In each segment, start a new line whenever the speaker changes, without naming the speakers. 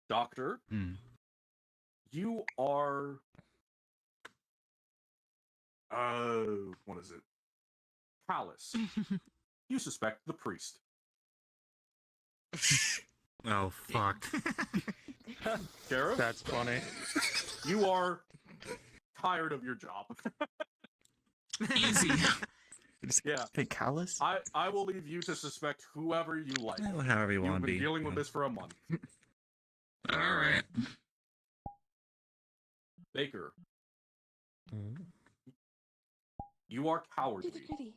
Doctor, you are... what is it? Callous. You suspect the priest.
Oh, fuck.
Sheriff?
That's funny.
You are tired of your job.
Easy.
Yeah.
Hey, Callus?
I will leave you to suspect whoever you like.
Well, however you
You've
want to
been
be.
dealing with this for a month.
Alright.
Baker, you are cowardly.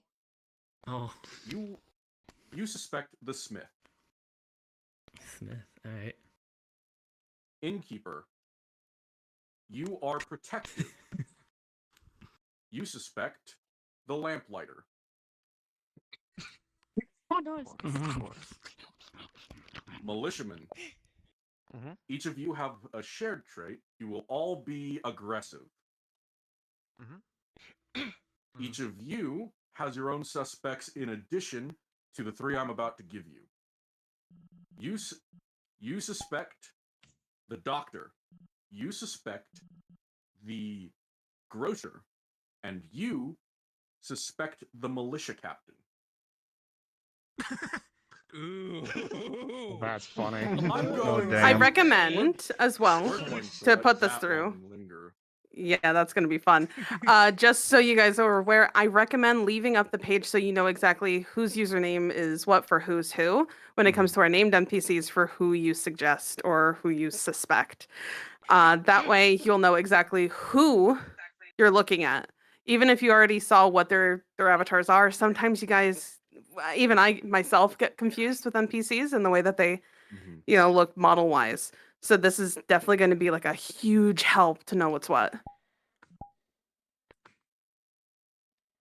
Oh,
You suspect the smith.
Smith. Alright.
Innkeeper, you are protective. You suspect the lamplighter. Militiaman, each of you have a shared trait. You will all be aggressive. Each of you has your own suspects in addition to the 3 I'm about to give you. You suspect the doctor. You suspect the grocer. And you suspect the militia captain.
Ooh.
That's funny.
I recommend as well to put this through. Yeah, that's going to be fun. Just so you guys are aware, I recommend leaving up the page so you know exactly whose username is what for who's who when it comes to our named NPCs for who you suggest or who you suspect. That way you'll know exactly who you're looking at. Even if you already saw what their avatars are, sometimes you guys, even I myself, get confused with NPCs in the way that they, look model-wise. So this is definitely going to be like a huge help to know what's what.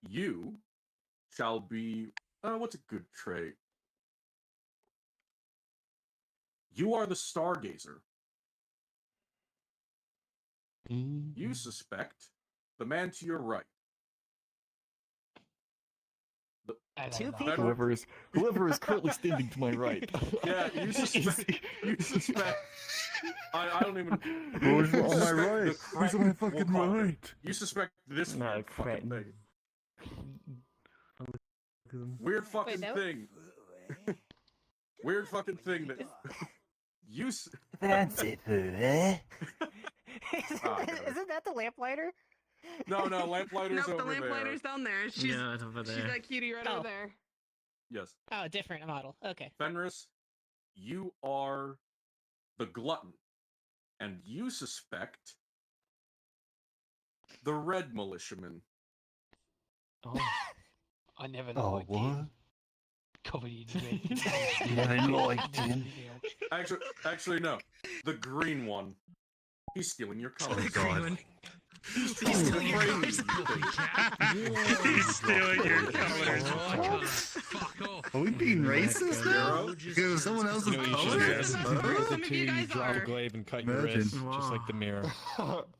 You shall be... what's a good trait? You are the stargazer. You suspect the man to your right.
Two people? Whoever is currently standing to my right.
Yeah, you suspect... I don't even...
Who's on my right? Who's on my fucking right?
You suspect this weird fucking thing. Weird fucking thing. Weird fucking thing that...
Fancy food, eh?
Isn't that the lamplighter?
No, lamplighter's over there.
Nope, the lamplighter's down there. She's
over there.
She's that cutie right over there.
Yes.
Oh, different model. Okay.
Fenris, you are the glutton, and you suspect the red militiaman.
Oh.
I never liked him. Covered in red.
Never liked him.
Actually, no. The green one. He's stealing your colors.
The green one.
He's stealing your colors.
He's stealing your colors.
Fuck off.
Are we being racist now? Because of someone else's
You
colors?
should the two, you drop a glaive and cut your wrist, just like the mirror.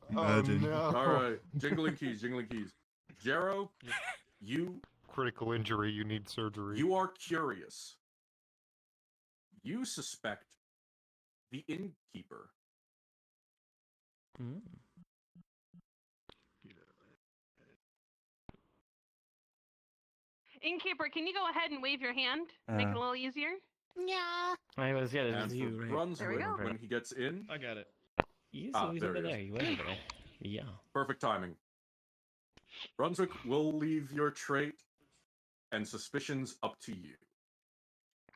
Imagine.
Alright. Jingling keys. Jero, you...
Critical injury, you need surgery.
You are curious. You suspect the innkeeper.
Innkeeper, can you go ahead and wave your hand? Make it a little easier.
Yeah.
I was, yeah,
And
this is you,
for
right?
Brunswick, when he gets in...
I got it.
He's
there
over
he
there.
is.
He went over there. Yeah.
Perfect timing. Brunswick will leave your trait and suspicions up to you.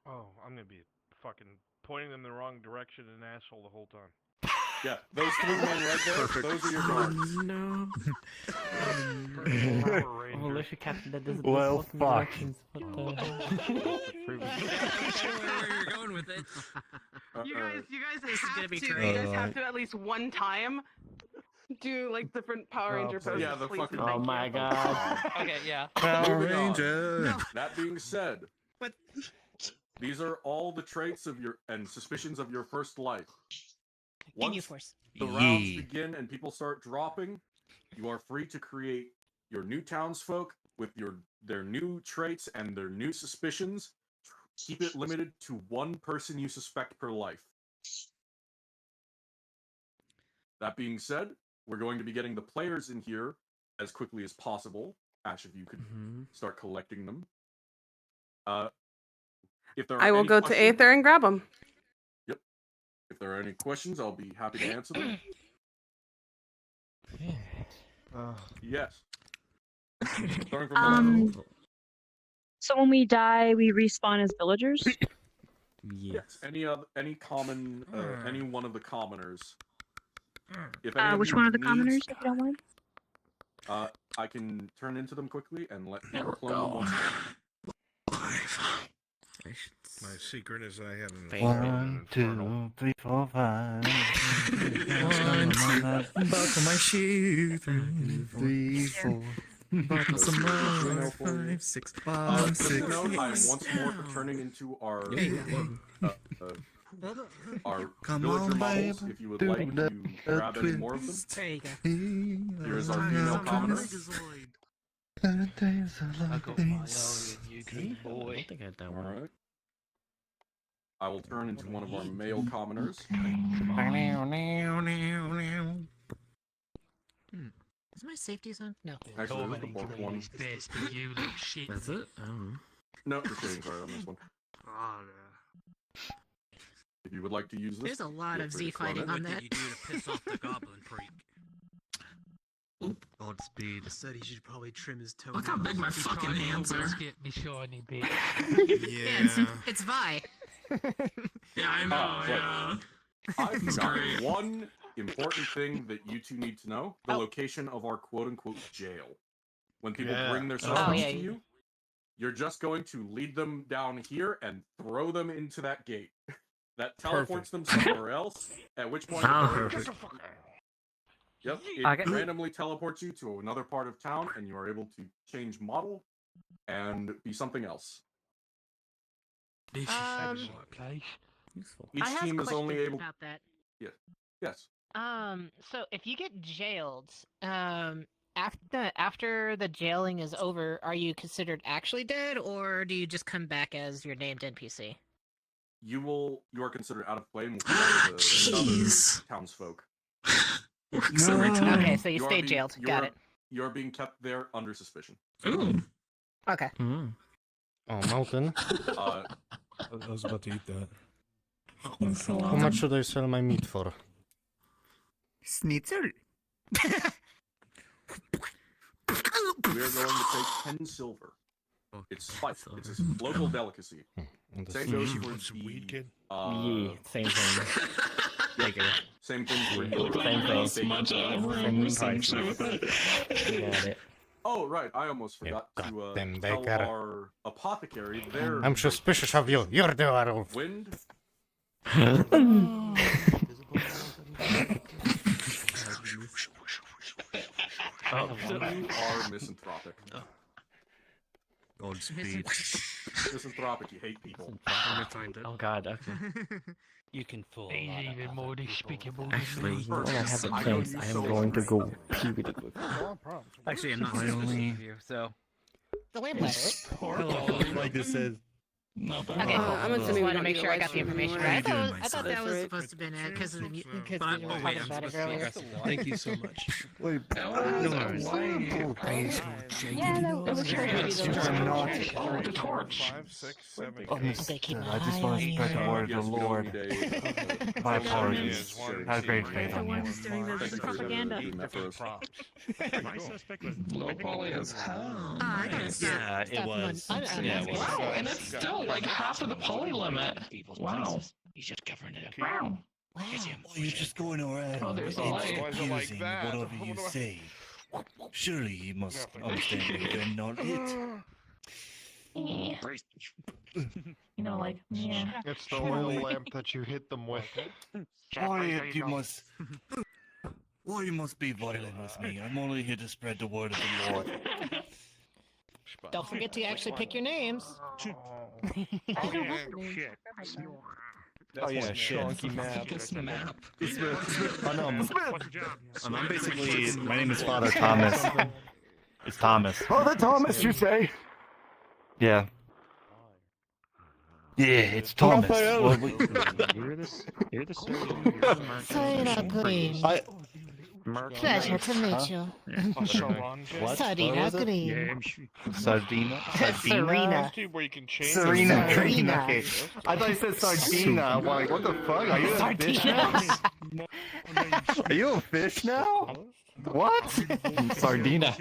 Oh, I'm gonna be fucking pointing them in the wrong direction and asshole the whole time.
Yeah, those 3 men right there, those are your guards.
No. Militia captain that doesn't
Well,
look in
fuck.
directions.
Where you're going with it.
You guys
This is
have
gonna be
to.
great.
You guys have to at least one time do like different Power Ranger poses.
Yeah, the
please,
fucking...
and
Oh
thank
my
you.
god.
Okay, yeah.
Power
Moving on.
Ranger!
That being said,
But
these are all the traits of your and suspicions of your first life.
Continue,
Once
Force.
the rounds begin and people start dropping, you are free to create your new townsfolk with their new traits and their new suspicions. Keep it limited to 1 person you suspect per life. That being said, we're going to be getting the players in here as quickly as possible. Ash, if you could start collecting them. If there are
I will
any
go to
questions-
Aether and grab them.
Yep. If there are any questions, I'll be happy to answer them. Yes. Starting from the left.
So when we die, we respawn as villagers?
Yes. Any common, any one of the commoners. If any
Which
you
one of the
needs-
commoners, if you don't mind?
I can turn into them quickly and let people clone them once.
My secret is I have an
1, 2, 3, 4, 5.
1, 2, buckle my shoe. 3, 4. Buckle some more. 5, 6, 5,
Just
6.
note, I am once more turning into our
Come
villager
on,
models.
babe.
If you would like to grab any more of them,
There you go.
here's our female commoner.
I got my own you good
I
boy.
don't think I had that one.
Alright. I will turn into one of our male commoners.
Is my safeties on? No.
Actually, this is the bulk one.
Best, but you look shit.
That's it? I don't know.
No, the trading card on this one.
Oh,
If you would like to use this,
There's a lot
feel
of
free
Z
to clone
fighting
it.
on
What
that.
did you do to piss off the goblin freak? Godspeed.
Said he should probably trim his toes.
Look how big my fucking hands are.
Get me shiny bit.
It's Vi.
Yeah, I know,
I've got one important thing that you two need to know: the location of our quote-unquote jail. When people bring their suspects to you, you're just going to lead them down here and throw them into that gate. That teleports them somewhere else. At which point, yep, it randomly teleports you to another part of town, and you are able to change model and be something else.
This is excellent place.
Useful.
Each
I have
team is only
questions
able.
about that.
Yes.
So if you get jailed, after the jailing is over, are you considered actually dead, or do you just come back as your named NPC?
You are considered out of play and will come back to another townsfolk.
Okay, so you
are
stay
being-
jailed. Got it.
You're being kept there under suspicion.
Ooh.
Okay.
Mm.
Oh, Mountain.
Uh,
I was about to eat that.
How
How much should I sell my meat for?
Schnitzel.
we are going to take 10 silver. It's spiced. It's a local delicacy. Same goes for
Some
the,
weed, kid.
Yeah, same thing. Regular.
Same thing for
Same thing.
Same
shit. Got it.
Oh, right. I almost forgot to
goddamn
tell
baker.
our apothecary there.
I'm suspicious of you. You're the werewolf.
Wind. You are misanthropic.
Godspeed.
Misanthropic, you hate people.
Oh god, okay.
You can fool a
He's
lot of
even
other
more
people.
despicable.
Actually, you know what I have a
I know
place.
you
I
so
am going to
well.
go pee really quick.
Actually, I'm not
I
suspicious
only-
of you, so.
The lamplighter.
Like this says.
Okay,
I'm
just
assuming we
wanted to
don't
make
need
sure
a
I got the
live stream
information
anyway.
right.
doing
I thought that
myself.
was
That's
supposed to have been because of the because
But-
we were
oh,
talking
wait, I'm
about it
supposed to be
earlier.
aggressive.
Thank you so much.
Wait,
Yeah, that was sure to be
you
the
are not
5, 6, 7.
Okay, keep
I just want to spread the
lying.
word of
Yes,
the
we don't
Lord.
need a,
My
Yes,
apologies.
one,
Have great
two,
faith
three.
on you.
doing the
Thank you for
propaganda.
doing that for us.
Props.
My suspect was low poly as hell.
I gotta stop.
Yeah, it
stop
was.
mon- I-
Yeah, it was.
Wow, and it's still like half of the poly limit. Wow.
He's just covering it up.
Wow.
Wow.
Oh, you're just going around
Oh, there's a light.
Why is it like
excusing
that?
whatever you say. Surely you must understand that you're not it.
You know, like, yeah.
It's the oil lamp that you hit them with.
Why you must... Why you must be violent with me? I'm only here to spread the word of the Lord.
Don't forget to actually pick your names.
Oh yeah, shit.
Chunky map.
This map.
I'm basically, my name is Father Thomas. It's Thomas. Father Thomas, you say? Yeah.
Yeah, it's Thomas. Well,
You're the
Sarina Green. Pleasure to meet you.
What?
Sarina
What was it?
Green.
Sardina?
Serena.
Where you can change
Serena Green.
Serena.
Okay. I thought you said Sardina. I'm like, what the fuck? Are you a fish now? Are you a fish now? What?
Sardina.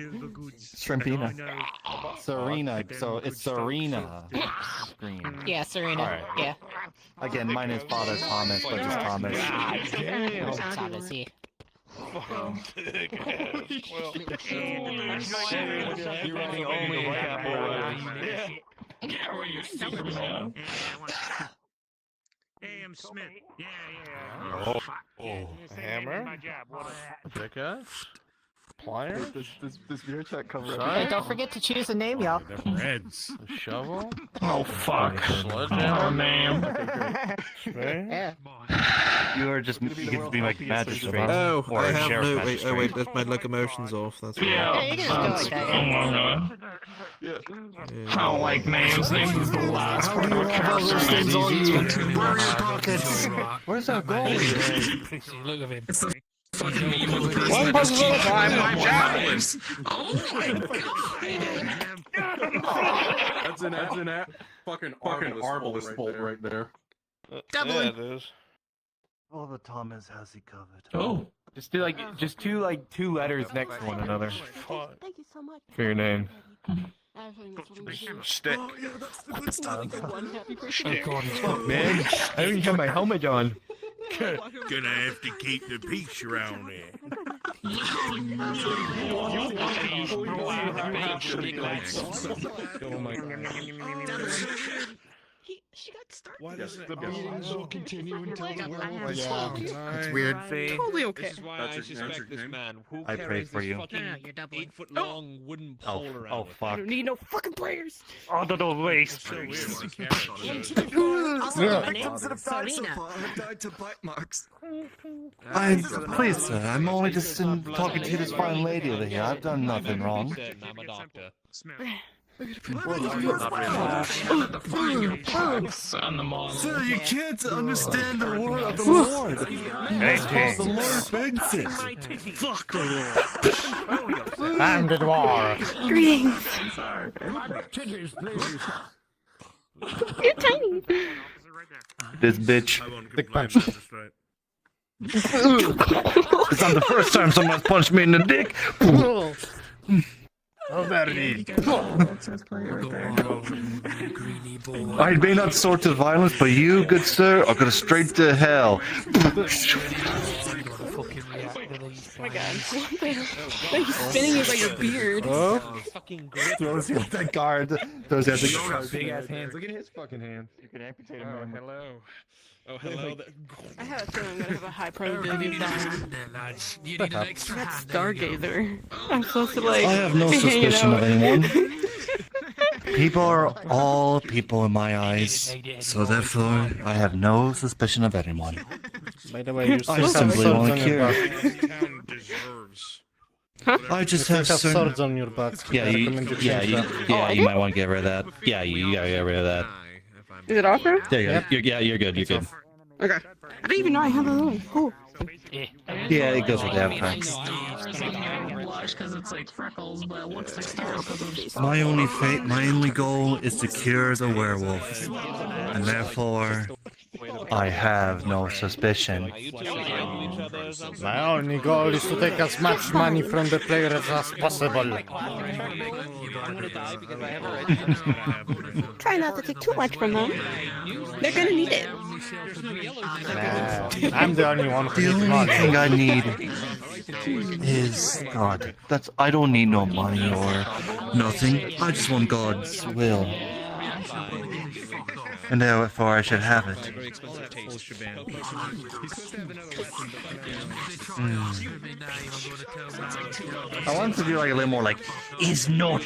Shrimpina.
Serena. So it's Serena Green.
Yeah, Serena.
All right.
Yeah.
Again, mine is Father Thomas, but just Thomas.
Thomas, yeah.
You're running only
Hey, I'm Smith. Yeah.
Hammer? Pickaxe? Pliers?
Does beer check cover
Hey, don't forget to choose a name, y'all.
Reds. A shovel?
Oh, fuck.
Sledgehammer?
Man.
Yeah.
You are just, you get to be like magistrate.
Oh,
or
I
a
have
sheriff
no.
magistrate.
Wait, that's my locomotion's off. That's why.
Yeah, you can just go like that.
Yeah.
I don't like names. Names is the last part of a character.
Where are your pockets? Where's our gold?
Look at him.
One puzzle at a time, my javelins!
Oh my god!
That's an fucking arbalist bolt right there.
Yeah, it is.
Oh, the Thomas has he covered.
Oh.
Just do two letters next to one another
Thank you so much.
for your name.
Stick.
Man, I don't even have my helmet on.
Gonna have to keep the peace around here.
She got started.
Why does the beatings all continue until the werewolf
That's
weird.
Totally okay.
This is why I suspect this man
who I prayed for you.
Yeah, you're doubling.
8-foot-long wooden pole around
Oh,
it.
fuck.
Need no fucking prayers.
Oh, the waste.
So weird.
Serena.
died to bite marks.
Please, sir, I'm only just talking to this fine lady over here. I've done nothing wrong.
I'm a doctor.
Sir, you can't understand the word of the Lord. The Lord begs it. Fuck the Lord.
I'm the dwarf.
Greetings. You're tiny.
This bitch.
Big punch.
It's not the first time someone's punched me in the dick. I may not sort to violence, but you, good sir, are going straight to hell.
Oh my god. He's spinning his like a beard.
Throws you at that guard. Throws you at the guard.
Big ass hands. Look at his fucking hands. You can amputate him.
Oh,
man.
hello. Oh, hello.
I have a feeling I'm gonna have a high probability of dying.
You need an extra
That's
hand.
Stargazer. I'm supposed to like.
I have no
be hanging
suspicion of
out.
anyone. People are all people in my eyes, so therefore I have no suspicion of anyone.
By the way, you
I simply want to cure.
Huh?
I just
You
have
still have
certain...
swords on your back.
Yeah, you might want to get rid of that. Yeah, you gotta get rid of that.
Is it off now?
There you go. You're good. You're good.
Okay. I didn't even know I had that on. Cool.
Yeah, it goes with the avatar. My only goal is to cure the werewolf, and therefore I have no suspicion.
My only goal is to take as much money from the players as possible.
Try not to take too much from them. They're gonna need it.
I'm the only one who
The
needs
only
money.
thing I need is God. I don't need no money or nothing. I just want God's will. And therefore I should have it. I want to do like a little more like, is not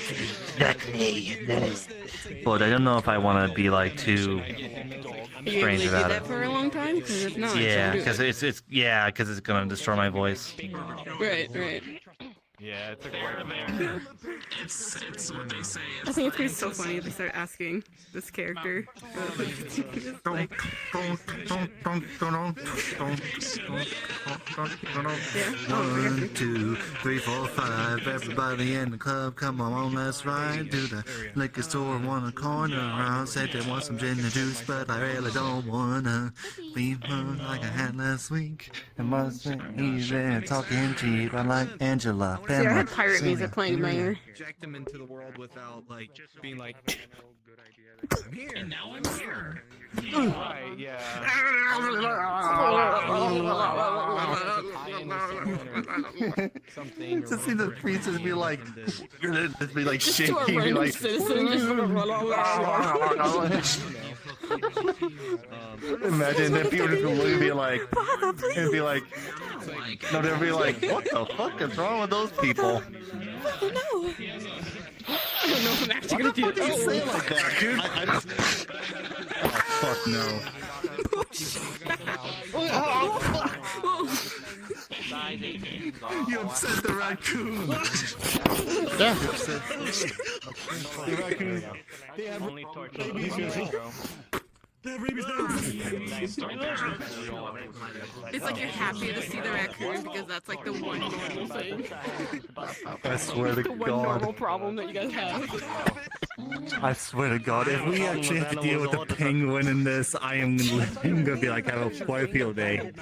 that way. But I don't know if I want to be like too strange
do
about
that
it.
for a long time? Because if not,
Yeah,
because
because it's gonna destroy my voice.
Right.
Yeah, it's a great
It's what they say.
I think it's gonna be so funny if they start asking this character. Just like,
One, two, three, four, five. Everybody in the club, come on, let's ride to the liquor store on the corner. I said they want some gin and juice, but I really don't wanna leave her like I had last week. It wasn't easy talking cheap. I like Angela.
see, I had pirate music playing in my ear.
Inject them into the world without like being like. I'm here.
And now I'm here.
Right, yeah.
To see the princess be like, just be like
Just to a
shaking, be
random
like.
citizen.
Imagine that people just would be like, it'd be like, no, they'd be like, what the fuck is wrong with those people?
I don't know if I'm actually gonna do
Don't say it
this.
like that, dude. Oh, fuck no. You upset the raccoon.
Yeah.
The raccoon.
Only torture.
It's like you're happy to see the raccoon because that's like the one normal thing.
I swear to
The one normal
God.
problem that you guys have.
I swear to God, if we actually have to deal with the penguin in this, I'm gonna be like, have a quite field day.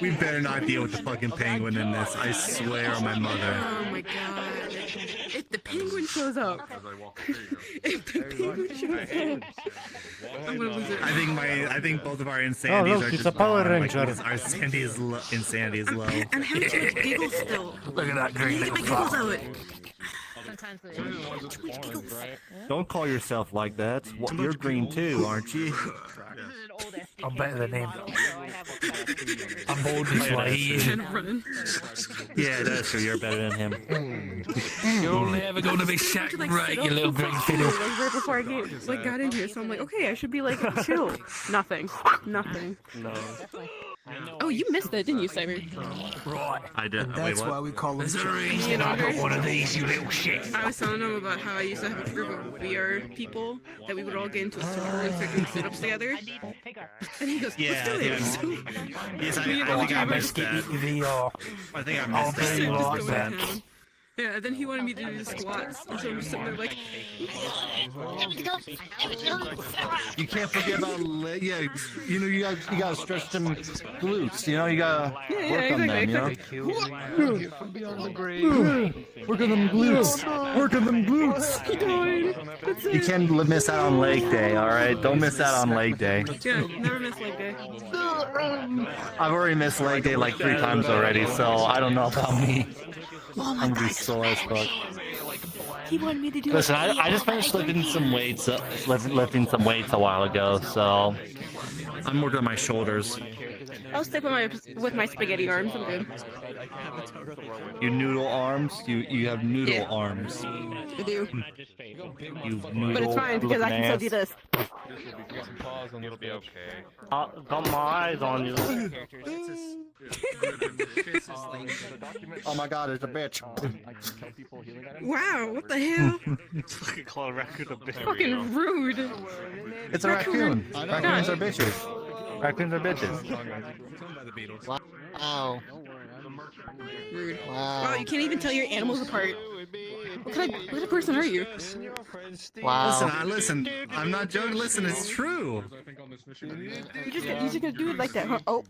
We better not deal with the fucking penguin in this. I swear on my mother.
Oh my god. If the penguin shows up. If the penguin shows up. I'm gonna lose it.
I think both of our insanities
look,
are
it's
just
a Power
gone.
Ranger.
Like, our insanity is low.
I'm having too much giggles still.
Look at that green
Get my giggles out.
Sometimes
Don't call yourself like that. You're green too, aren't you?
I'm better than him. I'm bold as like
And running.
Yeah, that's true. You're better than him.
You're never gonna be shacked right, you little green fiddle.
Like right before I got in here, so I'm like, okay, I should be like chill. Nothing. Nothing.
No.
Oh, you missed that, didn't you, Cyber?
Right.
I did.
And that's why we call him
You
reason
know,
I got one of these, you little shit.
I was telling him about how I used to have a group of VR people that we would all get into a circle and start doing sit-ups together. And he goes,
Yeah,
let's do it.
Yes, I think I missed that. I think I missed that.
Just
like
going
that.
down. Yeah, and then he wanted me to do the squats, and so I'm just sitting there like,
You can't forget about you know, you gotta stretch them glutes. You know, you gotta work on them. You know. Work on them glutes. Work on them glutes.
he died. That's
You
it.
can't miss out on leg day. All right, don't miss out on leg day.
Yeah, never miss leg day.
I've already missed leg day like 3 times already, so I don't know about me. I'm just sore as fuck.
He wanted me to do
Listen, I just finished lifting some weights a while ago, so I'm working on my shoulders.
I'll stick with my spaghetti arms. I'm good.
You noodle arms? You have noodle
Yeah.
arms.
I do.
You noodle.
But it's fine because I can still do this.
You'll be okay.
Got my eyes on you.
Oh my God, it's a bitch.
Wow, what the hell?
Fucking call a raccoon a bitch.
Fucking rude.
It's a raccoon. Raccoons are bitches. Raccoons are bitches.
Wow.
Rude. Wow, you can't even tell your animals apart. What kind of person are you?
Wow.
Listen, I'm not joking. Listen, it's true.
You're just gonna do it like that, huh? Oh.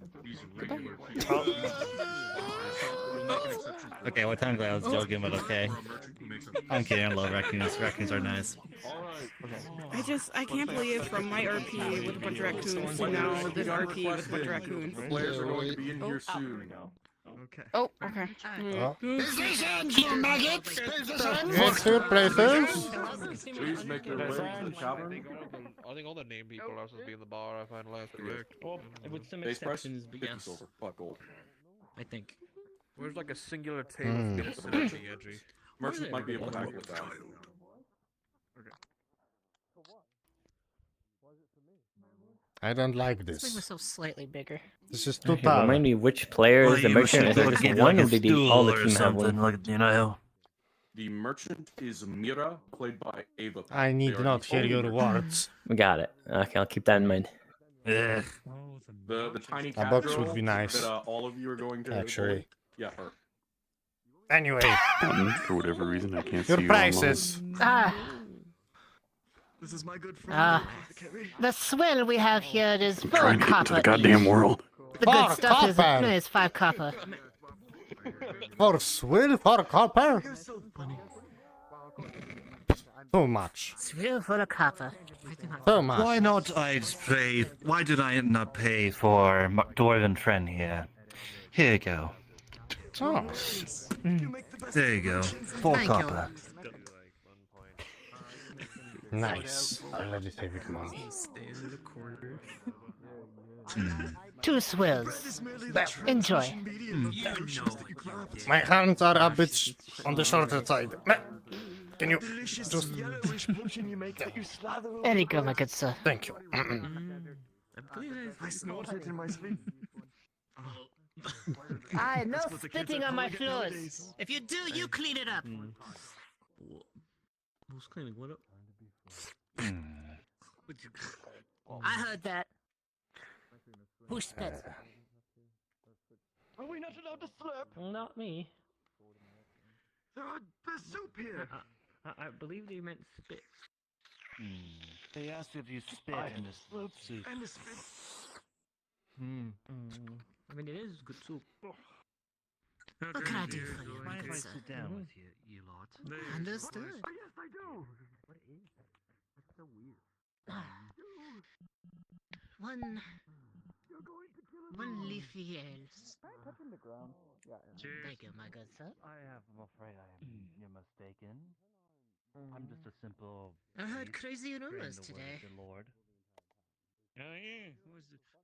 Goodbye.
Okay, well, technically I was joking, but okay. I'm kidding. I love raccoons. Raccoons are nice.
I can't believe from my RP with a bunch of raccoons to now this RP with a bunch of raccoons.
Players are going to be in here soon.
Oh, okay.
Next to places.
Please make your way to the cavern.
I think all the name people are supposed to be in the bar. I find last correct.
Well, with some
Base price?
exceptions, but
50
yes,
silver. Fuck gold.
I think.
Where's like a singular table that's edgy?
Merchant might be able to hack with that.
I don't like
Let's make
this.
myself slightly bigger.
This is too
Remind
tall.
me which player is the merchant? Is it just one, or did all the team have one?
You know.
The merchant is Mira, played by Ava.
I need not hear your words.
We got it. Okay, I'll keep that in mind.
The tiny
A
cat
box
girl
would be nice.
that all of you are going to
Actually.
bully. Yeah, her.
Anyway.
For whatever reason, I can't
Your
see you
prices.
This is my good friend.
The swill we have here is 4
trying to get
copper.
to the goddamn
each.
world.
The good
4
stuff
copper.
is 5 copper.
For swill, for copper? Too much.
Swill for a copper.
Too much.
Why not I pay? Why did I not pay for my dwarven friend here? Here you go.
Oh.
There you go. 4
Thank you.
copper.
Nice. Already saving money.
Hmm.
2 swills. Enjoy.
My hands are a bit on the shorter side. Can you just...
There you go, my good sir.
Thank you.
I snorted in my sleep.
Aye, no spitting on my floors. If you do, you clean it up.
Who's cleaning what up?
I heard that. Who spit?
Are we not allowed to slurp?
Not me.
There's soup here.
I believe they meant spit.
They asked if you spit in the soup.
And the spit.
I mean, it is good soup.
What can I do for you, my good sir?
Sit down with you lot.
Understood.
Oh, yes, I do.
What is? That's so weird.
One leafy ales. Thank you, my good sir.
I'm afraid you're mistaken. I'm just a simple.
I heard crazy rumors today.
Lord.
Oh yeah,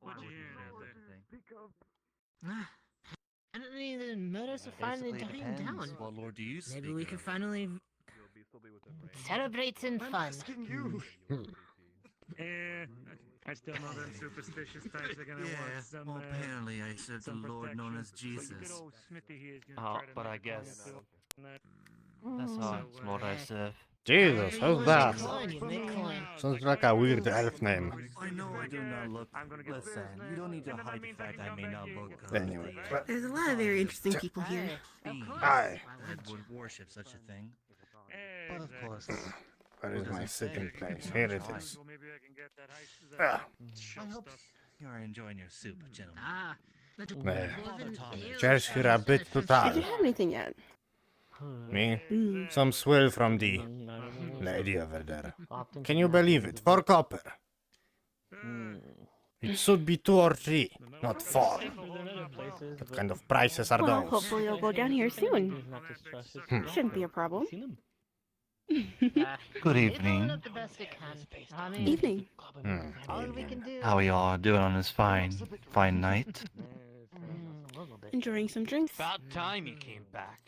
what'd you hear out there?
Apparently the murders are finally dying down.
What Lord do you speak
Maybe we can
of?
finally celebrate in fun.
Asking you.
Yeah, I still know them superstitious types are gonna want some.
Well, apparently I serve the Lord known as Jesus. But I guess that's how Lord I serve.
Jesus, who's that?
You make coin.
Sounds like a weird elf name.
I know I do not look. Listen, you don't need to hide the fact I may not look good.
Anyway.
There's a lot of very interesting people here.
Aye.
That would worship such a thing. But of course,
Where is my sitting place? Here it is. Ah.
I hope you are enjoying your soup, gentlemen.
There. Chairs here a bit too
I
tall.
didn't have anything yet.
Me? Some swill from the lady over there. Can you believe it? 4 copper. It should be 2 or 3, not 4. What kind of prices are
Well,
those?
hopefully you'll go down here soon. Shouldn't be a problem.
Good evening.
Evening.
How are you all doing on this fine night?
Enjoying some drinks.
About time you came back.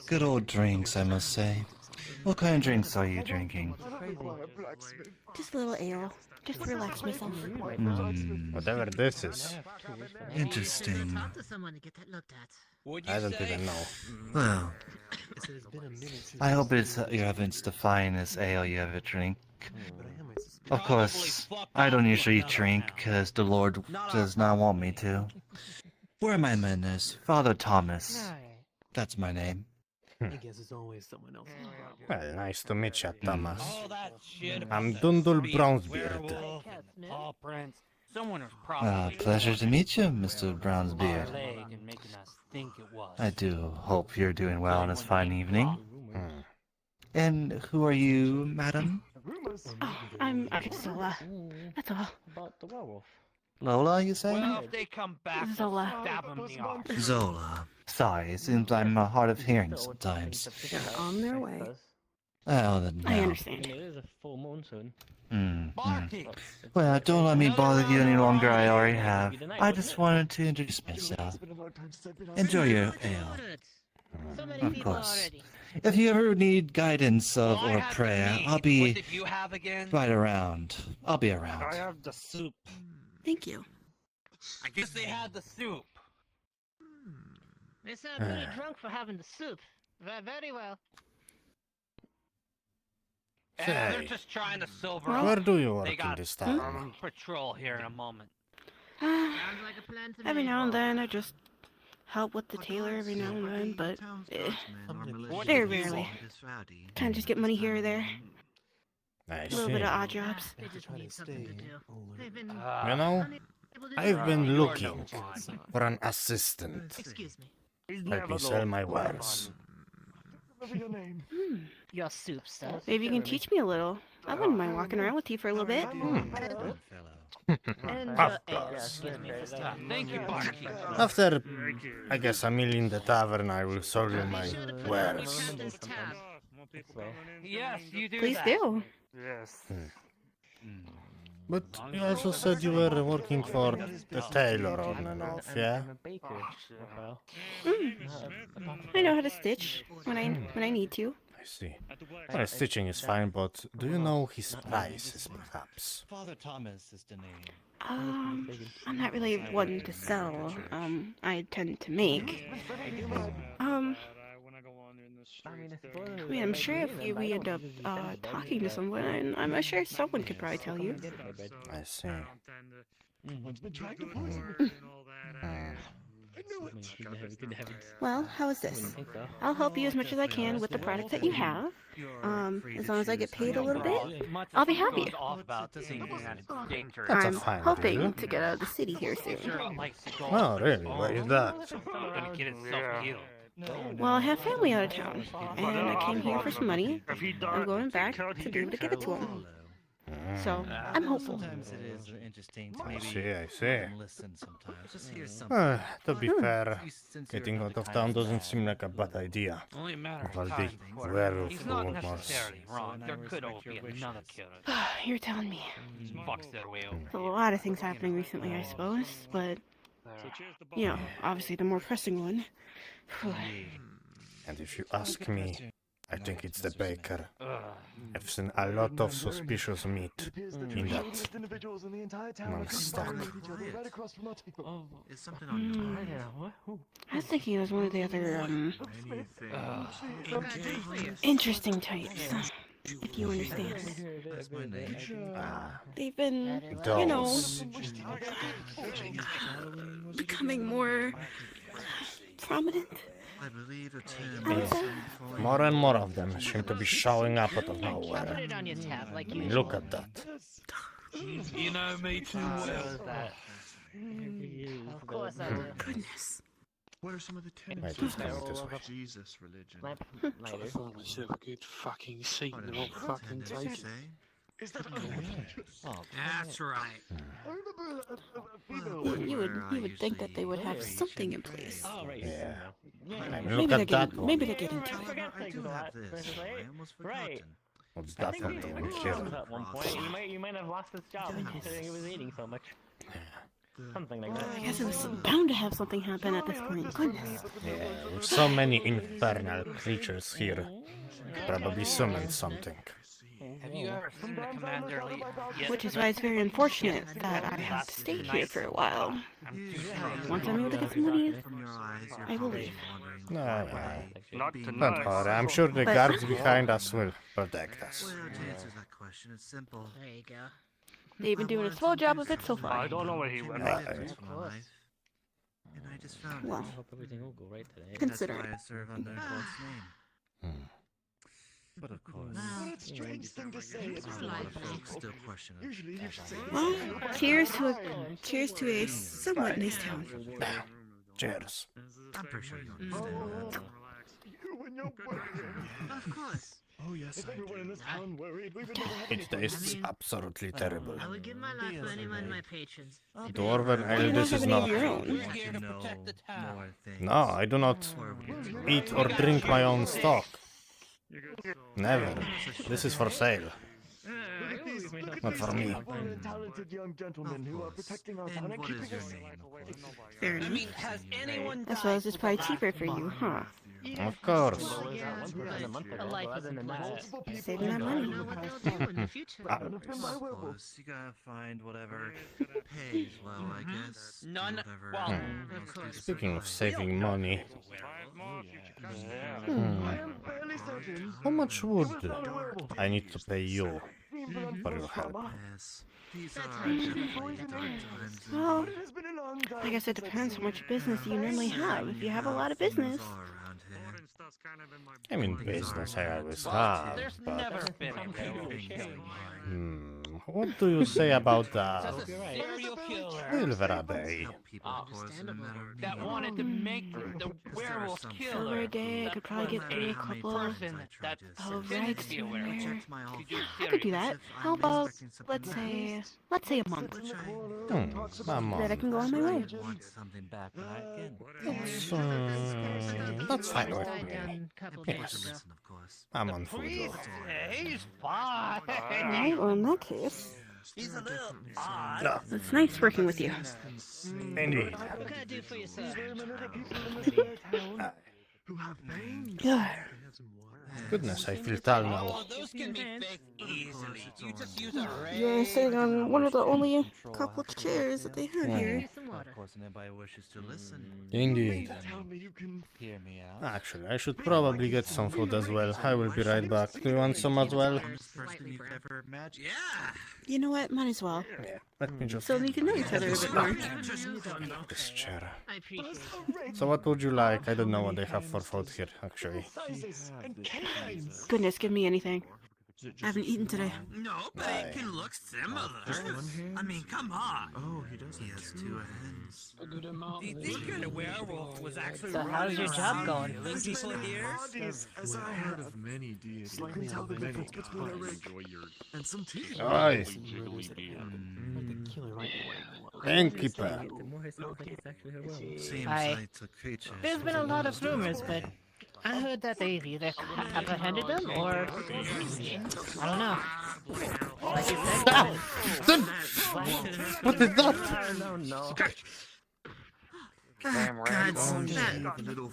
Good old drinks, I must say. What kind of drinks are you drinking?
Just a little ale. Just to relax myself.
Whatever this is.
Interesting.
Talk to someone to get that looked at.
I don't even know.
Well, I hope you're having the finest ale you ever drink. Of course, I don't usually drink because the Lord does not want me to. Where are my manners? Father Thomas. That's my name.
I guess it's always someone else.
Well, nice to meet you, Thomas.
All that shit about
I'm
the
Dundle
beast,
Brownsbeard.
werewolf, and paw prints. Someone was probably
Pleasure to meet you, Mr.
our
Brownsbeard.
leg and making us think it was.
I do hope you're doing well on this fine evening. And who are you, madam?
Oh, I'm Zola. That's all.
About the werewolf.
Lola, you say?
Well, if they come back,
Zola.
stab them in the arse.
Zola. Sorry, it seems I'm hard of hearing sometimes.
They're on their way.
Oh, then
I
no.
understand.
It is a full moon soon.
Well, don't let me bother you any longer. I already have. I just wanted to introduce myself. Enjoy your ale. Of course. If you ever need guidance or prayer, I'll be right around. I'll be around.
I have the soup.
Thank you.
I guess they had the soup.
They sound pretty drunk for having the soup. Very well.
They're
Say,
just trying to sober
where
up.
do you
They
work in
got
this town?
patrol here in a moment.
Sounds like a plan to
Every
me.
now and then, I just help with the tailor every now and then, but very rarely. Kind of just get money here or there.
I
A little
see.
bit of odd jobs.
They just need something to do. They've been
You know, I've been looking for an assistant.
Excuse me.
Help me sell my wares.
Your soup stuff.
Maybe you can teach me a little. I wouldn't mind walking around with you for a little bit.
And
Of
ale,
course.
excuse me for
Thank you, barkeep.
After, I guess, a meal in the tavern, I will show you my wares.
Yes, you do
Please
that.
do.
Yes.
But you also said you were working for the tailor on and off, yeah?
I know how to stitch when I need to.
I see. Well, stitching is fine, but do you know his prices, perhaps?
Father Thomas is the name.
I'm not really one to sell. I tend to make. I mean, I'm sure if we end up talking to someone, I'm sure someone could probably tell you.
I see.
Well, how is this? I'll help you as much as I can with the product that you have. As long as I get paid a little bit, I'll be happy. I'm hoping to get out of the city here soon.
Oh, really? Why is that?
Well, I have family out of town, and I came here for some money. I'm going back to be able to give it to them. So, I'm hopeful.
Sometimes it is interesting to
I
maybe
see.
listen sometimes. Just hear something.
To be fair, getting out of town doesn't seem like a bad idea.
Only a matter
Well,
of
the
time.
werewolf
He's not
rumors.
necessarily wrong. There could always be another killer.
You're telling me.
Fucks their way over.
There's a lot of things happening recently, I suppose, but, you know, obviously the more pressing one.
And if you ask me, I think it's the baker. I've seen a lot of suspicious meat in that stock.
Is something on your mind?
I was thinking it was one of the other, interesting types, if you understand.
That's my name.
They've been, you know, becoming more prominent.
I believe a
More and more of them seem to be showing up out of nowhere.
Put it on your tab like
I mean,
usual.
look at that.
You know me too well.
Of course I do.
Goodness.
What are some of the
Wait,
tenets
he's
of
coming this way.
Jesus religion?
Trying to find myself a good fucking seat and I won't fucking take it.
Is that
That's right.
You would think that they would have something in place.
Yeah. I mean,
Maybe
look
they're
at that
getting,
one.
maybe they're getting to it.
I do have this. I almost forgotten.
What's that one doing here?
At one point, you might have lost his job considering he was eating so much. Something like that.
I guess it was bound to have something happen at this point. Goodness.
Yeah, with so many infernal creatures here, probably summoned something.
Have you ever seen the commander yet?
Which is why it's very unfortunate that I have to stay here for a while. Once I'm able to get some money, I will leave.
No, don't worry, I'm sure the guards behind us will protect us.
Well, to answer that question, it's simple.
There you go.
They've been doing a swell job of it so far.
I don't know where he went.
And I just found it.
Well,
I hope everything will go right today.
consider
That's
it.
why I serve under God's name. But of course,
Well,
What a strange thing to say. It's
a lot of folks still question it.
Usually you should say
Well, cheers to a somewhat nice town.
Cheers.
I'm pretty sure you understand.
You and your word.
Of course.
Oh yes, if everyone in this town worried, we would never have
It tastes absolutely terrible.
I would give my life for any one of my patrons.
Dwarven ale, this is not. No, I do not eat or drink my own stock. Never. This is for sale. Not for me.
Talented young gentlemen who are protecting our town and keeping us.
Fair
I
enough.
mean, has anyone
I suppose it's probably cheaper for you, huh?
Of course.
Saving that money.
Close. You gotta find whatever pays well, I guess.
None.
Whatever.
Well,
Speaking of saving money, how much would I need to pay you for your help?
Well, I guess it depends how much business you normally have. If you have a lot of business.
I mean, business I always have,
there's
but...
never been a revolution.
What do you say about
Serial killer.
Silver Day?
That wanted to make the werewolf killer.
Silver Day, I could probably get through a couple of rights in there. I could do that. How about, let's say a month.
A month.
Then I can go on my way.
That's fine with me. Yes. A month will do.
He's fine.
Alright, well in that case,
He's a little odd.
it's nice working with you.
Indeed.
What can I do for you, sir?
Goodness, I feel tall now.
Oh, those can be fixed easily. You just use a
You're sitting on one of the only couple of chairs that they have here.
Of course, and everybody wishes to listen.
Indeed.
Hear me out.
Actually, I should probably get some food as well. I will be right back. Do you want some as well?
First thing you could ever imagine.
You know what? Might as well.
Yeah, let me just...
So we can know each other a bit more.
This chair.
I appreciate it.
So what would you like? I don't know what they have for food here, actually.
Goodness, give me anything. I haven't eaten today.
No, but it can look similar. I mean, come on.
Oh, he does. He has two hands.
Do you think the werewolf was actually
So how's your job going?
killing people here?
As I heard of many deities, I can tell the difference between a rig and some teeth.
Aye. Innkeeper.
Seems
Hi.
like the creature.
There's been a lot of rumors, but I heard that they've either apprehended them or I don't know. Like you said,
What is that?
No.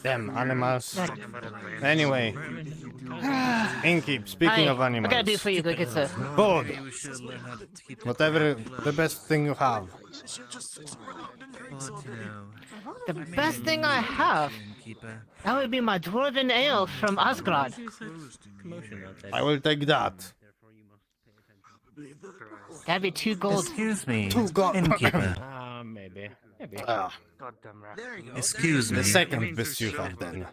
Damn animals. Anyway, Innkeep, speaking of animals.
What can I do for you, good sir?
Food. Whatever the best thing you have.
The best thing I have, that would be my dwarven ale from Asgard.
I will take that.
That'd be 2 gold.
Excuse me.
2 gold.
Innkeeper.
Maybe.
Goddamn rat. There you go.
Excuse me.
The second best you have then.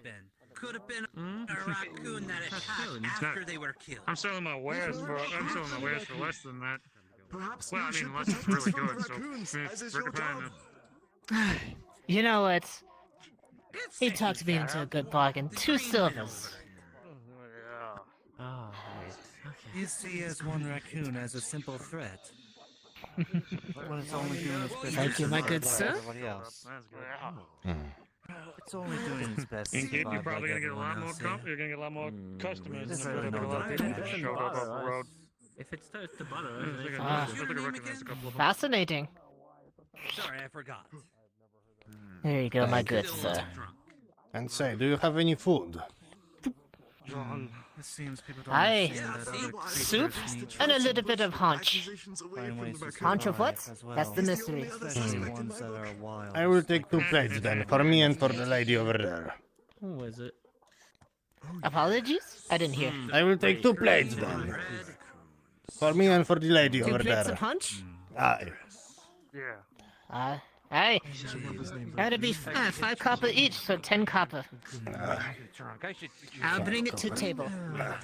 Could have been a raccoon that attacked after they were killed.
I'm selling my wares for less than that. Perhaps well, I mean, less is really good, so it's
You know what? He talked me into a good bargain. 2 silvers.
Oh, you see as one raccoon as a simple threat. Well, it's only doing its best.
Thank you, my good
like
sir.
everybody else. It's only doing its best. to
You're
survive
probably
like
gonna get a lot
everyone
more
else here.
you're gonna get a lot more customers
There's
than
really
a
no
lot of people
doubt.
that showed up on the road.
If it starts to butter,
I think I recognize a couple of them.
Fascinating.
Sorry, I forgot.
There you go, my good sir.
And say, do you have any food?
It seems people don't
Aye.
understand that other creatures
Soup
need
and a little bit of haunch.
find ways to
Haunch of what?
survive as well.
That's the mystery.
Especially ones that are wild.
I will take 2 plates then, for me and for the lady over there.
Who is it?
Apologies? I didn't hear.
I will take 2 plates then. For me and for the lady
2
over
plates
there.
of punch?
Aye.
Hey. That'd be 5 copper each, so 10 copper. I'll bring it to table.
There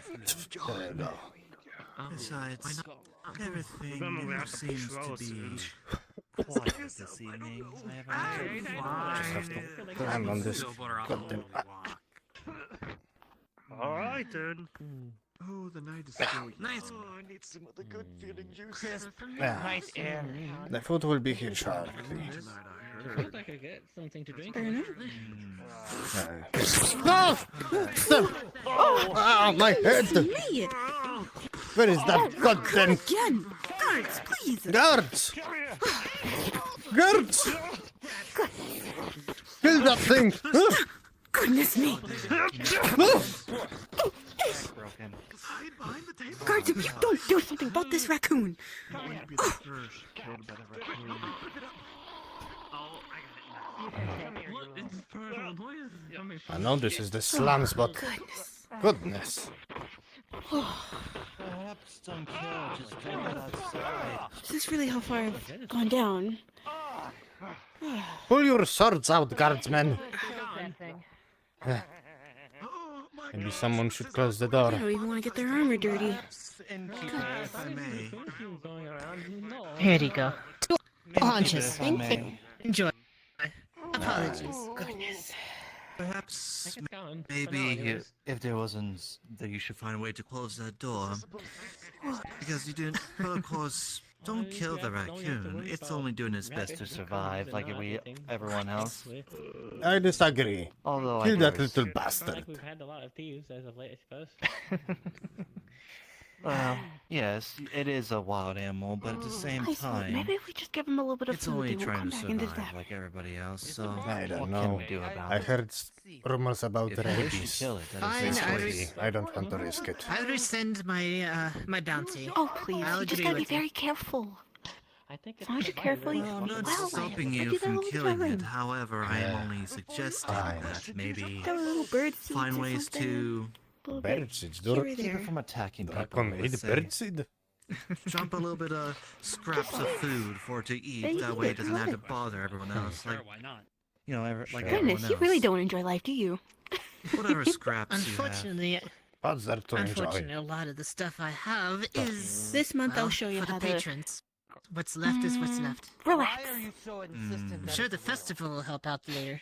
you go.
Besides, everything seems to be quiet this evening. I
Just have to climb on this goddamn...
Alright then.
Oh, the night is so
Nice.
Oh, I need some of the good feeling juice.
Yeah.
Nice air.
The food will be here shortly.
I think I could get something to drink.
No! Oh, my head!
Me!
Where is that goddamn...
Again! Guards, please!
Guards! Guards! Kill that thing!
Goodness me! Guards, if you don't do something about this raccoon!
I know this is the slums, but goodness.
Perhaps don't kill, just drink it outside.
Is this really how far I've gone down?
Pull your swords out, guardsmen. Maybe someone should close the door.
I don't even want to get their armor dirty.
If I may.
Here you go. 2 haunches.
Thank you.
Enjoy. Apologies.
Goodness.
Perhaps, maybe if there wasn't, that you should find a way to close that door. Because you didn't, but of course, don't kill the raccoon. It's only doing its best to survive, like everyone else.
I disagree.
Although
Kill that
guess-
little bastard.
We've had a lot of thieves as of late, I suppose.
Well, yes, it is a wild animal, but at the same time,
Maybe if we just give him a little bit of
it's
food,
only
they won't
trying
come
to
back into
survive
that.
like everybody else, so
I don't
what
know.
can we do about
I
it?
heard rumors about
If you wish to
rabies.
kill it, that
Fine,
is
I
this
will-
I don't want to risk it.
I rescind my my bounty.
Oh, please.
I'll
You just
agree
gotta be
with you.
very careful.
I think
As long as you're careful, you
Well, I'm not
well,
stopping
I
you
do that
from
all the
killing it.
time.
However, I am only suggesting that maybe
There were little bird seeds
find
or
ways
something.
to
Little bit
Birdseeds,
here or
door.
keep
there.
it from attacking people.
Dragon
let's
ate
say.
birdseed.
Drop a little bit of scraps of food for it to eat.
They
That
eat
way
it,
it doesn't have to
good.
bother everyone else. Like,
why not?
you know, like
Sure.
everyone
Goodness,
else.
you really don't enjoy life, do you?
Whatever scraps you have.
Unfortunately,
What's there to enjoy?
unfortunately, a lot of the stuff I have is
This month I'll show you
for the
how to...
patrons. What's left is what's left.
Relax.
I'm sure the festival will help out later.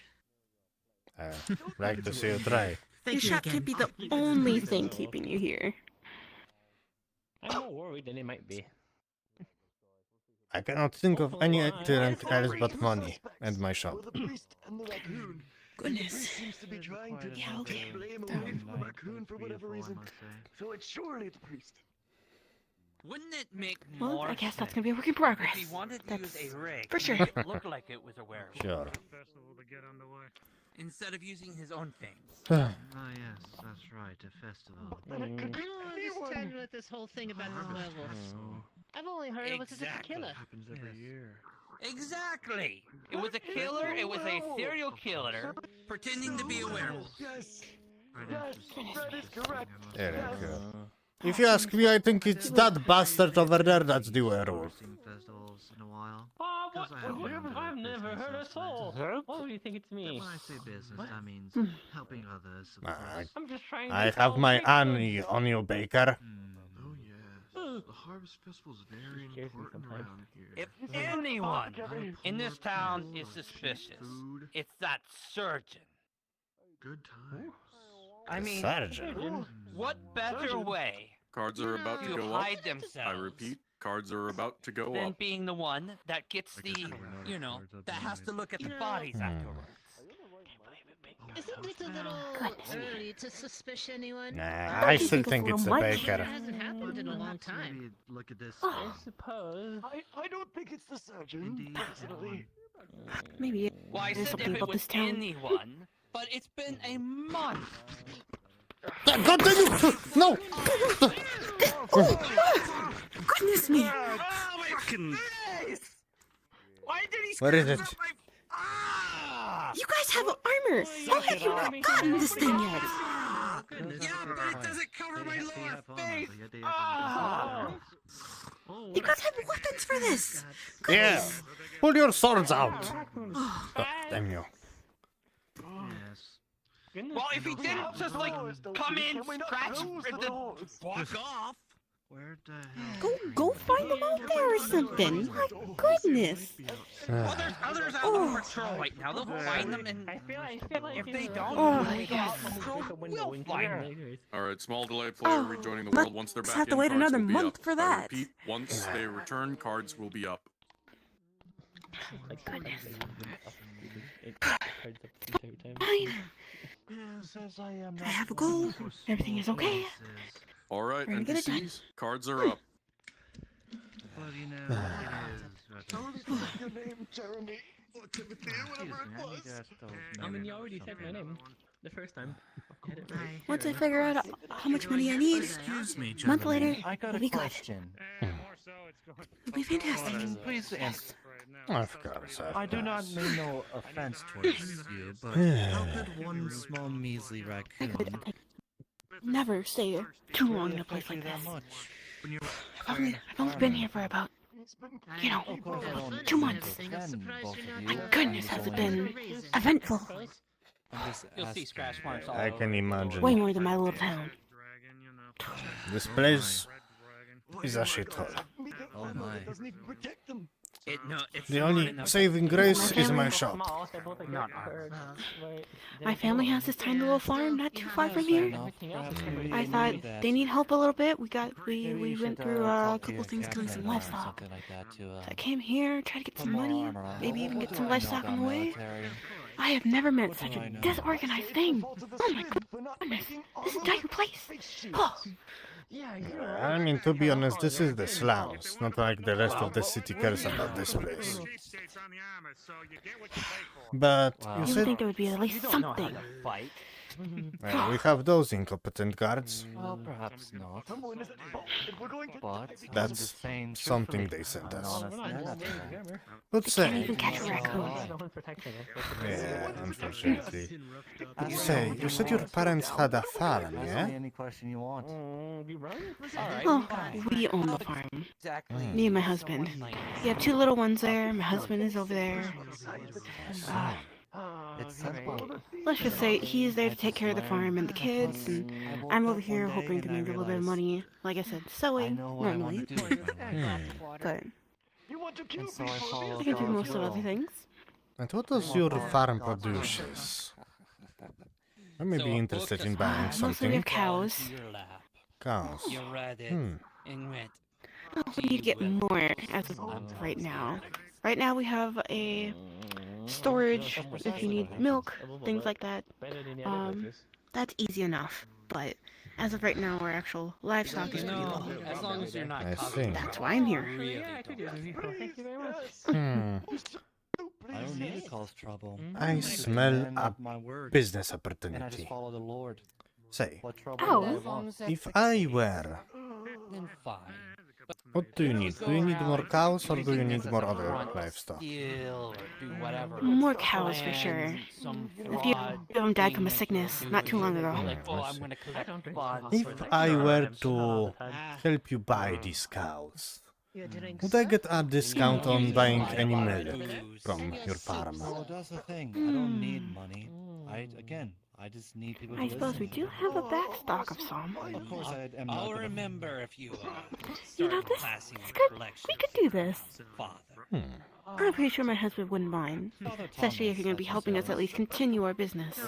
Like to see you try.
Your shop can't be the only thing keeping you here.
I'm more worried than it might be.
I cannot think of anything else but money and my shop.
Goodness.
Seems to be trying to
Yeah, okay.
blame away from the raccoon for whatever reason. So it's surely the priest.
Wouldn't it make
Well,
more
I guess that's
sense
gonna be a work in progress.
if he wanted to
That's
use a rig
for
to
sure.
make it look like it was a werewolf
Sure.
Festival to get underway.
instead of using his own things?
Ah, yes, that's right, a festival.
I don't understand what this whole thing about the werewolves. I've only heard it was just a killer.
Happens every year.
Exactly. It was a killer. It was a serial killer pretending to be a werewolf.
Yes. Yes, that is correct.
There you go. If you ask me, I think it's that bastard over there that's the werewolf.
Festivals in a while.
Oh, what?
Because I have one of
I've
the
never
business
heard a
aspects.
soul. Why do you think it's me?
When I say business, that means helping others. Of
Nah,
course.
I'm just trying to
I
sell
have my
baked
eye
goods.
on you, baker.
Oh yes. The harvest festival is very
Scares me
important
sometimes.
around here.
If anyone in this town is suspicious,
Food,
it's that surgeon.
good times.
I mean,
Sergeant.
what better way
Cards are about to
to
go up.
hide themselves
I repeat, cards are about to go
than
up.
being the one that gets the, you know, that has to look at the bodies afterwards?
Isn't it a little early to suspicion anyone?
Nah, I still think it's the
It
baker.
hasn't happened in a long time.
Maybe look at this.
I suppose.
I don't think it's the surgeon, personally.
Maybe
Well, I
there's
said
something
if it
about
was
this town.
anyone, but it's been a month.
Continue! No!
Goodness me!
Why did he
Where is it?
You guys have armor! How have you not gotten this thing yet?
Yeah, but it doesn't cover my lower face.
You guys have weapons for this!
Yeah! Pull your swords out! God damn you.
Yes.
Well, if he didn't just like come in, scratch, and then walk off.
Where the hell?
Go find them out there or something! My goodness!
Well, there's others out on patrol right now. They'll find them, and
I feel like
if they
it's,
don't,
Oh,
the
yes.
patrol will find them.
All right, small delay player
Oh,
rejoining the
let's
world. Once they're back
have to
in,
wait
cards
another
will be
month
up.
for
I
that.
repeat, once they return, cards will be up.
Fine. I have a goal. Everything is okay.
All right,
We're gonna get it done.
NPCs, cards are up.
Well, you know, it is.
Your name, Jeremy. Or Timothy, whatever it was.
I mean, you already said my name. The first time.
Once I figure out how much money I need,
Excuse me,
a month
gentlemen,
later,
I got
it'll
a
be good.
question.
It'll be fantastic.
Please answer.
Of course,
I do not mean no offense towards you, but how could one small measly raccoon
Never stay too long in a place like this. I've only been here for about, 2 months. My goodness, has it been eventful.
You'll see scratch marks all
I
over.
can imagine.
Way more than my little town.
This place is a shithole.
Oh my.
The only saving grace is my shop.
My family has this tiny little farm not too far from here. I thought they need help a little bit. We went through a couple things killing some livestock. So I came here, tried to get some money, maybe even get some livestock on the way. I have never met such a disorganized thing. Oh my goodness, this entire place. Oh.
I mean, to be honest, this is the slums. Not like the rest of the city cares about this place. But you
You would
said
think there would be at least something.
well, we have those incompetent guards.
Well, perhaps not. But
That's something they sent us. Let's
Can't
say,
even catch a raccoon.
yeah, unfortunately. You said your parents had a farm, yeah?
Any question you want.
Oh, we own the farm. Me and my husband. We have 2 little ones there. My husband is over there.
It's simple.
Let's just say he's there to take care of the farm and the kids, and I'm over here hoping to make a little bit of money. Like I said, sewing normally, but
And so I follow
I can do most of other things.
And what does your farm produce? I may be interested in buying
Mostly we
something.
have cows.
Cows.
Oh, we need to get more as of right now. Right now we have a storage if you need milk, things like that. That's easy enough, but as of right now our actual livestock is pretty low.
As long as you're not
I
causing
see.
That's why I'm here.
Thank you very much.
I don't need to cause trouble.
I smell a
My word.
business
And I just
opportunity.
follow the Lord.
Say,
What trouble
Oh.
do I want?
if I were,
then fine.
what do you need? Do you need more cows or do you need more other livestock?
Steal or do whatever.
More cows for sure. A few of them died from a sickness not too long ago.
Like, oh, I'm gonna collect funds.
If I were to help you buy these cows, would I get a discount on buying any milk from your farm?
Well, that's the thing. I don't need money. I just need people to
I suppose we
listen.
do have a backstock of some.
Of course, I am not
I'll
gonna-
remember if you
You know,
start
this
classing
is
your
good.
collection.
We could do this.
Father.
I'm pretty sure my husband wouldn't mind. Especially if you're going to be helping us at least continue our business.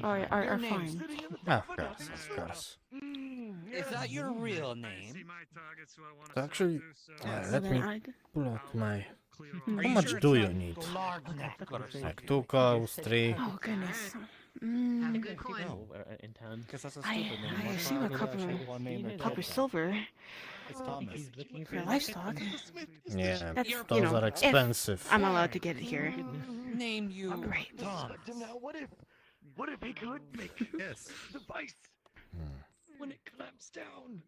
Or our farm.
Of course, of course.
Is that your real name?
Actually, let me pull out my...
Are
How
you
much
sure
do
it's
you
not
need?
large?
Like 2 cows, 3?
Oh, goodness.
In town.
I assume a copper silver
It's Thomas.
for livestock.
Yeah,
That's,
those are expensive.
if I'm allowed to get it here.
Name you
Right.
Thomas.
Now, what if he could make this device when it clamps down?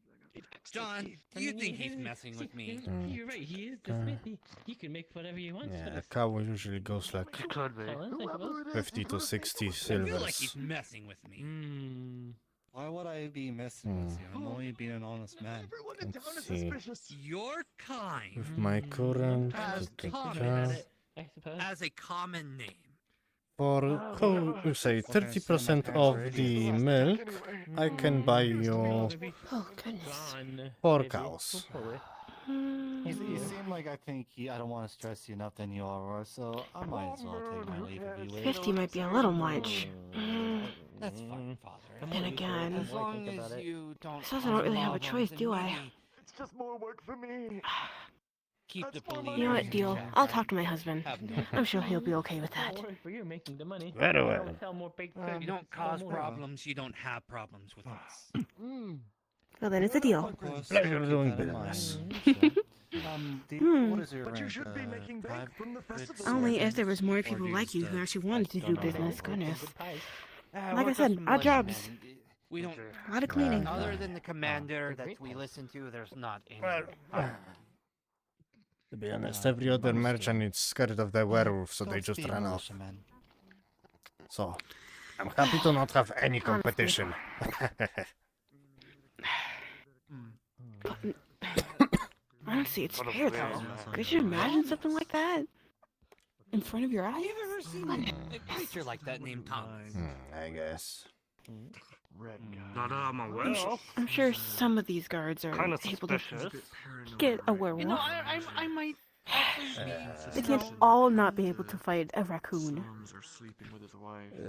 John, do you think he's messing with me?
You're right, he is the smith. He can make whatever he wants.
Yeah, a cow usually goes like 50 to 60
I feel like
silvers.
he's messing with me.
Why would I be messing with you? I'm only being an honest man.
Let's see.
Your kind
With my current...
has
da-da-da.
Thomas as a common name.
For, you say, 30% of the milk, I can buy you
Oh, goodness.
4 cows.
You seem like I don't want to stress you enough than you are, Aurora, so I might as well take my leave of you.
50 might be a little much.
That's fine, Father.
Then again,
As long as you don't.
I suppose I don't really have a choice, do I?
It's just more work for me.
Keep the police.
You know what, deal? I'll talk to my husband.
Have no
I'm sure he'll be okay with that.
For you making the money.
Very well.
You don't cause problems, you don't have problems with us.
Well, then it's a deal.
Pleasure doing business.
What is your
But you
rank,
should be making bank from the festival.
Only if there was more people like you who actually wanted to do business. Goodness. Like I said, our jobs.
We don't.
A lot of cleaning.
Other than the commander that we listen to, there's not any.
To be honest, every other merchant is scared of the werewolf, so they just run off. So, I'm happy to not have any competition.
Honestly, it's fair though. Could you imagine something like that in front of your eyes?
Have you ever seen a creature like that named Thomas?
I guess.
Not I'm aware.
I'm sure some of these guards are
Kinda
able to
suspicious.
get a werewolf.
You know, I might actually be.
They can't all not be able to fight a raccoon.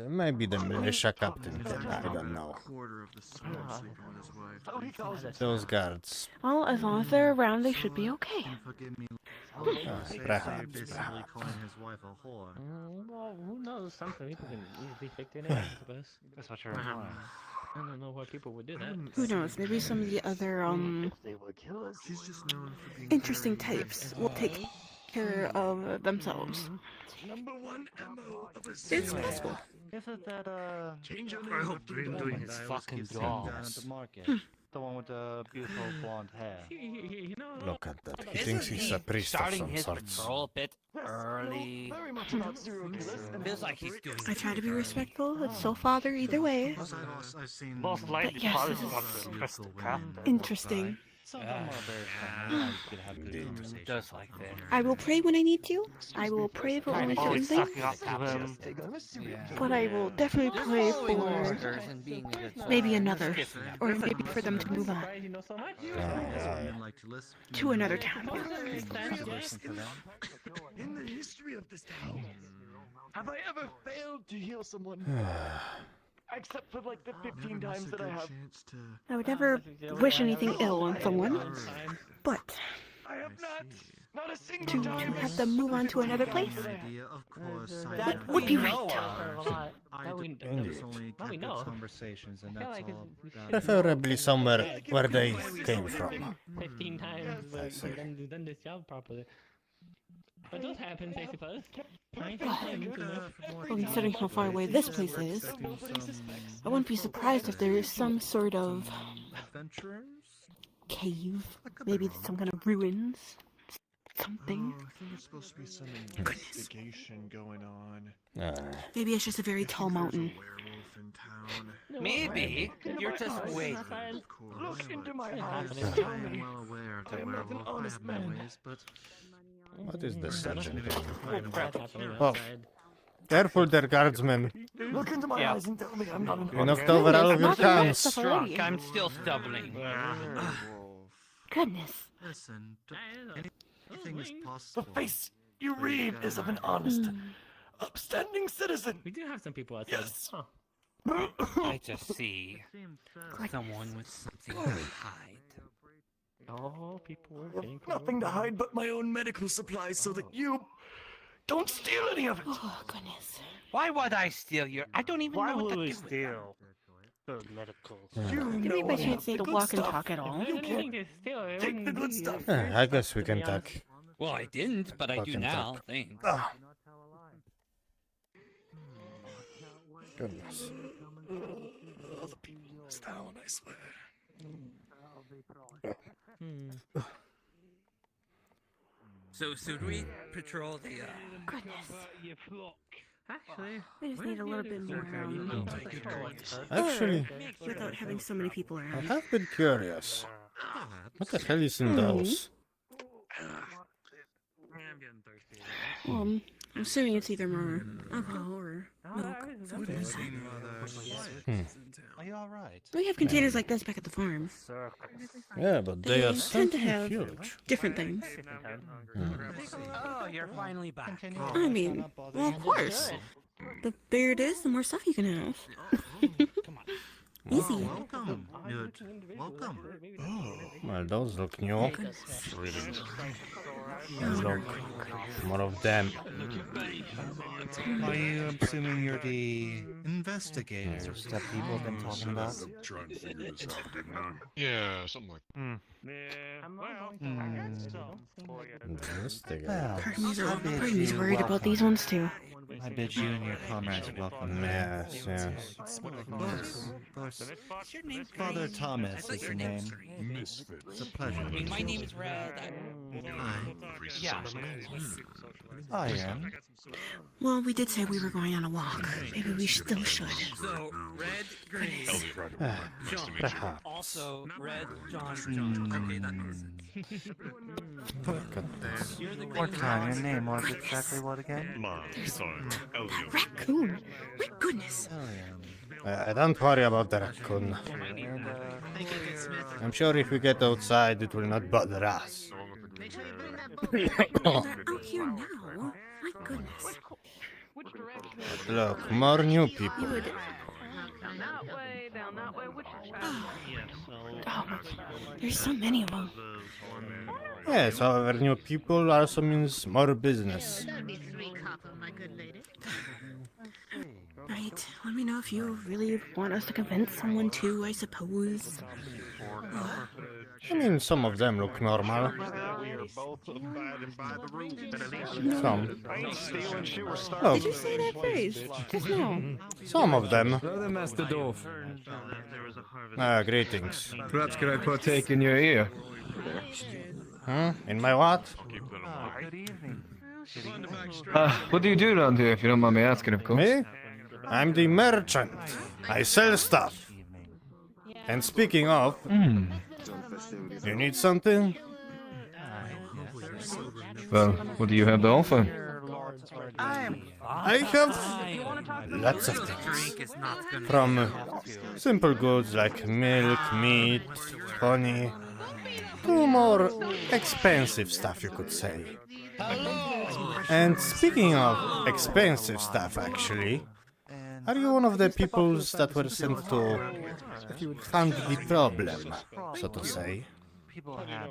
Maybe the militia captain can, I don't know. Those guards.
Well, as long as they're around, they should be okay.
Perhaps.
Well, who knows? Some people can easily fake their names, I suppose. That's what you're implying. I don't know why people would do that.
Who knows? Maybe some of the other interesting types will take care of themselves. It's possible.
Isn't that
I hope they're doing
his fucking dog at the market? The one with the beautiful blonde hair. You know,
Look at that. He thinks he's a priest of
starting
some
his
sort.
patrol a bit early. Feels like he's doing.
I try to be respectful. It's still father either way.
Most likely,
But yes,
father
this
wants to impress the captain.
Interesting.
some of them are very funny. You could have good conversation.
Just like that.
I will pray when I need to. I will pray for only certain things. But I will definitely pray for maybe another, or maybe for them to move on to another town.
In the history of this town, have I ever failed to heal someone? Except for like the 15 times that I have.
I would never wish anything ill on someone, but
I have not a single
to
time.
have them move on to another place would be right.
Conversations, and that's all.
Preferably somewhere where they came from.
15 times, but you've done this job properly. But those happens, I suppose.
Well, considering how far away this place is, I wouldn't be surprised if there is some sort of cave, maybe some kind of ruins, something.
I think it's supposed to be some investigation going on.
Maybe it's just a very tall mountain.
Maybe you're just waiting.
Look into my eyes.
I am well aware of the werewolf. I have my ways, but
What is the sergeant doing? Oh, careful there, guardsmen.
Look into my eyes and tell me I'm not
You knocked over all of your cans.
Drunk, I'm still stumbling.
Goodness.
listen, anything is possible.
The face you read is of an honest, upstanding citizen.
We do have some people outside.
Yes.
Huh.
I just see someone with something to hide.
Oh, people were getting
Nothing to hide but my own medical supplies so that you don't steal any of it.
Oh, goodness.
Why would I steal your? I don't even know what to do.
steal? The medical.
Did we by chance need to walk and talk at all?
Take the good stuff.
I guess we can talk.
Well, I didn't, but I do
Fucking
now.
talk.
Thanks.
Goodness.
All the people in this town, I swear.
So should we patrol the?
Goodness.
Actually,
We just need a little bit more
Actually,
without having so many people
I
around.
have been curious. What the hell is in those?
I'm assuming it's either more alcohol or milk.
Are you alright?
We have containers like this back at the farm.
Yeah, but they are
tend to
something
have
huge.
different things.
Oh, you're finally back.
I mean, well, of course. The bigger it is, the more stuff you can have. Easy.
Welcome, Newt. Welcome.
Oh,
Well, those look new. Look, more of them.
Are you assuming you're the investigators that people have been talking about?
Trying to figure this out, didn't I?
Yeah, something like that.
Part of me's worried about these ones too.
I bid you and your comrades welcome.
Yes, yes.
Father Thomas is the name.
Misfit.
It's a pleasure.
My name is Red. Yeah.
I am.
Well, we did say we were going on a walk. Maybe we still should.
So, Red, Grace, John.
Perhaps.
Also, Red, John. Okay, that's...
Look at this.
What time? Your name was exactly what again?
That raccoon. My goodness.
Don't worry about the raccoon. I'm sure if we get outside, it will not bother us.
They're out here now. My goodness.
Look, more new people.
Oh, there's so many of them.
Yes, however, new people also means more business.
Right. Let me know if you really want us to convince someone to, I suppose.
I mean, some of them look normal. Some. Oh.
Did you say that phrase just now?
Some of them.
Brother Master Dolph.
Greetings.
Perhaps could I partake in your ear?
In my what?
What do you do around here, if you don't mind me asking, of course?
Me? I'm the merchant. I sell stuff. And speaking of, you need something?
Well, what do you have to offer?
I have lots of things. From simple goods like milk, meat, honey, to more expensive stuff, you could say. And speaking of expensive stuff, actually, are you one of the peoples that were sent to find the problem, so to say?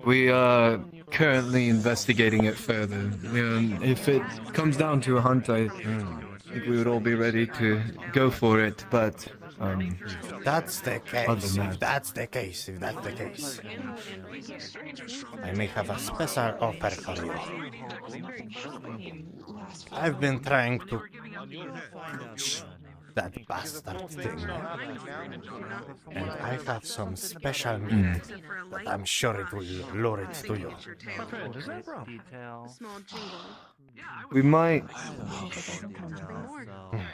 We are currently investigating it further. If it comes down to a hunt, I think we would all be ready to go for it, but...
That's the case, if that's the case, I may have a special offer for you. I've been trying to... that bastard thing. And I have some special meat that I'm sure it will lure it to you.
We might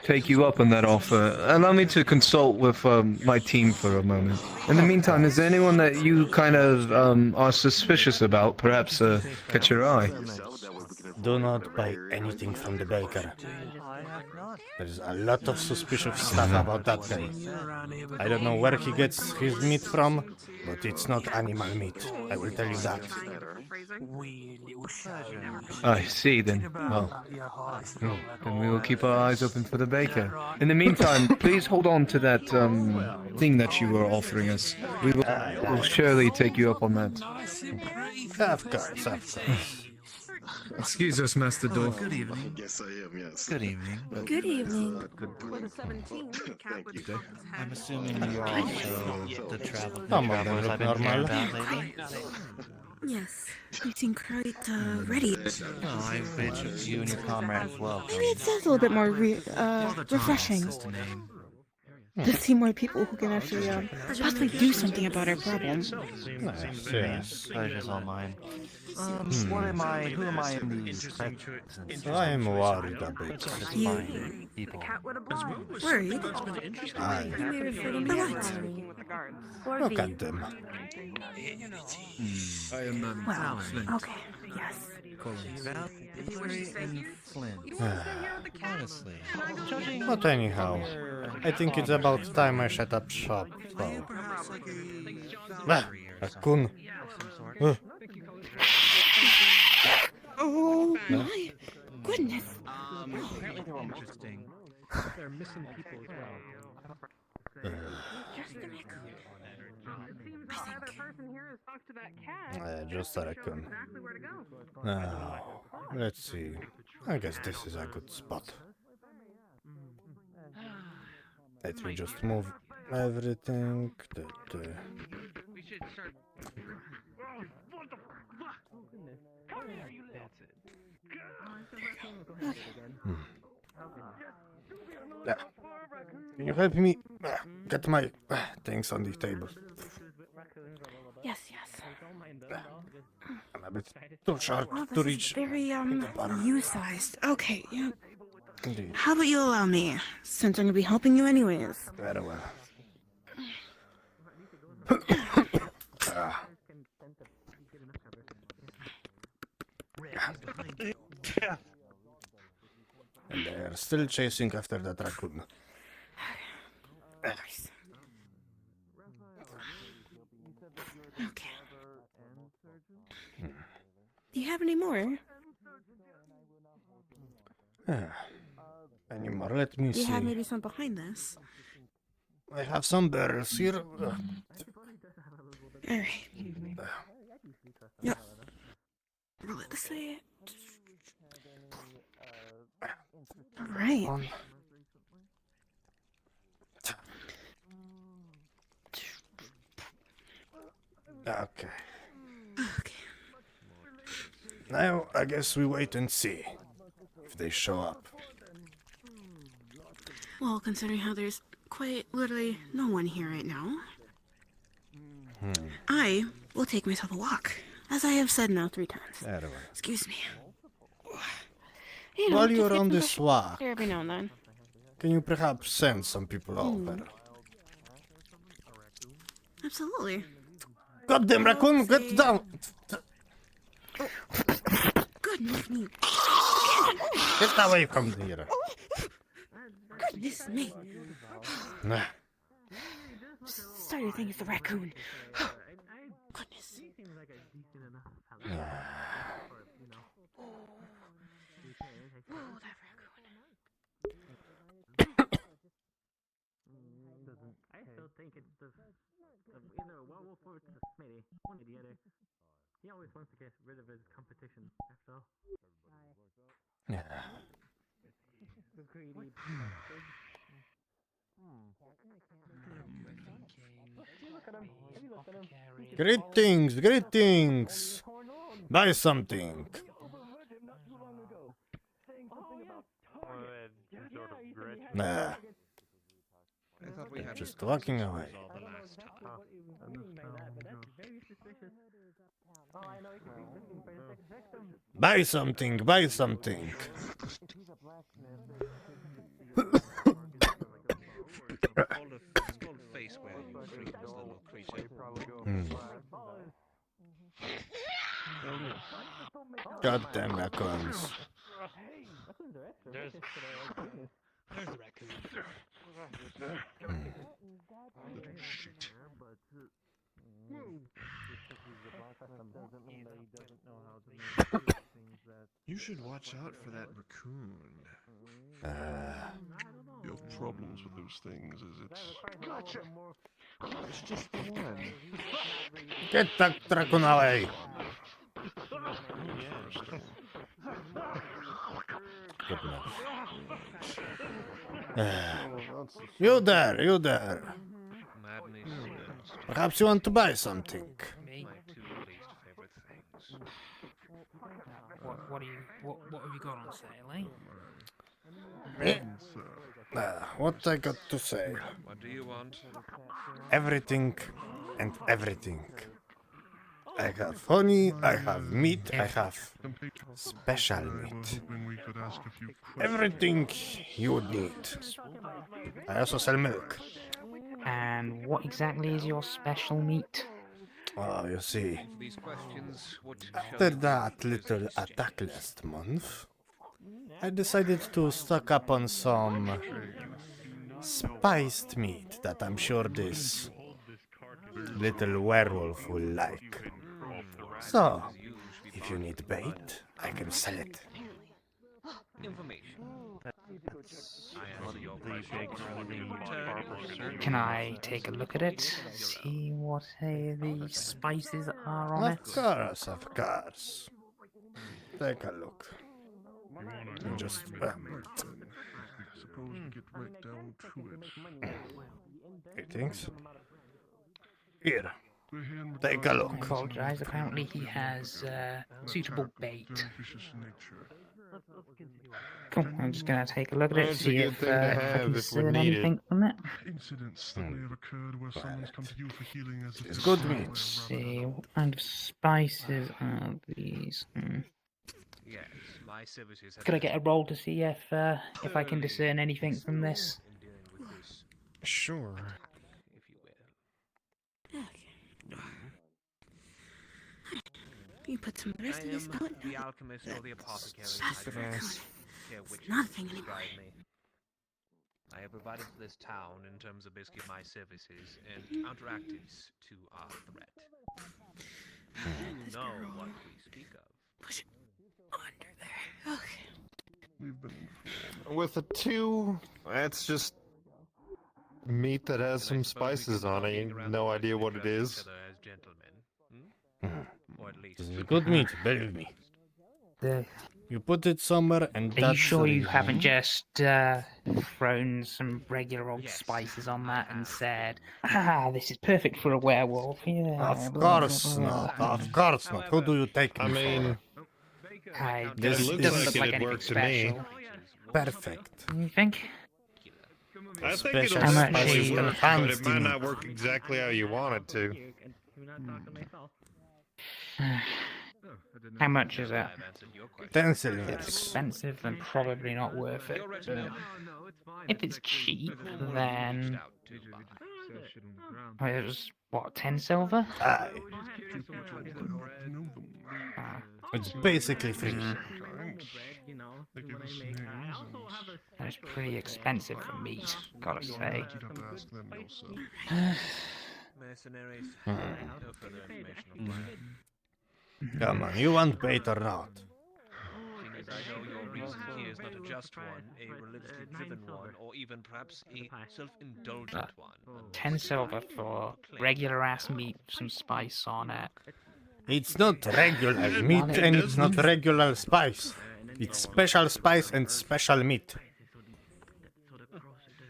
take you up on that offer. Allow me to consult with my team for a moment. In the meantime, is there anyone that you kind of are suspicious about? Perhaps catch your eye?
Do not buy anything from the baker. There's a lot of suspicious stuff about that guy. I don't know where he gets his meat from, but it's not animal meat. I will tell you that.
I see, then. Well, then we will keep our eyes open for the baker. In the meantime, please hold on to that thing that you were offering us. We will surely take you up on that.
Of course, of course.
Excuse us, Master Dolph.
Good evening.
Yes, I am, yes.
Good evening.
Good evening.
I'm assuming you are also the travelers
Look
I've been hearing
normal.
about lately?
Yes, you seem quite ready.
Oh, I bid you and your comrades welcome.
Maybe it sounds a little bit more refreshing. To see more people who can actually possibly do something about our problem.
Nice, yes.
Pleasure's all mine. Who am I in these presents?
I am worried a bit.
Fine people.
Worried?
Aye.
You may refer to me what?
Look at them.
I am
Well,
Flint.
okay, yes.
Valerie and Flint. Honestly.
But anyhow, I think it's about time I shut up shop. So. Raccoon.
Oh my goodness.
They're missing people as well.
Just the raccoon. I think.
Just a raccoon. Let's see. I guess this is a good spot. Let me just move everything.
We should start.
Yeah. Can you help me get my things on the table?
Yes, yes.
I'm a bit too short
Well,
to
this
reach.
is very,
the bottom.
you-sized. Okay, yeah.
Indeed.
How about you allow me, since I'm gonna be helping you anyways?
Very well. And they're still chasing after that raccoon.
Okay. Do you have any more?
Any more? Let me
Do you
see.
have maybe some behind this?
I have some barrels here.
Alright. Yep. Roll it this way. Alright.
Okay. Now, I guess we wait and see if they show up.
Well, considering how there's quite literally no one here right now, I will take myself a walk, as I have said now 3 times.
Very well.
Excuse me.
While
just
you're
get
on
some
this
fresh
walk,
air every now and then.
can you perhaps send some people over?
Absolutely.
Goddamn raccoon, get down!
Goodness me.
Get away from here.
Goodness me.
Nah.
Starting to think it's the raccoon. Goodness. Oh, that
I still think it's the either a werewolf or it's the Smitty. One or the other. He always wants to get rid of his competition, after all.
Greetings, greetings! Buy something. Nah. Just walking away. Buy something, buy something. Goddamn raccoons.
There's the raccoon.
You should watch out for that raccoon. You have problems with those things, is it?
Gotcha.
It's just the one.
Get that raccoon away. Good enough. You there, you there. Perhaps you want to buy something.
Me? What have you got on sale, eh?
Me? What I got to say?
What do you want?
Everything and everything. I have honey, I have meat, I have special meat. Everything you would need. I also sell milk.
And what exactly is your special meat?
Oh, you see, after that little attack last month, I decided to stock up on some spiced meat that I'm sure this little werewolf will like. So, if you need bait, I can sell it.
Can I take a look at it? See what the spices are on it?
Of course. Take a look. Just
Suppose we get right down to it.
he thinks. Here. Take a look.
Apologize. Apparently he has suitable bait. Cool. I'm just gonna take a look at it,
That's a
see
good
if
thing to
I
have
can
if we
discern
need it.
anything from it.
Incidents that may have occurred where someone's come to you for healing as
It's good meat.
Let's see, what kind of spices are these?
Yes, my services have
Could I get a roll to see if I can discern anything from this?
Sure.
You put some of the rest of this out.
the alchemist or the apothecary.
Stupid
I
ass.
care which
Nothing
describe
anymore.
me. I have provided for this town in terms of basically my services and counteractives to our threat. You know what we speak of.
Push it under there. Okay.
We've been
With a 2, that's just meat that has some spices on it. You have no idea what it is.
As gentlemen, or at least
This is good meat, believe me.
The
You put it somewhere and
Are you
that's
sure
the
you
reason.
haven't just thrown some regular old spices on that and said, this is perfect for a werewolf? Yeah.
Of course not. Of course not. Who do you take me
I mean,
for?
this
it looks
doesn't
like
look like
it'd
anything
work to me.
special.
perfect.
You think?
I think
Special
it'll
spices
probably
and
work, but it
fancy
might
meat.
not work exactly how you want it to.
How much is it?
10 silver.
Expensive, then probably not worth it. But if it's cheap, then it was what, 10 silver?
Aye.
Ah,
It's basically free.
That's pretty expensive for meat, gotta say.
mercenaries.
Hmm.
No further information required.
Come on, you want bait or not?
Seeing as I know your reason here is not a just one, a religiously driven one, or even perhaps a self-indulgent one.
10 silver for regular ass meat with some spice on it.
It's not regular meat and it's not regular spice. It's special spice and special meat.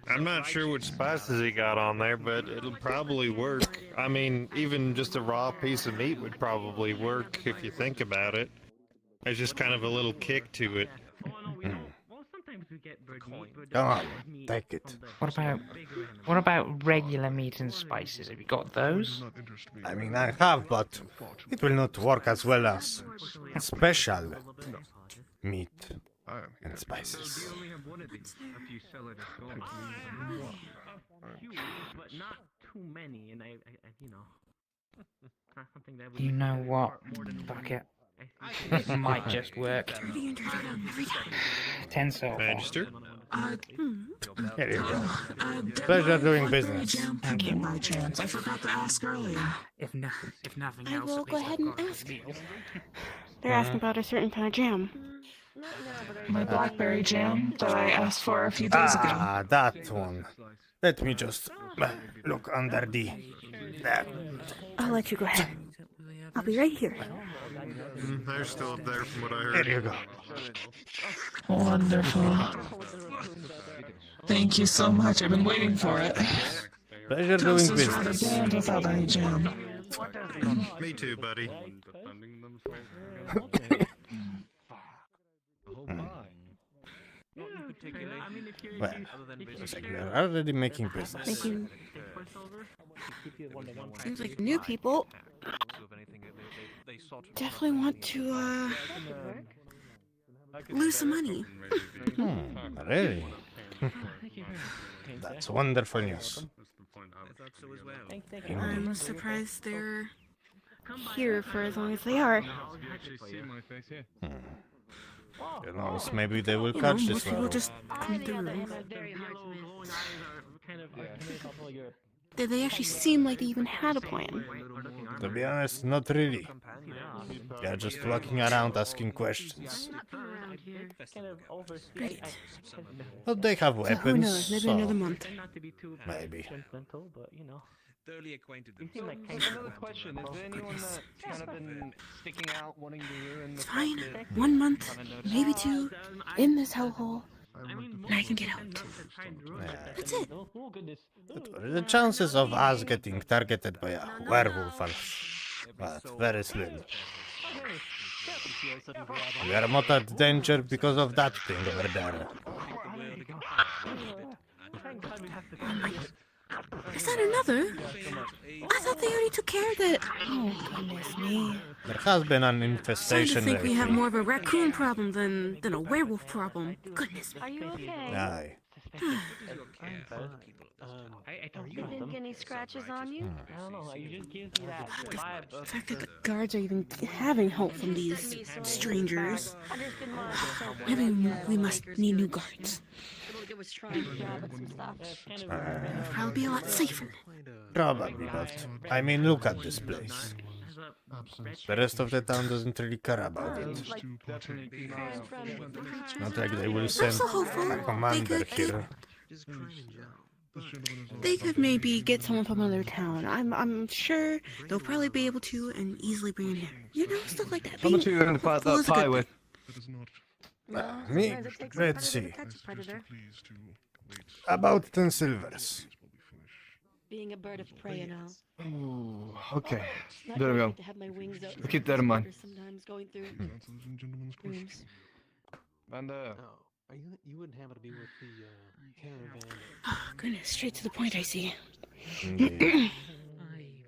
I'm not sure what spices he got on there, but it'll probably work. I mean, even just a raw piece of meat would probably work if you think about it. There's just kind of a little kick to it.
Come on, take it.
What about regular meat and spices? Have you got those?
I mean, I have, but it will not work as well as special meat and spices.
But not too many, and I not something that
You know what? Fuck it. It might just work. 10 silver.
Magister?
Here you go. Pleasure doing business.
Thank you.
By chance, I forgot to ask earlier.
If nothing
I
else,
will
at
go
least
ahead
I've
and
got a
ask.
meal.
They're asking about a certain kind of jam.
My blackberry jam that I asked for a few days ago.
Ah, that one. Let me just look under the...
I'll let you go ahead. I'll be right here.
They're still up there from what I heard.
Here you go.
Wonderful. Thank you so much. I've been waiting for it.
Pleasure
Toast
doing
is rather
business.
bland without any jam.
Me too, buddy.
Well, looks like we are already making business.
Making... Seems like new people definitely want to lose some money.
Really? That's wonderful news.
I'm surprised they're here for as long as they are.
Who knows, maybe they will
You know,
catch this
most people
one.
just come through. They actually seem like they even had a plan.
To be honest, not really. They're just walking around asking questions.
Great.
Well, they have
So
weapons.
who knows? Maybe
so
another month.
Maybe.
But you know. Thoroughly acquainted
So, another question: is there anyone that kind of been sticking out, wanting to ruin the
It's fine.
practice?
1 month, maybe 2, in this hellhole, and I can get out. That's it.
But what are the chances of us getting targeted by a werewolf are very slim. We are not at danger because of that thing over there.
Is that another? I thought they already took care of that. Oh, goodness me.
There has been an
Starting to
infestation
think we have
lately.
more of a raccoon problem than a werewolf problem. Goodness.
Are you okay?
Aye.
You think any scratches on you?
I don't know. It just gives me that vibe
The
of.
fact that the guards are even having help from these strangers. Maybe we must need new guards. Probably be a lot safer.
Probably, but I mean, look at this place. The rest of the town doesn't really care about it. Not like they will send
so hopeful.
a commander
They could-
here.
They could maybe get someone from another town. I'm sure they'll probably be able to and easily bring in here. You know, stuff like that.
How much are you going to put
hopeful
that
is a
pie
good
with?
Me? Let's see. About 10 silvers.
Being a bird of prey and all.
Ooh, okay.
Not
There we
really
go.
to have my wings out
We'll keep that in mind.
sometimes going through rooms.
Vanda.
You wouldn't happen to be with the caravan.
Oh, goodness, straight to the point, I see.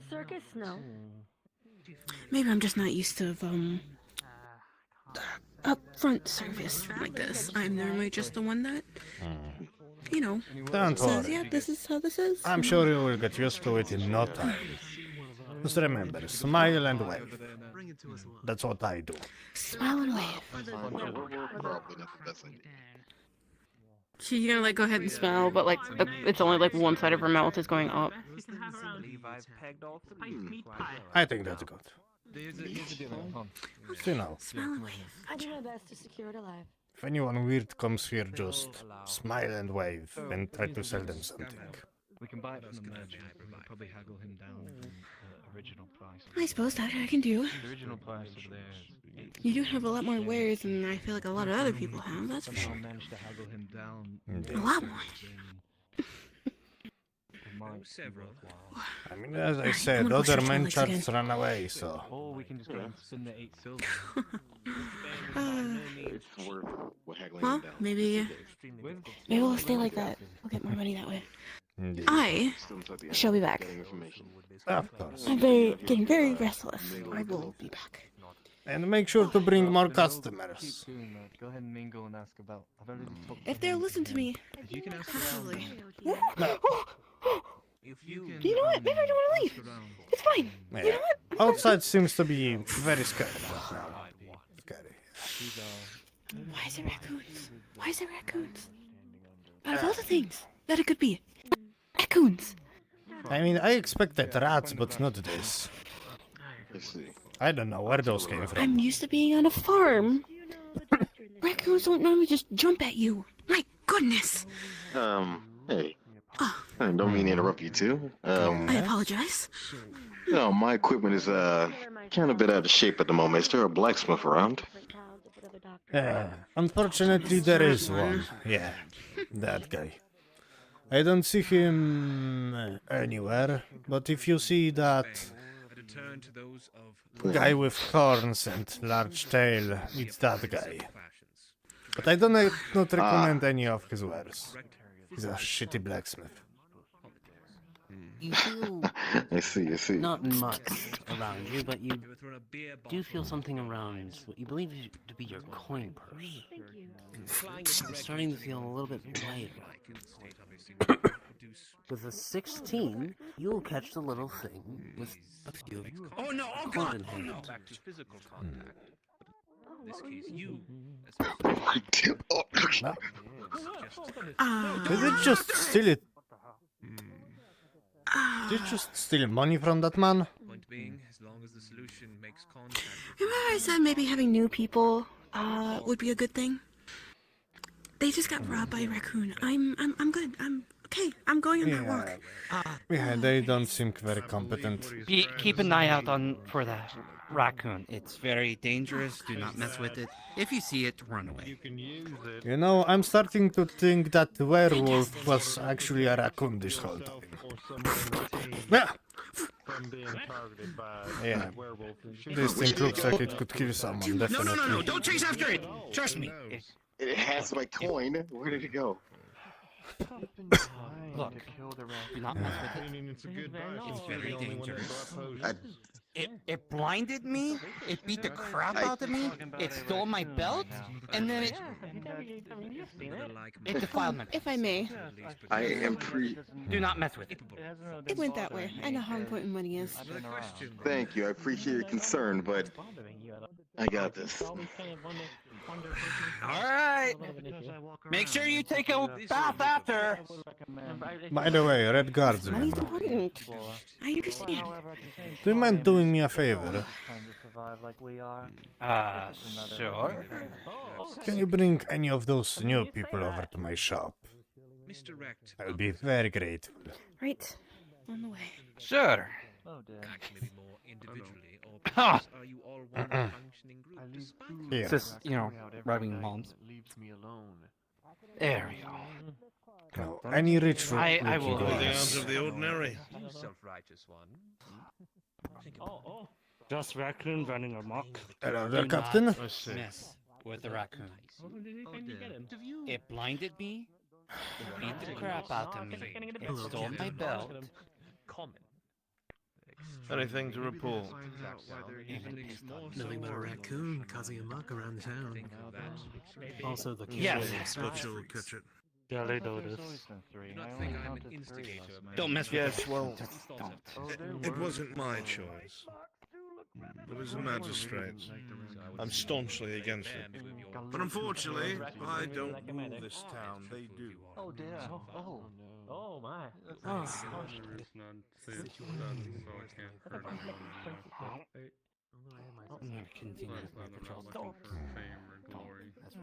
Circus? No.
Maybe I'm just not used to, upfront service like this. I'm normally just the one that, you know,
Don't
says,
worry.
yeah, this is how this is.
I'm sure you will get used to it in no time. Just remember, smile and wave. That's what I do.
Smile and wave. She's gonna like go ahead and smile, but like it's only like one side of her mouth is going up.
I think that's good. So, you know,
Smile and wave.
I do my best to secure it alive.
if anyone weird comes here, just smile and wave and try to sell them something.
We can buy it from the merchant. We'll probably haggle him down from the original price.
I suppose that I can do.
The original price of theirs.
You do have a lot more wares than I feel like a lot of other people have, that's for
Somehow
sure.
managed to haggle him down.
A lot more.
I mean, as I
I'm
said,
gonna push
other
your
men
toilets again.
charts run away, so.
Or we can just go and spin the 8 silver.
Well, maybe we'll stay like that. We'll get more money that way.
Indeed.
I shall be back.
Of course.
I'm getting very restless. I will be back.
And make sure to bring more customers.
Go ahead and mingle and ask about. I've already talked
If they'll listen to me.
You can ask
Absolutely.
No.
You know what? Maybe I don't want to leave. It's fine. You know what?
Outside seems to be very scary right now. Scary.
Why is it raccoons? Why is it raccoons? Out of all the things that it could be, raccoons.
I mean, I expected rats, but not this. I don't know where those came from.
I'm used to being on a farm. Raccoons don't normally just jump at you. My goodness.
Hey. I don't mean to interrupt you too.
I apologize.
You know, my equipment is kind of a bit out of shape at the moment. Is there a blacksmith around?
Unfortunately, there is one. Yeah, that guy. I don't see him anywhere, but if you see that guy with horns and large tail, it's that guy. But I do not recommend any of his wares. He's a shitty blacksmith.
You feel
I see.
not much around you, but you do feel something around what you believe to be your coin purse. I'm starting to feel a little bit lighter. With a 16, you'll catch the little thing with a few of your
Oh no! Oh
coin
god!
in hand.
Back to physical contact. In this case, you.
Did it just steal it? Did you just steal money from that man?
Point being, as long as the solution makes contact.
Remember I said maybe having new people would be a good thing? They just got robbed by a raccoon. I'm good. I'm okay. I'm going on that walk.
Yeah, they don't seem very competent.
Keep an eye out for the raccoon.
It's very dangerous. Do not mess with it. If you see it, run away.
You can use it.
You know, I'm starting to think that the werewolf was actually a raccoon this whole time. Yeah.
From being targeted by
Yeah.
werewolf.
This thing looks like it could kill someone, definitely.
No! Don't chase after it! Trust me.
It has my coin. Where did it go?
Look, do not mess with it.
It's a good buy.
It's very dangerous.
It blinded me, it beat the crap out of me, it stole my belt, and then it defiled my belt.
If I may.
I am
Do not mess with it.
It went that way. I know how important money is.
Thank you. I appreciate your concern, but I got this.
Alright. Make sure you take a bath after.
By the way, Red Guardsman,
Money's important. I understand.
do you mind doing me a favor?
Sure.
Can you bring any of those new people over to my shop?
Misdirect.
I'll be very grateful.
Right. On the way.
Sure.
Maybe more individually, or
Ah.
perhaps are you all one functioning group despite
Here.
Just, rubbing moms. There we go.
No, any rich
I will do
looking
this.
guys.
Of the ordinary.
you self-righteous one?
Just raccoon running amok.
Hello
Do
there,
not
Captain.
mess with the raccoon. It blinded me, it beat the crap out of me, it stole my belt.
Common.
Anything to report?
Nothing but a raccoon causing a muck around town. Also the
Yes.
Butcher will catch it.
Jelly notice.
Do not think I'm an instigator.
Don't mess with
Yes,
it.
well,
Don't.
it wasn't my choice. It was the magistrate's. I'm staunchly against it. But unfortunately, I don't rule this town. They do.
Oh dear. Oh my.
I'm gonna continue with my patrol.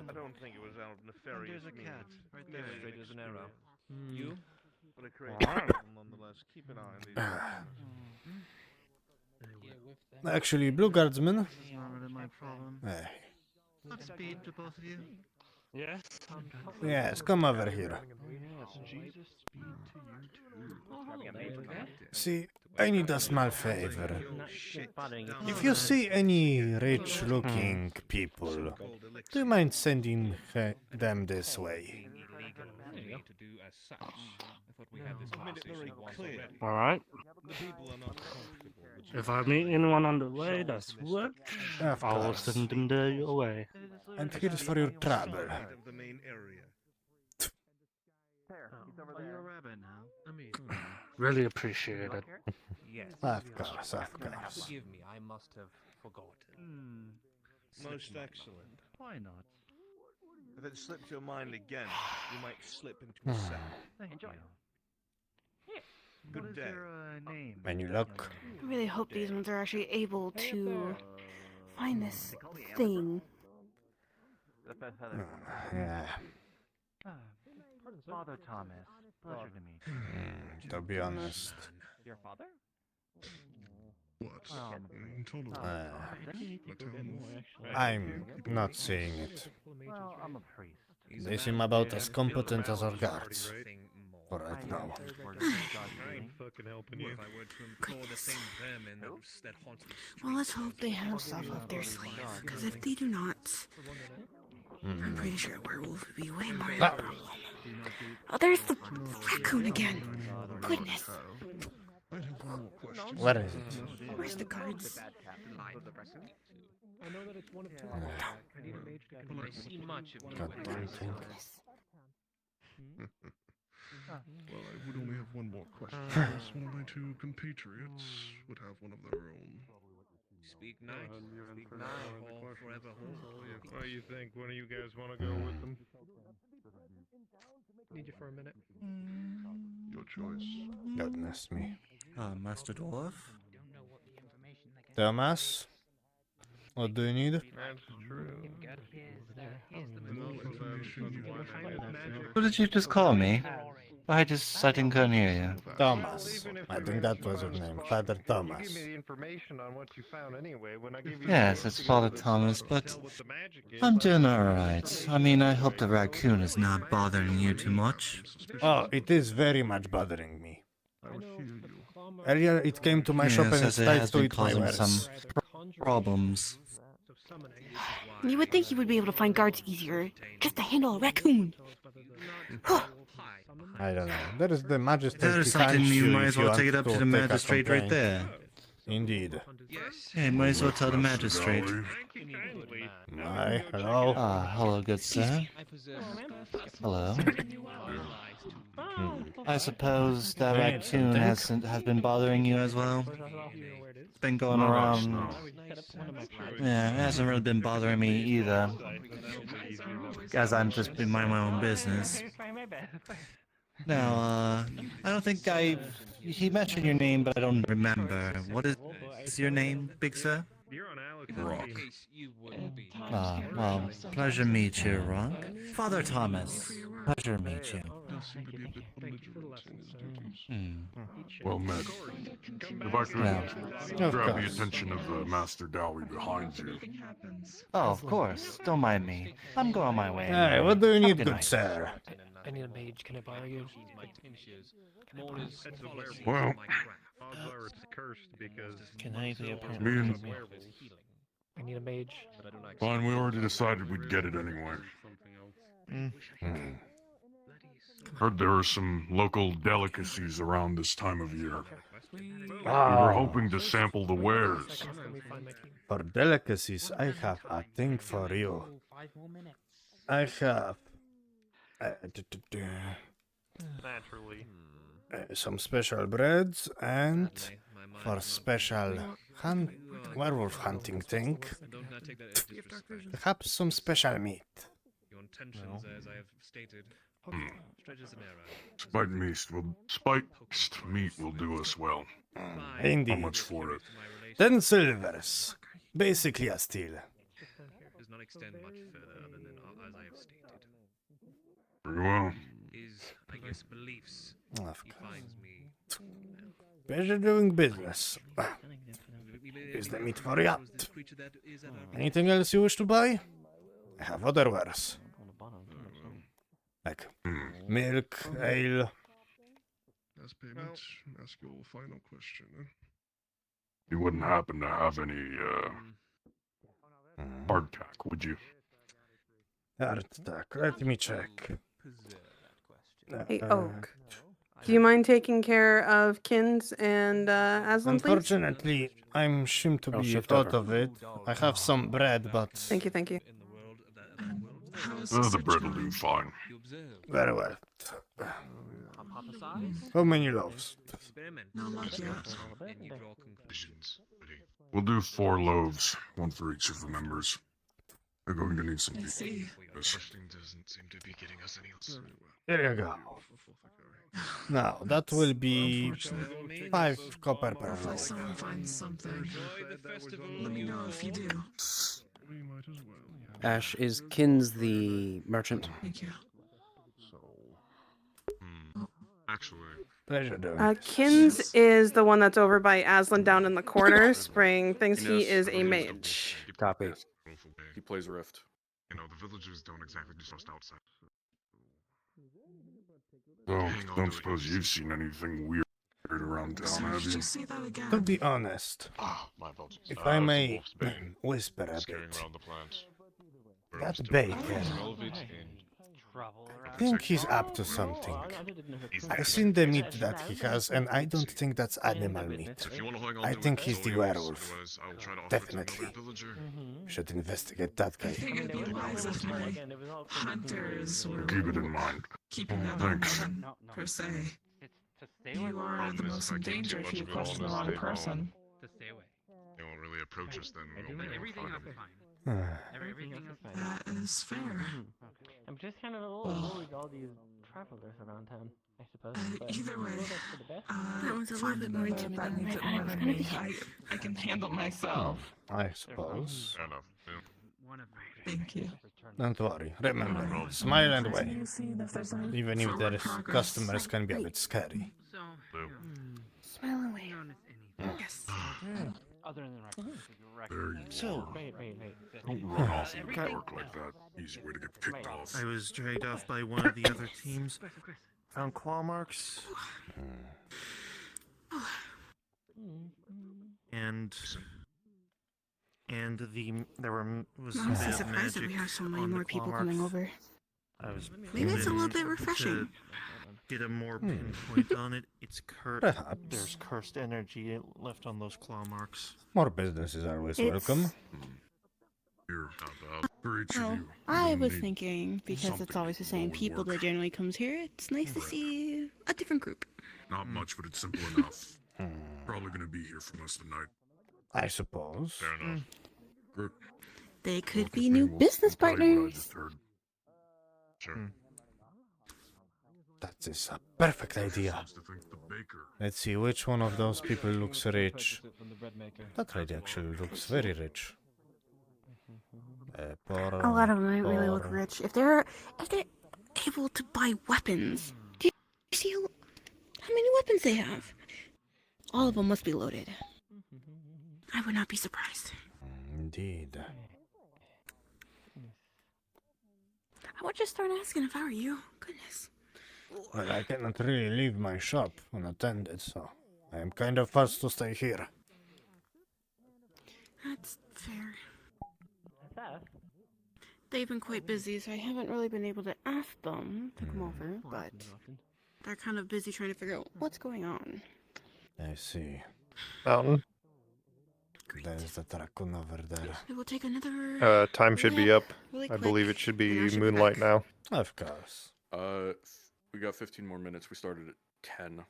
I don't think it was out of nefarious means.
Right there, straight as an arrow.
You? But a crazy problem nonetheless. Keep an eye on these guys.
Actually, Blue Guardsman.
Not really my problem.
Eh,
Not speed to both of you.
Yes.
yes, come over here. See, I need a small favor. If you see any rich-looking people, do you mind sending them this way?
All right. If I meet anyone on the way that's rich,
Of
I will
course.
send them your way.
And here's for your trouble.
The main area.
Are you a rabbit now? I mean,
Really appreciate it.
Yes.
Of course, of course.
Forgive me, I must have forgotten.
Most excellent.
why not?
If it slips your mind again, you might slip into a cell.
Thank you.
Good
What is
day.
your name?
When you look,
I really hope these ones are actually able to find this thing.
yeah.
Father Thomas. Pleasure to meet you.
To be honest,
Your father?
uh, I'm not seeing it.
Well, I'm a priest.
They seem about as competent as our guards. For right now.
I ain't fucking helping you. If I were to employ the same vermin that haunted the
Well, let's hope they have stuff up their sleeve. Because if they do not, I'm pretty sure a werewolf would be way more of a problem. Oh, there's the raccoon again. Goodness.
Where is it?
Where's the guards?
I know that it's one of two. I need a mage to convince. I see much of
God damn thing.
Well, I would only have one more question. One of my two compatriots would have one of their own.
Speak night. Speak now or forever hold.
What do you think? One of you guys want to go with them? Need you for a minute.
Your choice.
Goodness me.
Master Dwarf?
Thomas? What do you need?
That's true.
What did you just call me? I didn't couldn't hear you.
Thomas. I think that was your name, Father Thomas.
Give me the information on what you found anyway. When I give you
Yes, it's Father Thomas, but I'm doing alright. I mean, I hope the raccoon is not bothering you too much.
Oh, it is very much bothering me. Earlier it came to my shop and it tried to eat my wares.
Some problems.
You would think he would be able to find guards easier, just to handle a raccoon.
I don't know. There is the magistrate.
That is something you might as well take it up to the magistrate right there.
Indeed.
Yeah, you might as well tell the magistrate.
Hi, hello.
Hello, good sir. Hello. I suppose that raccoon has been bothering you as well. It's been going around. Yeah, it hasn't really been bothering me either. As I'm just been minding my own business. Now, I don't think he mentioned your name, but I don't remember. What is your name, big sir?
Rock.
Well, pleasure to meet you, Rock. Father Thomas, pleasure to meet you.
Well met. If I could grab the attention of the Master Dowie behind you.
Oh, of course. Don't mind me. I'm going my way.
Hey, what do you need, good sir?
I need a mage. Can I borrow you?
Well,
Can I be a
me and
I need a mage.
fine, we already decided we'd get it anyway. Heard there are some local delicacies around this time of year. We were hoping to sample the wares.
For delicacies, I have a thing for you. I have
Naturally.
some special breads and for special werewolf hunting thing, perhaps some special meat.
Spiced meat will do us well.
Indeed.
How much for it?
10 silvers. Basically a steal.
Does not extend much further other than as I have stated.
Very well.
His, I guess, beliefs.
Of
He finds me.
Pleasure doing business. Is the meat for you? Anything else you wish to buy? I have other wares. Like milk, ale.
As payment, ask your final question.
You wouldn't happen to have any, hardtack, would you?
Hardtack, let me check.
Hey, Oak. Do you mind taking care of Kins and Aslan, please?
Unfortunately, I'm ashamed to be out of it. I have some bread, but...
Thank you, thank you.
The bread will do fine.
Very well. How many loaves?
Not much yet. We'll do 4 loaves, one for each of the members. They're going to need some people.
Doesn't seem to be getting us any.
Here you go. Now, that will be 5 copper per loaf.
Someone finds something. Let me know if you do.
Ash, is Kins the merchant?
Thank you.
Actually.
Pleasure doing.
Kins is the one that's over by Aslan down in the corner spraying things. He is a mage.
Copy.
He plays Rift.
You know, the villagers don't exactly just outside.
Well, don't suppose you've seen anything weird around town, have you?
Say that again.
To be honest,
My apologies.
if I may whisper a bit, that baker, I think he's up to something. I've seen the meat that he has, and I don't think that's animal meat. I think he's the werewolf. Definitely. Should investigate that guy.
Figured it'd be wise if my hunters were
Keep it in mind.
keeping that
Thanks.
on per se. You are the most in danger if you question the wrong person.
They won't really approach us then.
Everything will be fine.
That is fair.
I'm just kind of a little worried all these
travelers around town, I suppose. But
Either way,
maybe that's for the best.
that one's a little bit more intimidating than I was gonna be.
I can handle myself.
I suppose.
Fair enough.
Thank you.
Don't worry. Remember, smile and wave. Even if their customers can be a bit scary.
Smile and wave. Yes.
Other than
There you
So,
wait.
wait.
Don't run off in the dark like that. Easy way to get picked off.
I was dragged off by one of the other teams. Found claw marks. And there was
I'm honestly surprised that we have so many more people coming over.
I was
Maybe it's a little bit refreshing.
Get a more pinpoint on it. It's cursed.
Perhaps.
There's cursed energy left on those claw marks.
More business is always welcome.
Here, for each of
Oh,
you.
I was thinking, because it's always the same people that generally comes here, it's nice to see a different group.
Not much, but it's simple enough. Probably gonna be here for most of the night.
I suppose.
Fair enough. Good.
They could be new business partners.
Sure.
That is a perfect idea. Let's see which one of those people looks rich. That lady actually looks very rich.
A lot of them might really look rich. If they're able to buy weapons, do you see how many weapons they have? All of them must be loaded. I would not be surprised.
Indeed.
I would just start asking if I were you. Goodness.
Well, I cannot really leave my shop unattended, so I am kind of forced to stay here.
That's fair. They've been quite busy, so I haven't really been able to ask them to come over, but they're kind of busy trying to figure out what's going on.
I see.
Mountain.
There's the raccoon over there.
It will take another...
Time should be up.
really
I
quick,
believe it should be
and I should be
moonlight
back.
now.
Of course.
We got 15 more minutes. We started at 10.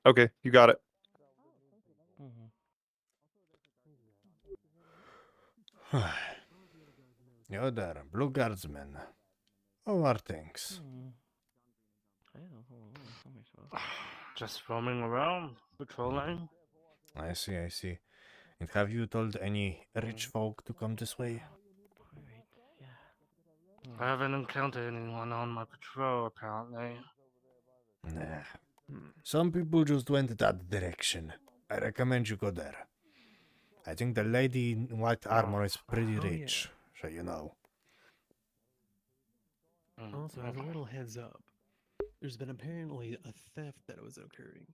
Okay, you got it.
You're there, Blue Guardsman. How are things?
Just roaming around, patrolling.
I see, I see. And have you told any rich folk to come this way?
I haven't encountered anyone on my patrol, apparently.
Nah. Some people just went that direction. I recommend you go there. I think the lady in white armor is pretty rich, so you know.
Also, as a little heads up, there's been apparently a theft that was occurring.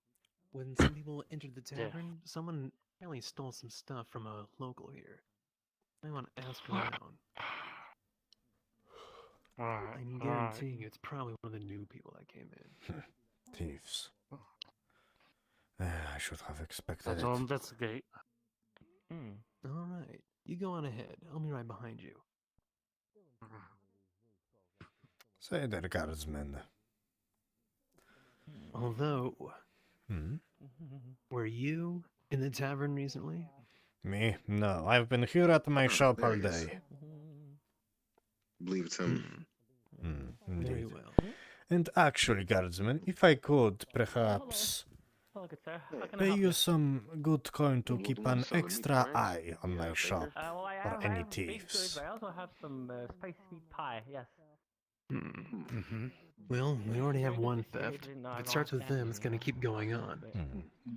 When some people entered the tavern, someone apparently stole some stuff from a local here. I want to ask around. I'm guaranteeing you it's probably one of the new people that came in.
Thieves. I should have expected
Let's
it.
all investigate.
Alright, you go on ahead. I'll be right behind you.
Say there, guardsmen.
Although, were you in the tavern recently?
Me? No, I've been here at my shop all day.
Believe it's him.
Indeed.
Very well.
And actually, guardsmen, if I could, perhaps pay you some good coin to keep an extra eye on my shop or any thieves.
I also have some spicy meat pie, yes.
Well, we already have one theft. If it starts with them, it's gonna keep going on.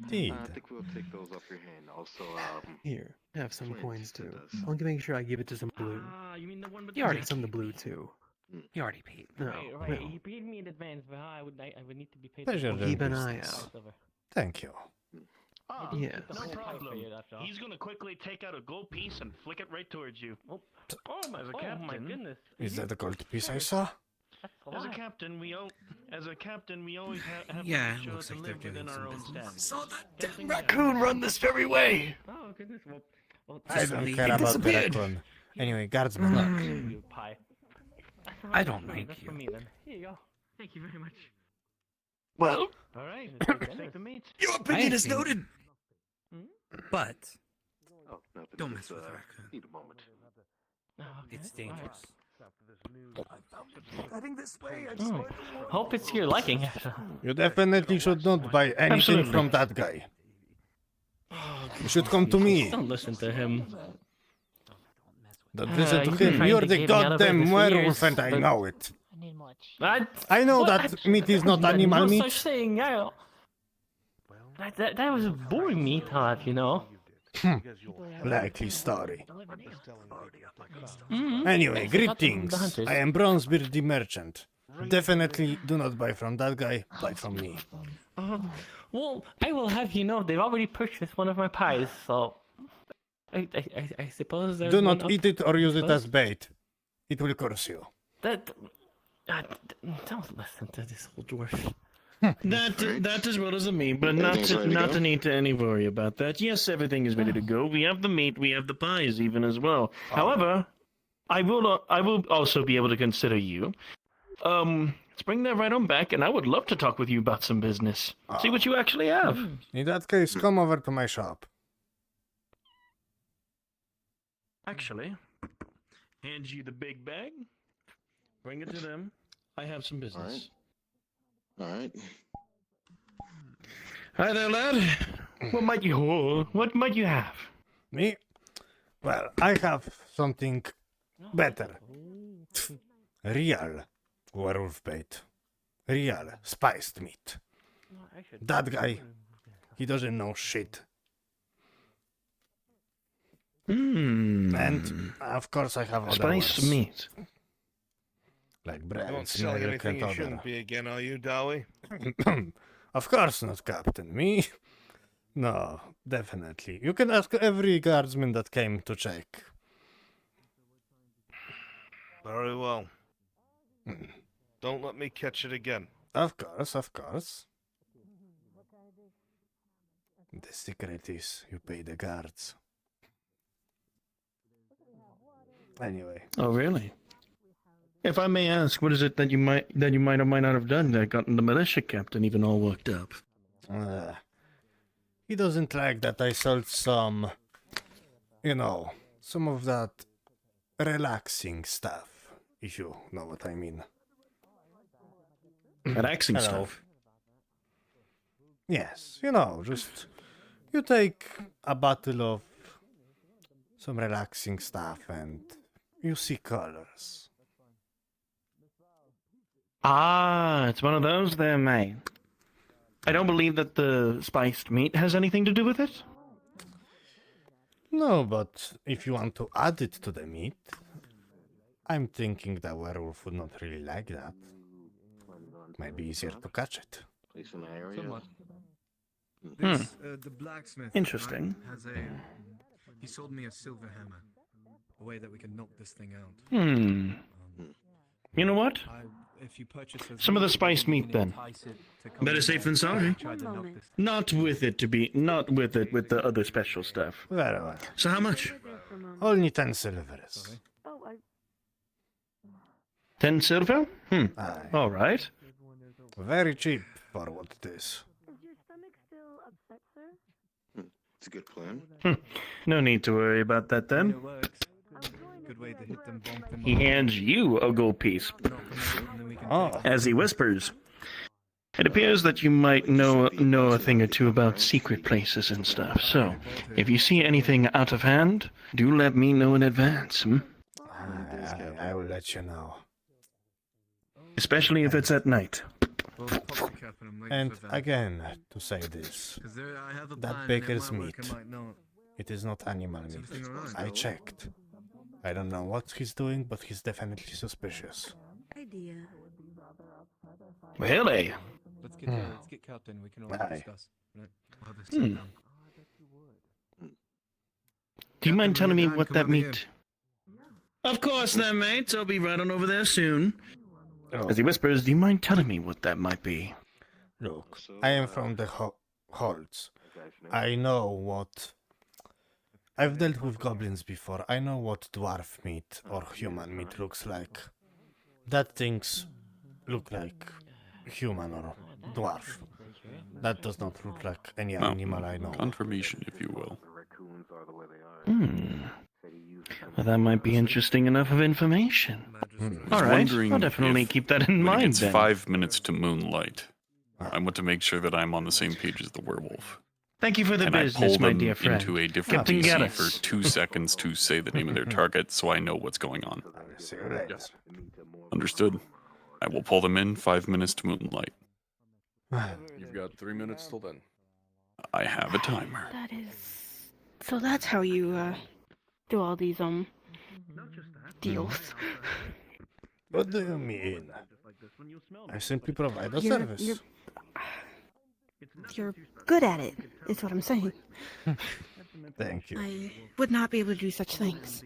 Indeed.
I think we'll take those off your hand. Also,
Here, have some coins too. I'll make sure I give it to some blue.
You mean the one with
You already some to blue too.
You already paid.
No,
Right,
no.
he paid me in advance, but I would need to be paid.
Pleasure
We'll keep
doing
an eye
business.
out.
Thank you.
Yes.
No problem. He's gonna quickly take out a gold piece and flick it right towards you.
Oh my goodness.
Is that the gold piece I saw?
As a captain, we always have
Yeah,
to make sure
looks
to
like they're
live within
doing
our
some
own
business.
standards.
Saw that damn raccoon run this very way!
Oh goodness. Well
I don't care about the raccoon. Anyway, guardsmen, look.
pie.
I don't
That's
like
for
you.
me then. Here you go. Thank you very much.
Well,
All right, take the meat.
your opinion is
think-
noted!
But
oh, no,
don't mess with the raccoon.
Need a moment.
Oh, okay.
It's dangerous.
Heading this way.
Oh, hope it's to your liking.
You definitely should not buy anything
Absolutely.
from that guy. You should come to me.
Don't listen to him.
Don't listen to
You've been
him.
trying
You're
to
the
get me out of
goddamn
business for
werewolf
years,
and I
but-
know it.
I
know
what?
that meat is not animal
no
meat.
such thing. That was a boring meat, thought, you know.
Likely story.
Mhm.
Anyway,
I forgot the
greetings.
hunters.
I am Bronzebeard the Merchant. Definitely do not buy from that guy, buy from me.
Well, I will have you know they've already purchased one of my pies, so I suppose there's
Do
one
not
up
eat it or use it
first.
as bait. It will curse you.
Don't listen to this old dwarf.
That as well as me, but not
Everything's ready to
not
go?
to need to any worry about that. Yes, everything is ready to go. We have the meat, we have the pies even as well. However, I will also be able to consider you. Let's bring that right on back, and I would love to talk with you about some business. See what you actually have.
In that case, come over to my shop.
Actually, hand you the big bag. Bring it to them. I have some business.
All right.
Hi there, lad. What might you have?
Me? Well, I have something better. Real werewolf bait. Real spiced meat. That guy, he doesn't know shit. And of course I have other
Spiced
ones.
meat.
Like
You're
bread,
not selling
milk,
anything
and
you
other.
shouldn't be again, are you, Dowie?
Of course not, Captain. Me? No, definitely. You can ask every guardsman that came to check.
Very well. Don't let me catch it again.
Of course, of course. The secret is you pay the guards. Anyway.
Oh, really? If I may ask, what is it that you might or might not have done that got the militia captain even all worked up?
He doesn't like that I sold some, some of that relaxing stuff, if you know what I mean.
Relaxing
Hello.
stuff?
Yes, just you take a bottle of some relaxing stuff and you see colors.
Ah, it's one of those there, mate. I don't believe that the spiced meat has anything to do with it.
No, but if you want to add it to the meat, I'm thinking the werewolf would not really like that. Might be easier to catch it.
The blacksmith.
Interesting.
Has he sold me a silver hammer, a way that we can knock this thing out.
You know what?
If you purchase
Some of the spiced meat, then. Better safe than sorry. Not with it with the other special stuff.
Very well.
So how much?
Only 10 silvers.
10 silver? All right.
Very cheap for what it is.
It's a good plan.
No need to worry about that then.
Good way to hit them bump
He hands you a gold piece. As he whispers, it appears that you might know a thing or two about secret places and stuff. So, if you see anything out of hand, do let me know in advance.
I will let you know.
Especially if it's at night.
And again, to say this, that baker's meat, it is not animal meat. I checked. I don't know what he's doing, but he's definitely suspicious.
Idea.
Really?
Let's get Captain. We can all
Aye.
discuss.
Do you mind telling me what that meat... Of course then, mate. I'll be right on over there soon. As he whispers, do you mind telling me what that might be?
Look, I am from the Halls. I know what... I've dealt with goblins before. I know what dwarf meat or human meat looks like. That things look like human or dwarf. That does not look like any animal I know.
Confirmation, if you will.
Well, that might be interesting enough of information. All right, I'll definitely keep that in
when
mind
it gets
then.
5 minutes to moonlight, I want to make sure that I'm on the same page as the werewolf.
Thank you for the
Can I
business,
pull
my
them
dear friend.
into a different
Captain
DC
Gaddis.
for 2 seconds to say the name of their target so I know what's going on?
Yes.
Understood. I will pull them in 5 minutes to moonlight.
You've got 3 minutes till then.
I have a timer.
That is. So that's how you do all these deals.
What do you mean? I simply provide a
You're-
service.
You're good at it, is what I'm saying.
Thank you.
I would not be able to do such things.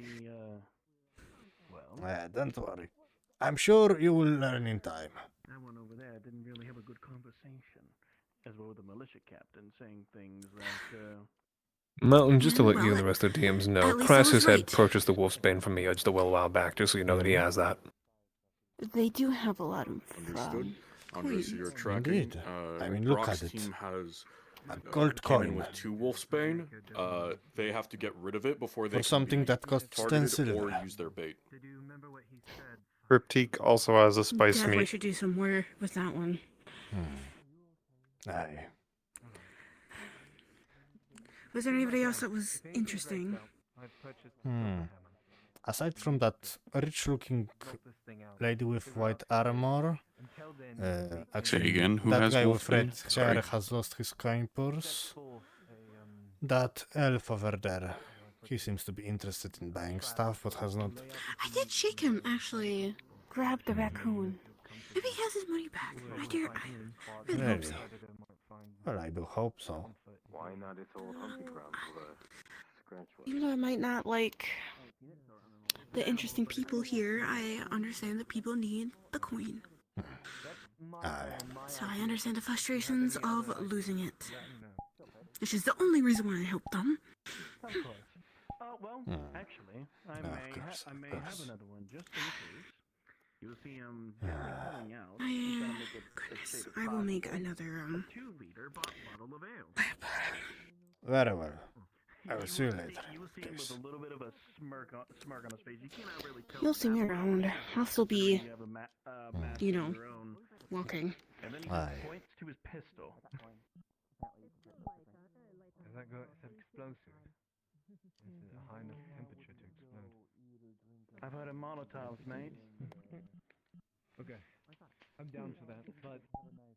Don't worry. I'm sure you will learn in time.
That one over there didn't really have a good conversation, as well with the militia captain saying things like,
Well, just to let you
Well,
and the rest of the DMs know,
at least I was
Crassus had
right.
purchased the Wolfsbane from me just a little while back, just so you know that he has that.
They do have a lot of
Understood. Andre, so you're
coins.
tracking.
Indeed. I mean, look
Brock's
at it.
team has
A gold
came in
coin.
with 2 Wolfsbane. They have to get rid of it before they
For something that costs 10
targeted
silver.
or use their bait.
Cryptique also has a spice
Definitely
meat.
should do some more with that one.
Aye.
Was there anybody else that was interesting?
Aside from that rich-looking lady with white armor, actually,
again, who
that
has
guy
wolf
with red
bane? Sorry.
hair has lost his coin purse. That elf over there, he seems to be interested in buying stuff, but has not.
I did shake him, actually. Grab the raccoon. Maybe he has his money back. I really hope so.
Well, I do hope so.
Why not its old hunting ground for scratch?
Even though I might not like the interesting people here, I understand that people need the coin. So I understand the frustrations of losing it. Which is the only reason why I helped them.
well, actually, I may have another one just in case. You'll see him pulling out.
Goodness, I will make another
2-liter bottle of ale.
Very well. I will see you later.
You will see him with a little bit of a smirk on his face. You cannot really tell.
You'll see me around. I'll still be,
You have a mask
you know,
of your own.
walking.
And then he
Aye.
just points to his pistol.
Is that explosive? Is it a high enough temperature to explode?
I've heard of Molotovs made.
Okay, I'm down for that, but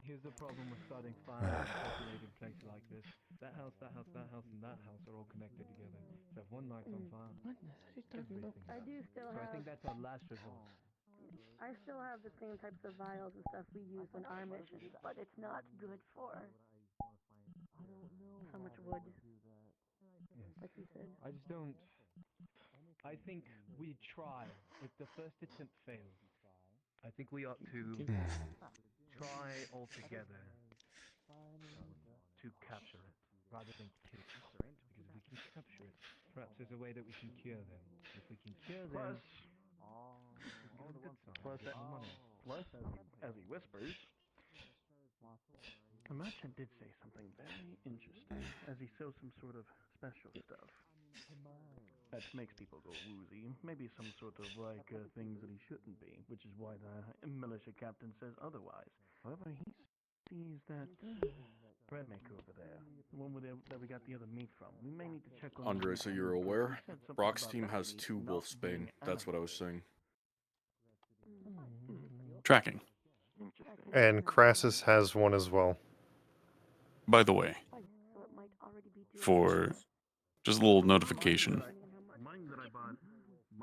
here's the problem with starting fires in a populated place like this. That house, and that house are all connected together. So if one light's on fire, everything.
I do still
So I
have.
think that's our last resort.
I still have the same types of vials and stuff we use on our missions, but it's not good for how much wood, like you said.
I just don't. I think we try. If the first attempt fails, I think we ought to try altogether to capture it rather than kill it. Because if we can capture it, perhaps there's a way that we can cure them. If we can cure them,
Plus, as he whispers, the merchant did say something very interesting, as he sells some sort of special stuff that makes people go woozy. Maybe some sort of things that he shouldn't be, which is why the militia captain says otherwise. However, he sees that bread maker over there, the one that we got the other meat from. We may need to check on.
Andre, so you're aware? Brock's team has 2 Wolfsbane. That's what I was saying.
Tracking.
And Crassus has one as well.
By the way, for just a little notification,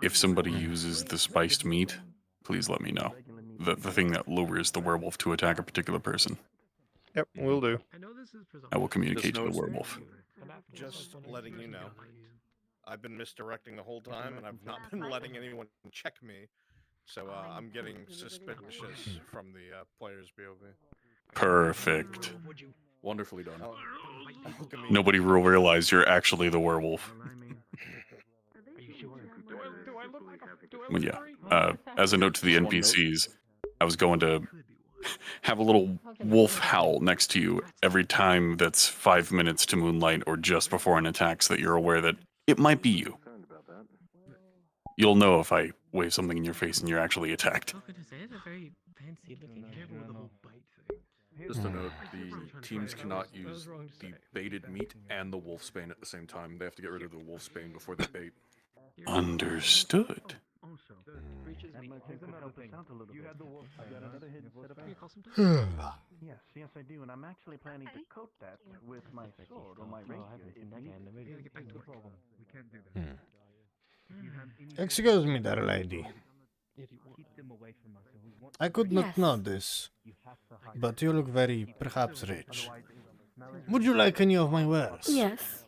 if somebody uses the spiced meat, please let me know. The thing that lures the werewolf to attack a particular person.
Yep, will do.
I will communicate to the werewolf.
Just letting you know. I've been misdirecting the whole time, and I've not been letting anyone check me. So I'm getting suspicious from the player's POV.
Perfect.
Wonderfully done.
Nobody will realize you're actually the werewolf. Well, yeah. As a note to the NPCs, I was going to have a little wolf howl next to you every time that's 5 minutes to moonlight or just before an attack so that you're aware that it might be you. You'll know if I wave something in your face and you're actually attacked.
It's a very fancy looking hair.
Just a note, the teams cannot use the baited meat and the wolfsbane at the same time. They have to get rid of the wolfsbane before they bait.
Understood.
Yes, I do, and I'm actually planning to coat that with my sword or my rapier.
Get back to the problem. We can't do that.
Excuse me there, lady. I could not know this, but you look very, perhaps, rich. Would you like any of my wares?
Yes.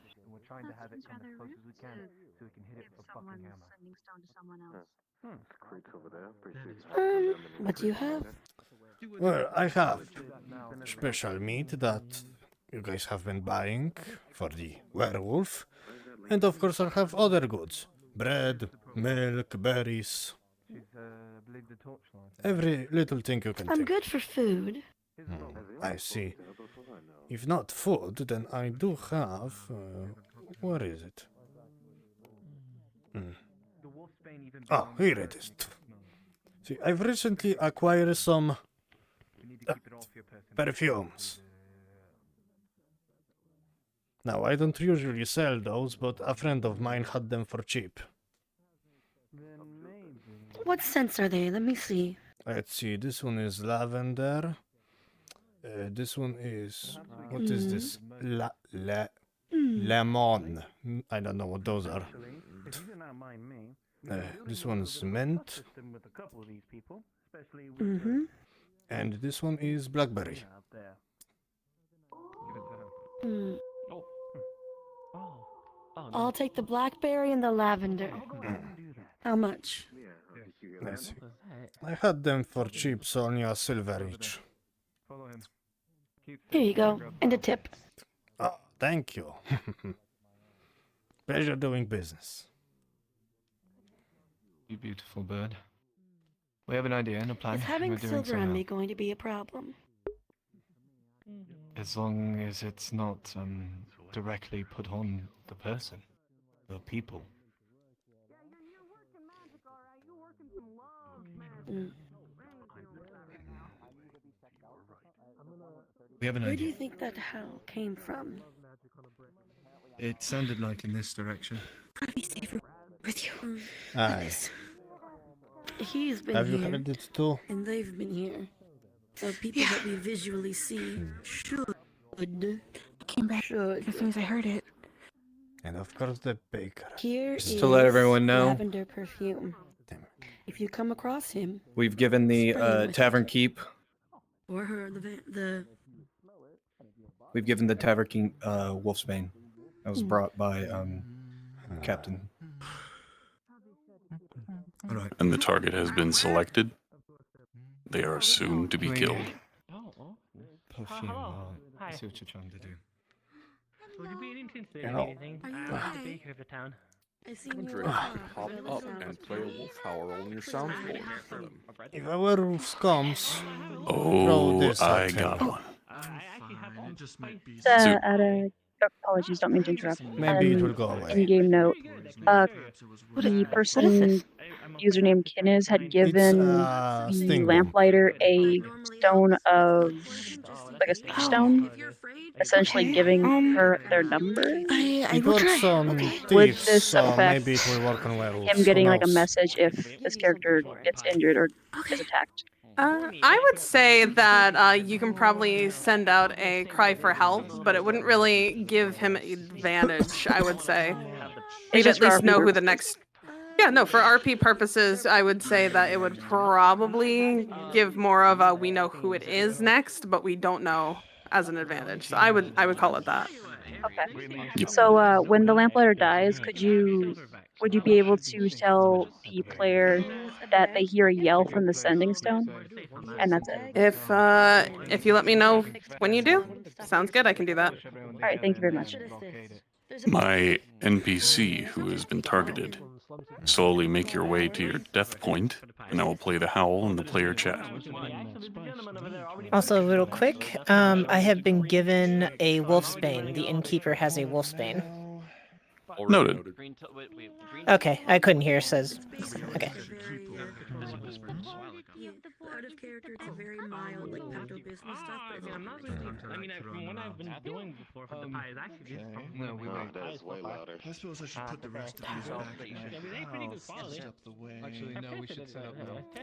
What do you have?
Well, I have special meat that you guys have been buying for the werewolf, and of course I have other goods. Bread, milk, berries. Every little thing you can
I'm
think.
good for food.
I see. If not food, then I do have... where is it? Oh, here it is. See, I've recently acquired some perfumes. Now, I don't usually sell those, but a friend of mine had them for cheap.
What scents are they? Let me see.
Let's see, this one is lavender. This one is... what is this? Lemon. I don't know what those are. This one's mint. And this one is blackberry.
I'll take the blackberry and the lavender. How much?
Let's see. I had them for cheap, so only a silver each.
Here you go, and a tip.
Oh, thank you. Pleasure doing business.
You beautiful bird. We have an idea and a plan.
Is having
We're doing
silver
so
on
now.
me going to be a problem?
As long as it's not directly put on the person, the people. We have an
Where do
idea.
you think that howl came from?
It sounded like in this direction.
Probably safer with you.
Aye.
He's been
Have
here.
you heard it too?
And they've been here. The people that we visually see should.
Came back
Should.
as soon as I heard it.
And of course the baker.
Here
Just
is
to let everyone know,
lavender perfume. If you come across him,
we've given the
spray him with
Tavern
it.
Keep.
Or her, the
We've given the Tavern Keep Wolfsbane. That was brought by Captain.
All right.
And the target has been selected. They are soon to be killed.
Perfume.
Hi.
I see what you're trying to do.
Would you be interested
You
in
know-
anything?
Are you
I'm
okay?
the baker of the town.
I seen you
Madrid, pop up and play a wolf howl on your soundboard for them.
If a werewolf comes, throw
Oh,
this
I
at him.
got one.
Apologies, don't mean to interrupt.
Maybe it will go away.
In-game note. The person, username Kinniz, had given the
sting bomb.
lamplighter a stone of, like a speech stone, essentially giving her their number.
I
It
will
works
try.
on
Okay.
Would
thieves,
this
so
affect
maybe it will work on werewolves.
him getting
Who
like a
knows?
message if this character gets injured or is attacked?
I would say that you can probably send out a cry for help, but it wouldn't really give him advantage, I would say. He'd
just
at
for
least
RP
know who the
purposes.
next... Yeah, no, for RP purposes, I would say that it would probably give more of a we know who it is next, but we don't know as an advantage. So I would call it that.
Okay.
Yep.
So when the lamplighter dies, would you be able to tell the player that they hear a yell from the sending stone? And that's it.
If you let me know when you do, sounds good. I can do that.
All right, thank you very much.
My NPC who has been targeted. Slowly make your way to your death point, and I will play the howl in the player chat.
Also, real quick, I have been given a wolfsbane. The innkeeper has a wolfsbane.
Noted.
Okay, I couldn't hear. Says okay.
Out of character, it's a very mild, like pepto bismol stuff, but it's
I'm not really. I mean, from what I've been doing before for the pies, actually, it's probably
No, we wait.
That is way louder.
I suppose I should put the rest of these back in my house. Step away.
Actually, no, we should set up now.
I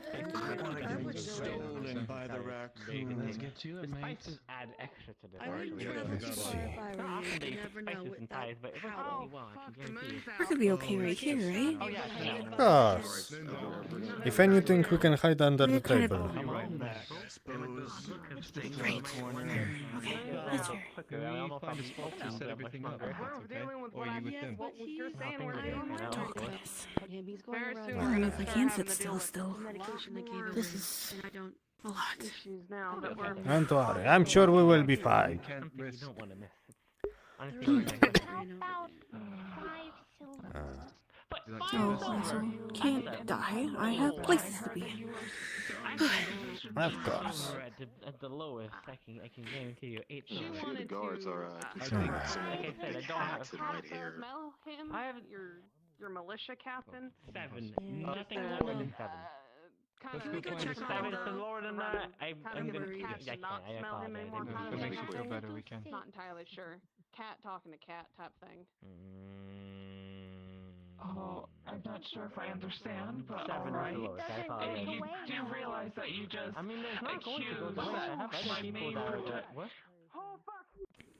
don't want to get stolen by the raccoon.
Let's get to it, mate.
Spices add extra to this.
I wouldn't trust you if I were you. You never know with that power.
We're gonna be okay right here, right?
Of course. If anything, we can hide under the table.
Right. Okay, that's fair.
Set everything up. Or you with them.
Oh, goodness. I don't know if I can sit still. This is a lot.
Don't worry, I'm sure we will be fine.
You don't want to miss.
Oh, also can't die. I have places to be.
Of course.
At the lowest, I can guarantee you 8.
The guards are
like I said, I don't have
right here.
I have your militia captain.
7. Nothing lower than 7.
Let's go find
If it's lower than that, I'm gonna. I
not smell him anymore.
If it makes you feel better, we can.
Not entirely sure. Cat talking to cat type thing.
Oh, I'm not sure if I understand, but
7
alright.
is the lowest. I apologize.
And you do realize that you just
I mean, there's not going to go
accused
the lowest. I have other
my
people that are.
neighbor.
What?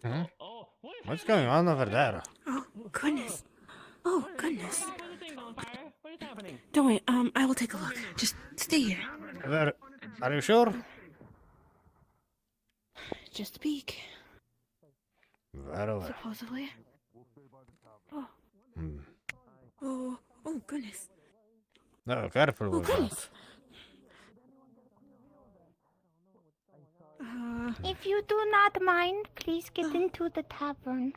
Hmm?
Oh, what is
What's going on over there?
Oh, goodness. Oh, goodness.
What is happening?
Don't wait, I will take a look. Just stay here.
Are you sure?
Just a peek.
Very well.
Supposedly. Oh.
Hmm.
Oh, goodness.
No, careful
Oh,
with that.
goodness.
If you do not mind, please get into the tavern.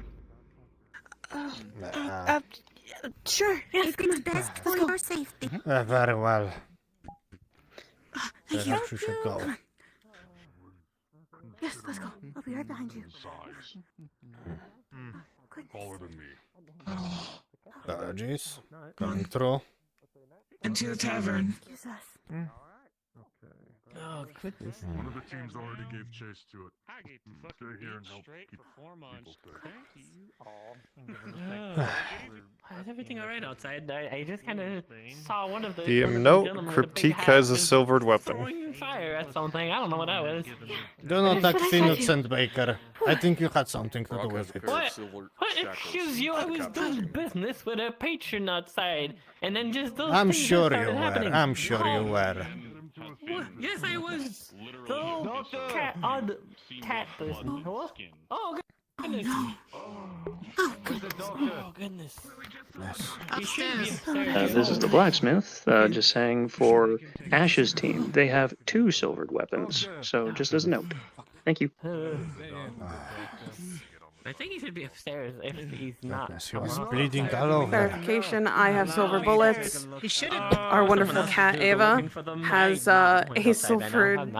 Sure. Yes,
If
come
it's
on.
best for your safety.
Very well.
Thank
Perhaps
you.
we should go.
Come on. Yes, let's go. I'll be right behind you.
Taller than me.
Apologies. Coming through.
Into the tavern.
Excuse us.
Oh, goodness.
One of the teams already gave chase to it. Stay here and help keep people safe.
Is everything alright outside? I just kind of saw one of the.
DM
gentlemen
note,
with the big
critique
hat
has a
just
silvered weapon.
throwing fire at something. I don't know what that was.
Do not act innocent, Baker. I think you had something to do with it.
What? Excuse you? I was doing business with a patron outside, and then just those
I'm
things just
sure you
started
were.
happening.
I'm sure you were.
What? Yes, I was. So cat odd cat person. What? Oh goodness. Oh goodness. You should be upstairs.
This is the blacksmith, just saying for Ash's team, they have 2 silvered weapons, so just as a note. Thank you.
I think he should be upstairs if he's not.
He was bleeding all over.
Clarification, I have silver bullets.
He should have.
Our wonderful cat Ava has a silvered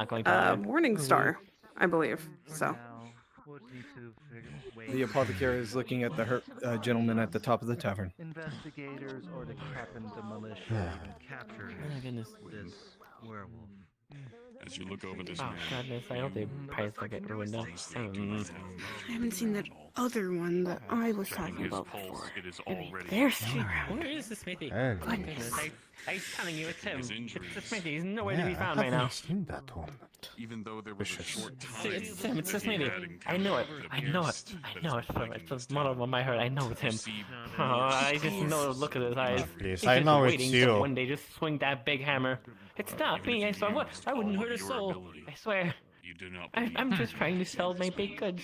Morning Star, I believe. So.
The apothecary is looking at the hurt gentleman at the top of the tavern.
Investigators or the captain of militia even captured this werewolf.
As you look over this
Oh
man,
goodness, I hope the price will get ruined now.
I haven't seen that other one that I was talking about before.
it is
Maybe
already
they're still around.
Where is the smithy?
Hey.
Goodness. I'm telling you, it's him. It's the smithy. He's nowhere to be found right now.
Seen that one.
even though there was a short time.
It's him. It's the smithy. I know it. I know it. I know it. It's the model of my heart. I know it's him. Oh, I just know the look of his eyes.
Please,
He's
I
just
know it's
waiting
you.
to one day just swing that big hammer. It's not me. I swear. What? I wouldn't hurt a soul. I swear. I'm just trying to sell my baked goods.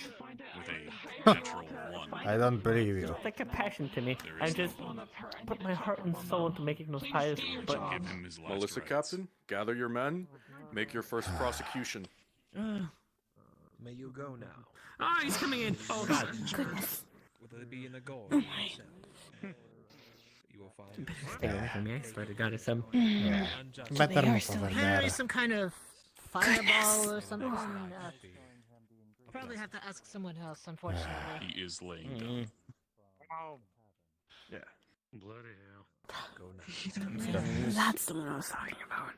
I don't believe you.
It's like a passion to me. I just put my heart and soul into making those pies. But
Melissa Captain, gather your men, make your first prosecution.
May you go now.
oh, he's coming in. Oh God.
Goodness.
Will they be in the goal?
Oh my.
You will find.
Stay away from me. I swear to God, it's him.
Yeah.
So
Better
they are
move
still
over
here.
there.
Maybe some kind of fireball or something. Probably have to ask someone else, unfortunately.
He is laying down.
Yeah. Bloody hell. Go now.
That's the one I was talking about.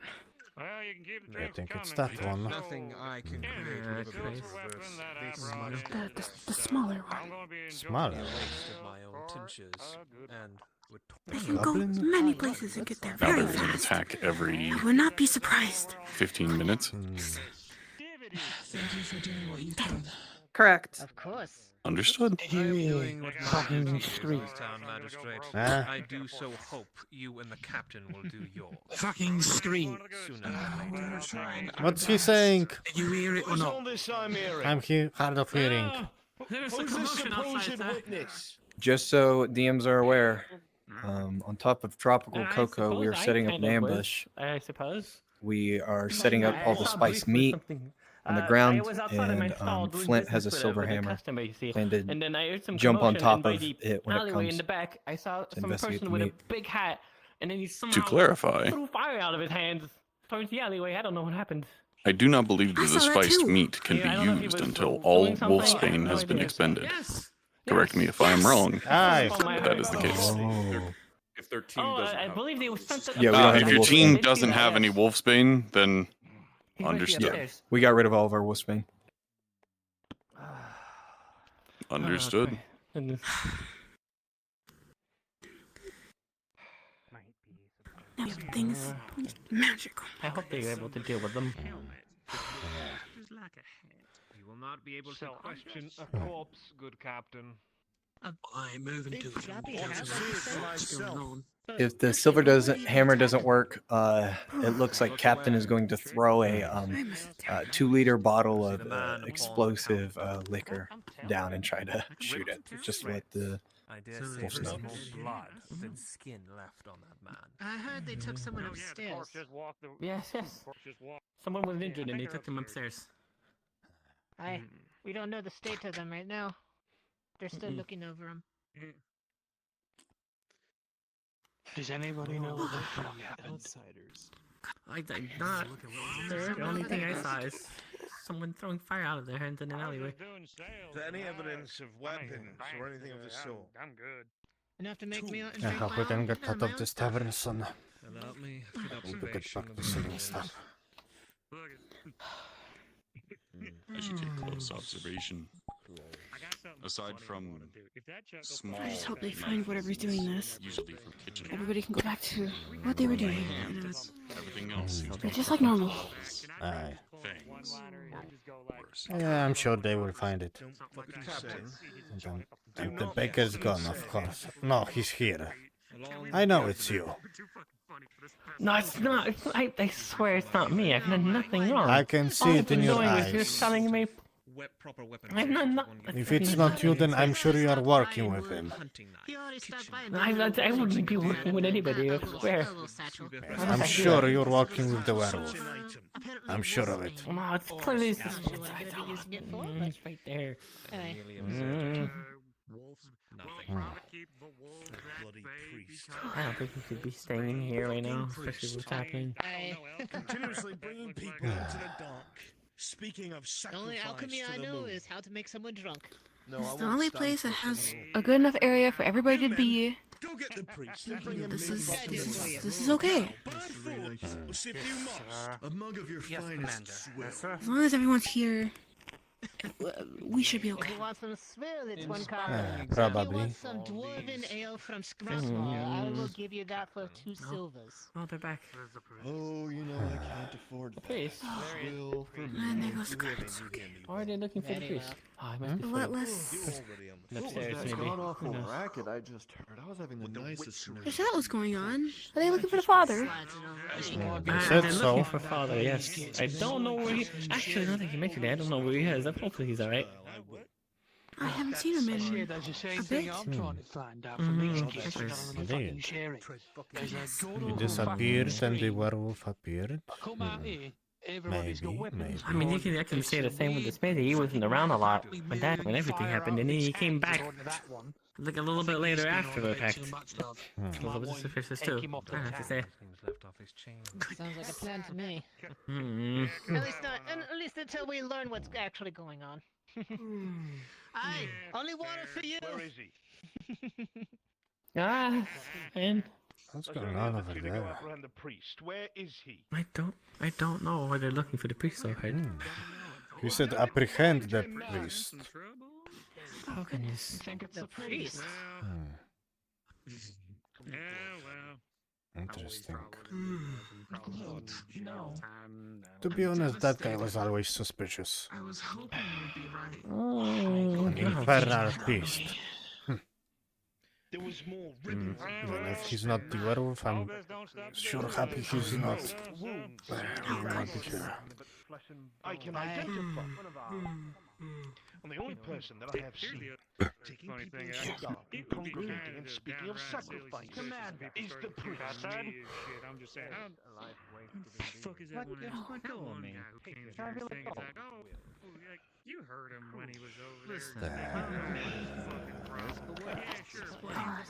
Well, you can keep the
I
drinks
think it's
coming.
that one.
Nothing I can create would have been to reverse this monster.
The smaller one.
I'm gonna be
Smaller
A
one.
waste of my own tinctures and would
They can go many places and get there
Now
very
there's an
fast.
attack every
I would not be surprised.
15 minutes.
Thank you for doing what you've done.
Correct.
Of course.
Understood.
doing what my
fucking
duty is
street.
as town magistrate.
Ah.
I do so hope you and the captain will do yours.
Fucking scream.
Sooner than later.
What's he saying?
Did you hear it or not?
I'm here, hard of hearing.
There's a commotion outside, sir.
Just so DMs are aware, on top of Tropical Cocoa, we are setting up an ambush.
I suppose.
We are setting up all the spiced meat on the ground, and Flint has a silver hammer. Plan to
and then I heard some
jump on
commotion,
top
and by
of
the
it when it
alleyway in
comes
the back, I saw
to
some
investigate
person
the
with a
meat.
big hat, and then he somehow
To clarify,
threw fire out of his hands towards the alleyway. I don't know what happened.
I do not believe that the
saw that
spiced
too.
meat can
Yeah, I don't know if
be
he
used
was
until
doing
all
something.
wolfsbane
I have
has
no
been
idea.
expended.
Yes.
Correct me if I am wrong.
Aye.
If that is the case.
If their team
Oh,
doesn't
I
have
believe they were sent to
Yeah, we don't have
if your
wolfsbane.
team doesn't have any wolfsbane, then
He's right
understood.
upstairs.
We got rid of all of our wolfsbane.
Understood.
Goodness.
Now things magical.
I hope they were able to deal with them.
You will not be able to question a corpse, good captain.
I'm moving to
If the hammer doesn't work, it looks like Captain is going to throw a 2-liter bottle of explosive liquor down and try to shoot it. Just to let the
I dare say
wolves
there's
know.
more blood than skin left on that man.
I heard they took someone upstairs.
Yes, yes. Someone was injured and they took them upstairs.
We don't know the state of them right now. They're still looking over them.
Does anybody know what the fuck happened? The only thing I saw is someone throwing fire out of their hands in an alleyway.
Is there any evidence of weapons or anything of the sort? I'm good.
Enough to make me out and
I
drink
hope we
my
don't
own-
get out of this tavern soon.
Allow me a good
We get
observation
back
of
to
the
selling
premises.
stuff.
I should take close observation. Aside from small,
I just hope they find whatever's doing this.
usually from kitchen.
Everybody can go back to what they were doing.
Everything else seems
They're just like normal.
Aye.
Fangs. Worse.
Yeah, I'm sure they will find it. And the baker's gone, of course. No, he's here. I know it's you.
No, it's not. I swear it's not me. I've done nothing wrong.
I can see
All
it
I've been
in your
doing is
eyes.
just telling me. I've done no.
If it's not you, then I'm sure you are working with him.
I wouldn't be working with anybody. I swear.
I'm sure you're working with the werewolf. I'm sure of it.
No, it's clearly it's right there. I don't think we should be staying here right now, especially what's happening.
Continuously bringing people into the dark. Speaking of
The
sacrifice
only alchemy
to
I
the
know
moon.
is how to make someone drunk.
No,
It's
I
the
won't
only
stand
place
for
that
it
has
anymore.
a good enough area for everybody to be.
Go get the priest and bring him
This
in.
is okay.
Bad thoughts. We'll see if you must. A mug of your finest swill.
As long as everyone's here, we should be
If
okay.
you want some swill, it's one copper.
Probably.
If you want some dwarven ale from Scrumwall, I will give you that for 2 silvers.
Oh, they're back.
Oh, you know I can't afford
Priest.
swill for
And there
me.
goes Scarlet.
Why are they looking for the priest? Oh, I must be
What
full.
less?
Upstairs,
That's
maybe.
gone off
Who
a
knows?
racket I just heard. I was having the nicest
Is that what's going on? Are they looking for the father?
Said
They're
so.
looking for father, yes. I don't know where he... Actually, now that you mentioned it, I don't know where he is. Hopefully he's alright.
I haven't seen him in
That's the same
a
thing
bit.
I'm trying to find out from these kids on the fucking
Indeed.
sharing.
He disappeared and the werewolf appeared.
Come out here, everybody's got
Maybe,
weapons.
maybe.
I mean, I can say the same with the Smithy. He wasn't around a lot when everything happened, and then he came back like a little bit later after the fact. A little bit suspicious too, I have to say.
Sounds like a plan to me.
Hmm.
At least until we learn what's actually going on. Aye, only water for you.
Where is he?
Ah, and
What's going on over there?
The priest, where is he?
I don't know why they're looking for the priest overhead.
He said apprehend the priest.
Oh goodness.
Think it's the priest.
Yeah, well.
Interesting.
No.
To be honest, that guy was always suspicious.
I was hoping you'd be right.
Oh,
An infernal beast.
There was more ribbons.
Then if he's not the werewolf, I'm sure happy he's not.
I can identify. I'm the only person that I have seen taking people in the dark and congregating and speaking of sacrifice.
Commander
is the priest.
I'm just saying. How the fuck is that one? What the one guy who came here saying it's like, oh, you heard him when he was over there.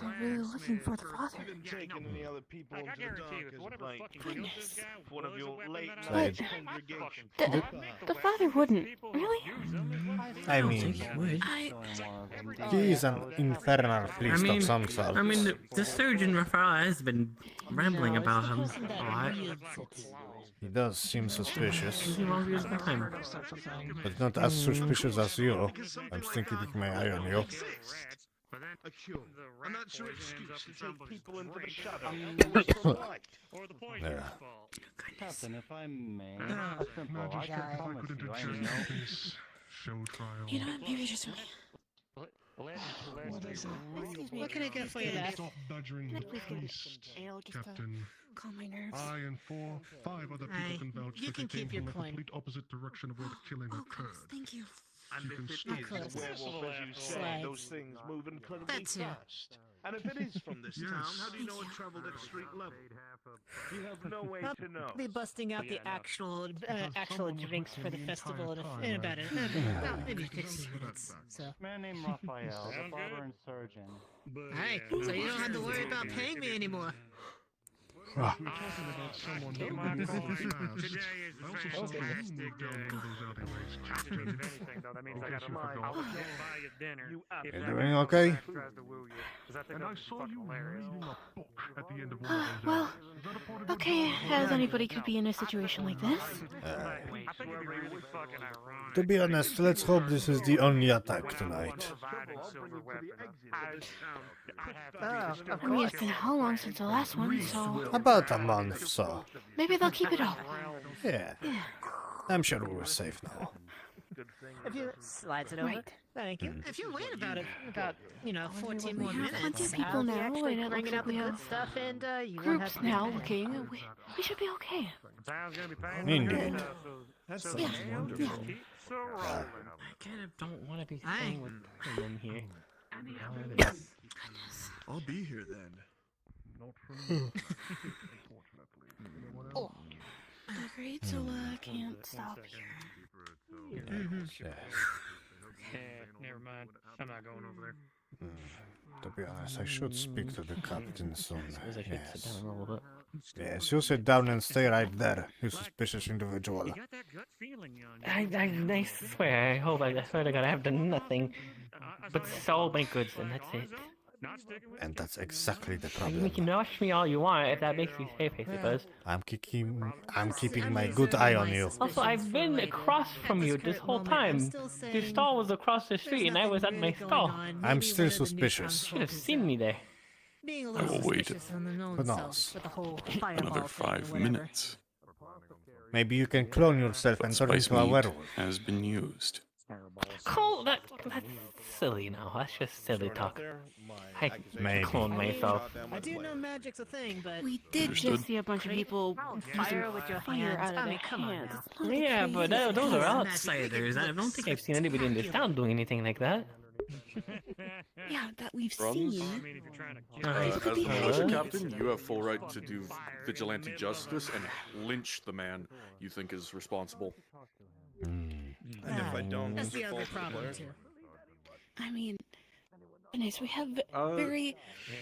They're really looking for the father.
Taking any other people into the dark is like
Goodness.
one of your late
But
night congregations.
the father wouldn't. Really?
I mean, he is an infernal priest of some sort.
I mean, the surgeon Raphael has been rambling about him a lot.
He does seem suspicious,
He won't be his time.
but not as suspicious as you. I'm still keeping my eye on you.
A cure. And that's your excuse to take people into the shadow.
Or the poison's
Yeah.
fault.
Captain, if I may,
Ah,
a simple, I can promise you, I know.
This show trial.
You know what? Maybe just me.
Excuse me, what can I get for you, lad?
Stop badgering
Can I
the
please get
priest,
ale just to
Captain.
calm my nerves?
I and 5 other people can vouch
you
that
can
they came
keep your
from the
coin.
complete opposite direction of where the killing
Oh,
occurred.
goodness, thank you.
You can
Not
speak
close.
the werewolf, as you say,
Slides.
those things move incredibly
That's it.
fast. And if it is from this town, how do you know it traveled at street level? You have no way to know.
I'll be busting out the actual drinks for the festival in about maybe 15 minutes. So.
Man named Raphael, the barber and surgeon.
Alright, so you don't have to worry about paying me anymore.
We're talking about someone who moved really fast. I also saw the moon move down one of those alleyways, Captain. In case you forgot.
You doing okay?
And I saw you reading a book at the end of one of those
Well,
alleys. Is that a part of your
okay,
job?
as anybody could be in a situation like this.
To be honest, let's hope this is the only attack tonight.
I mean, it's been how long since the last one, so
About a month, so.
maybe they'll keep it up.
Yeah. I'm sure we're safe now.
If you slides it over,
Right.
thank you. If you wait about 14
We
more
have
minutes,
plenty of people
I'll be
now,
actually
and it looks
bringing
like
out
we
the good
have
stuff, and you won't have
groups
to
now looking. We should be okay.
Indeed.
That sounds
Yeah.
wonderful.
I kind of don't want to be
Aye.
staying with him in here.
I'll be here then.
Not for me.
Oh. Agreed, so can't stop here.
Never mind. I'm not going over there.
To be honest, I should speak to the captain soon.
I suppose I should sit
Yes.
down a little bit.
Yes, you sit down and stay right there, you suspicious individual.
You got that gut feeling on you.
I swear, I swear to God, I have done nothing but sell my goods, and that's it.
And that's exactly the
You
problem.
can watch me all you want if that makes you safe, I suppose.
I'm keeping my good eye on you.
Also, I've been across from you this whole time. Your stall was across the street, and I was at my stall.
I'm still suspicious.
You should have seen me there.
Being a
I
little
will wait
suspicious on the known
Who
self
knows?
with the whole
another
fireball thing or
5
whatever.
minutes.
Maybe you can clone yourself and turn
Spice
into a
meat
werewolf.
has been used.
Cole, that's silly now. That's just silly talk. I
Maybe.
clone myself.
I do know magic's a thing, but
We did
Understood.
just see a bunch of people
fire with your
fire
hands.
out of
I mean,
their
come on
hands.
now.
It's not the
Yeah, but
craziest
those are
thing.
outsiders. I don't think I've seen anybody in this town doing anything like that.
Yeah, that we've
Drums?
seen.
As
could be
militia
hiding it.
captain, you have full right to do vigilante justice and lynch the man you think is responsible.
And if I don't,
That's
it's
the
a
other
fault of the
problem
player.
too.
I mean, goodness, we have very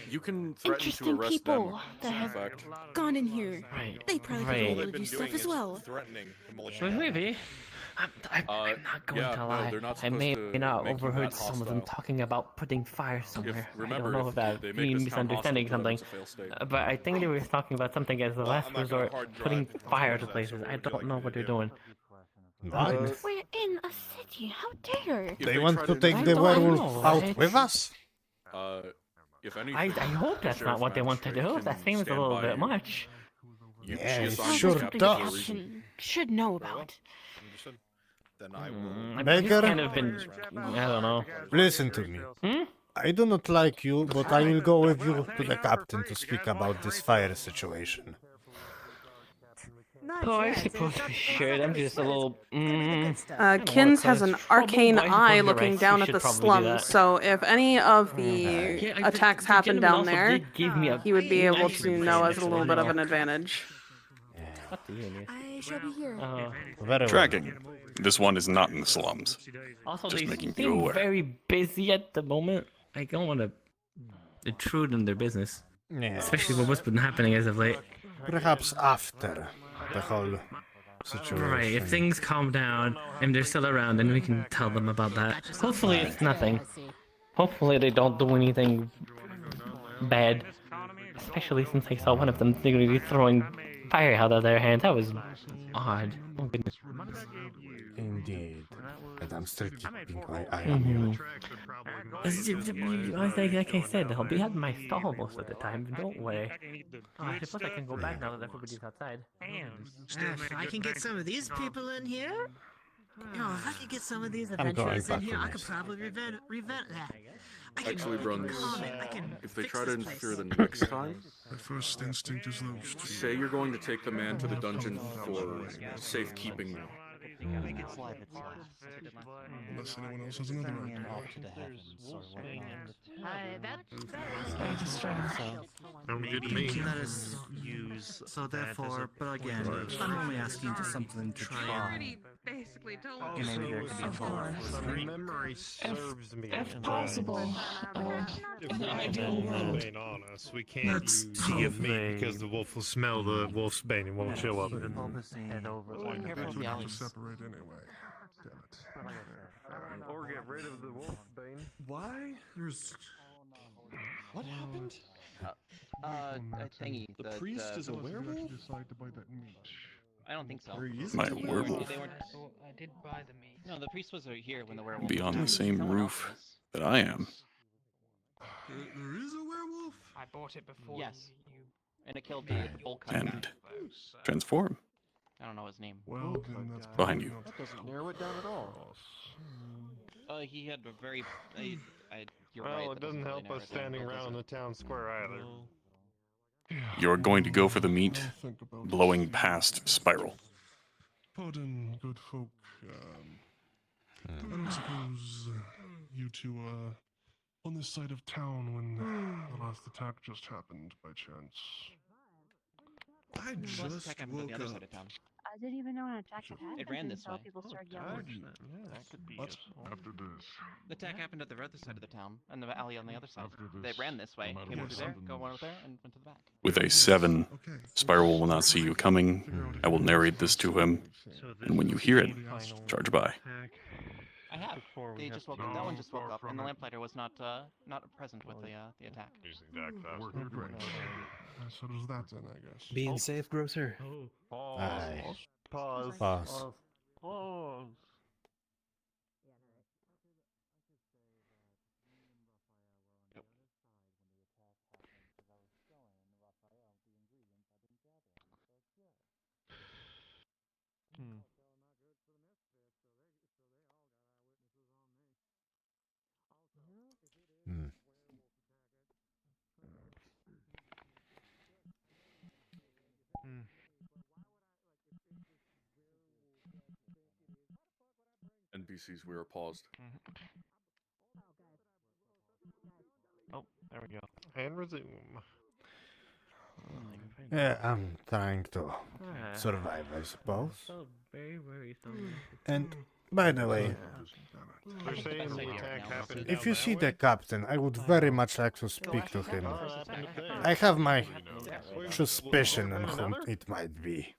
You can threaten to
interesting
arrest
people
them.
that
in
have
fact.
gone in here.
Right.
They probably
Right.
could
All
be
they've
able to
been
do
doing
stuff as
is
well.
threatening the militia.
Well,
captain.
maybe. I'm not going to lie.
they're not
I
supposed
may
to
or may not
make you
overheard
that
some of them
hostile.
talking about putting fire somewhere. I
Remember,
don't know
if
if that
they make
being
this town hostile
misunderstanding
to them,
something,
it's a fail state.
but I think they were talking about something as the last resort, putting fire to places. I don't know what they're doing.
What?
We're in a city. How dare
They want to take the werewolf out with us?
If anything,
I hope that's not what they want to do. That seems a little bit much.
Yeah, it
Sounds
sure
like something
does.
Captain should know about.
Then I will.
I've
Baker?
kind of been, I don't know.
Listen to me. I do not like you, but I will go with you to the captain to speak about this fire situation.
Oh, I suppose we should. I'm just a little.
Kins has an arcane eye looking down at the slums, so if any of the attacks happen down there, he would be able to know as a little bit of an advantage.
I shall be here.
Tracking. This one is not in the slums.
Also,
Just
they
making you
seem
aware.
very busy at the moment. I don't want to intrude in their business.
Yeah.
Especially with what's been happening as of late.
Perhaps after the whole situation.
Right, if things calm down and they're still around, then we can tell them about that. Hopefully it's nothing. Hopefully they don't do anything bad. Especially since I saw one of them literally throwing fire out of their hand. That was odd. Oh goodness.
Indeed. And I'm still keeping my eye on you.
Like I said, I'll be at my stall most of the time. Don't worry. Oh, I suppose I can go back now that everybody's outside.
If I can get some of these people in here, if I could get some of these
I'm going
adventurers in
back
here,
to
I
my
could probably revent that.
Actually, Bruns,
I can
if they
fix
try to
this
interfere
place.
the next time,
My first instinct is those two.
say you're going to take the man to the dungeon for safekeeping.
Unless anyone else has another idea. Don't get me.
That is use. So therefore, but again, I'm only asking for something to try.
Basically told
Okay, maybe there could be a follow-up.
Memory serves me.
if possible.
If we're being honest, we can't
Let's
use
see if
meat
they-
because the wolf will smell the wolf's bane and won't show up.
We'd have to separate anyway. Damn it.
Or get rid of the wolf's bane.
Why? There's. What happened?
Thingy.
The priest is a werewolf? Decide to buy that meat.
I don't think so.
Or he is
My
a
werewolf.
They weren't.
I did buy the meat.
No, the priest was here when the werewolf.
Be on the
was.
same
Someone else
roof
was.
that I am.
There is a werewolf?
I bought it before.
Yes. And it killed the old guy.
And transform.
I don't know his name.
Well, then that's
Behind you.
That doesn't narrow it down at all.
He had a very. You're right.
Well, it
that
doesn't
really
help
narrow
us
it down,
standing
does
around
it?
the town square either.
You're going to go for the meat, blowing past Spiral.
Pardon, good folk. I don't suppose you two are on this side of town when the last attack just happened by chance. I
Last
just
attack happened on the
woke
other
up.
side of town.
I didn't even know an attack had happened
It ran this
until
way.
people started yelling.
That could be
What? After this.
The attack happened at the other side of the town, and the alley on the other side.
After
They
this,
ran this way,
no matter
came
what
over there,
happened.
go one over there, and went to the back.
With a 7, Spiral will not see you coming. I will narrate this to him, and when you hear it, charge by.
I have. They just woke up. That one just woke up, and the lamplighter was not present with the attack.
Oh, great. So does that then, I guess.
Being safe, grocer.
Aye.
Pause.
Pause.
Pause.
Hmm.
NPCs, we are paused.
Oh, there we go. And resume.
Yeah, I'm trying to survive, I suppose.
So very worrisome.
And by the way,
They're saying the attack happened
if
down
you
that
see
way?
the captain, I would very much like to speak to him. I have my suspicion on whom it might be.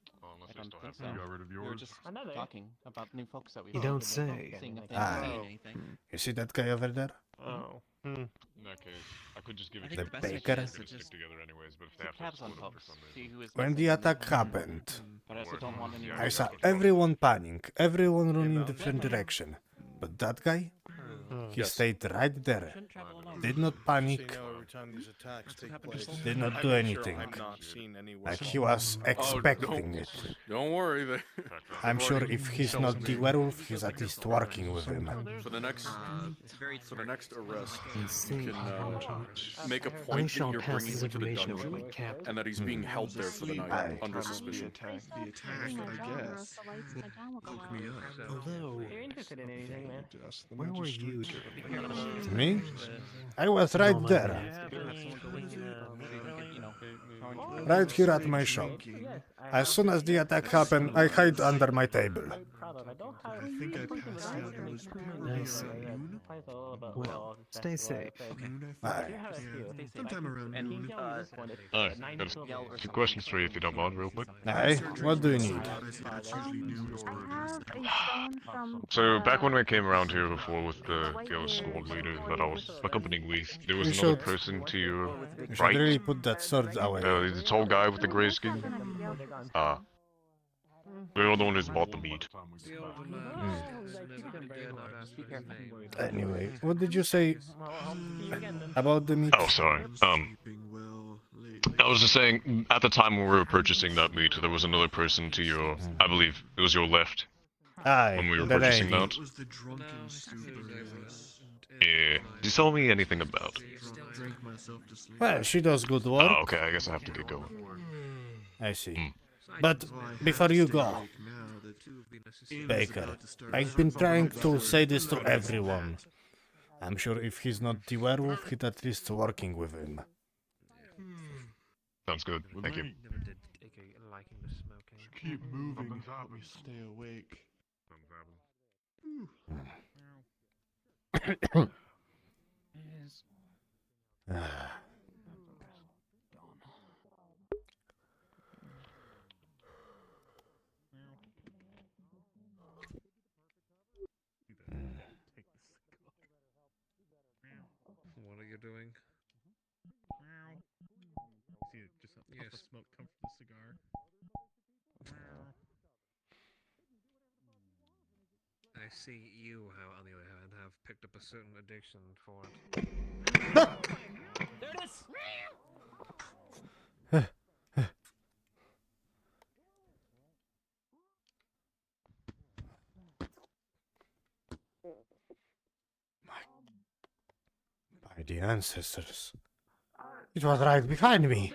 don't think so.
You got rid of
We were
yours?
just talking about new folks that we
You
found
don't
and
say.
seeing if they
Ah.
see anything.
You see that guy over there?
Oh.
In that case, I could just give it
The
to them.
baker?
We're gonna stick together anyways, but if they have to
Tabs on
split up for
folks.
some
See
reason.
who is
When the
missing.
attack happened,
But I also don't want anyone
I
to
saw
get
everyone panic, everyone running in different direction. But that guy, he stayed right there. Did not panic. Did not do anything. Like he was expecting it.
Don't worry.
I'm sure if he's not the werewolf, he's at least working with him.
For the next arrest, you can make a
I
point
shall
that you're
pass
bringing
this
him to the
information over
dungeon,
to my captain.
and that he's being held there for the night under suspicion.
The attack, I guess. Woke me up.
Although,
If you're interested in anything, man.
where were you during
Me? I was right there. Right here at my shop. As soon as the attack happened, I hid under my table.
I think I passed out at well, stay safe.
Aye.
Sometime around noon.
Alright, got a few questions for you if you don't mind, real quick.
Aye, what do you need?
So, back when we came around here before with the other squad leader that I was accompanying with, there was another person to your
You should
right.
really put that sword away.
The tall guy with the grey skin. We're the one who's bought the meat.
Anyway, what did you say about the meat?
Oh, sorry. I was just saying, at the time when we were purchasing that meat, there was another person to your, I believe, it was your left.
Aye,
when we were
the
purchasing
lady.
that. Yeah. Did you tell me anything about?
Well, she does good work.
Oh, okay, I guess I have to get going.
I see. But before you go, Baker, I've been trying to say this to everyone. I'm sure if he's not the werewolf, he's at least working with him.
Sounds good. Thank you.
Keep moving and help me stay awake.
What are you doing?
See it just puff of smoke come from the cigar.
I see you, on the other hand, have picked up a certain addiction for it.
There it is!
By the ancestors. It was right behind me.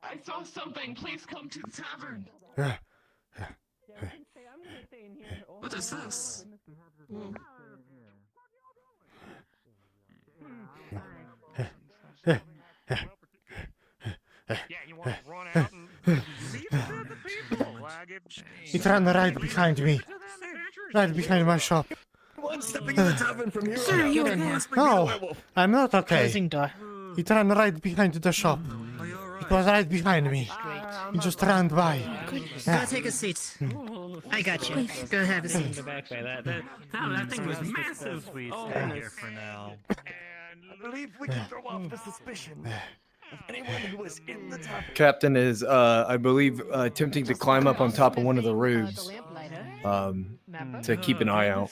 I saw something. Please come to the tavern. What is this?
Yeah, you want to run out and see the people?
It ran right behind me. Right behind my shop.
One stepping in the tavern from here.
Sir, you okay?
No, I'm not okay.
Closing door.
It ran right behind the shop. It was right behind me. It just ran by.
Go take a seat. I got you. Go have a seat.
That thing was massive.
Oh, here for now.
I believe we can throw off the suspicion of anyone who was in the tavern.
Captain is, I believe, attempting to climb up on top of one of the roofs, to keep an eye out.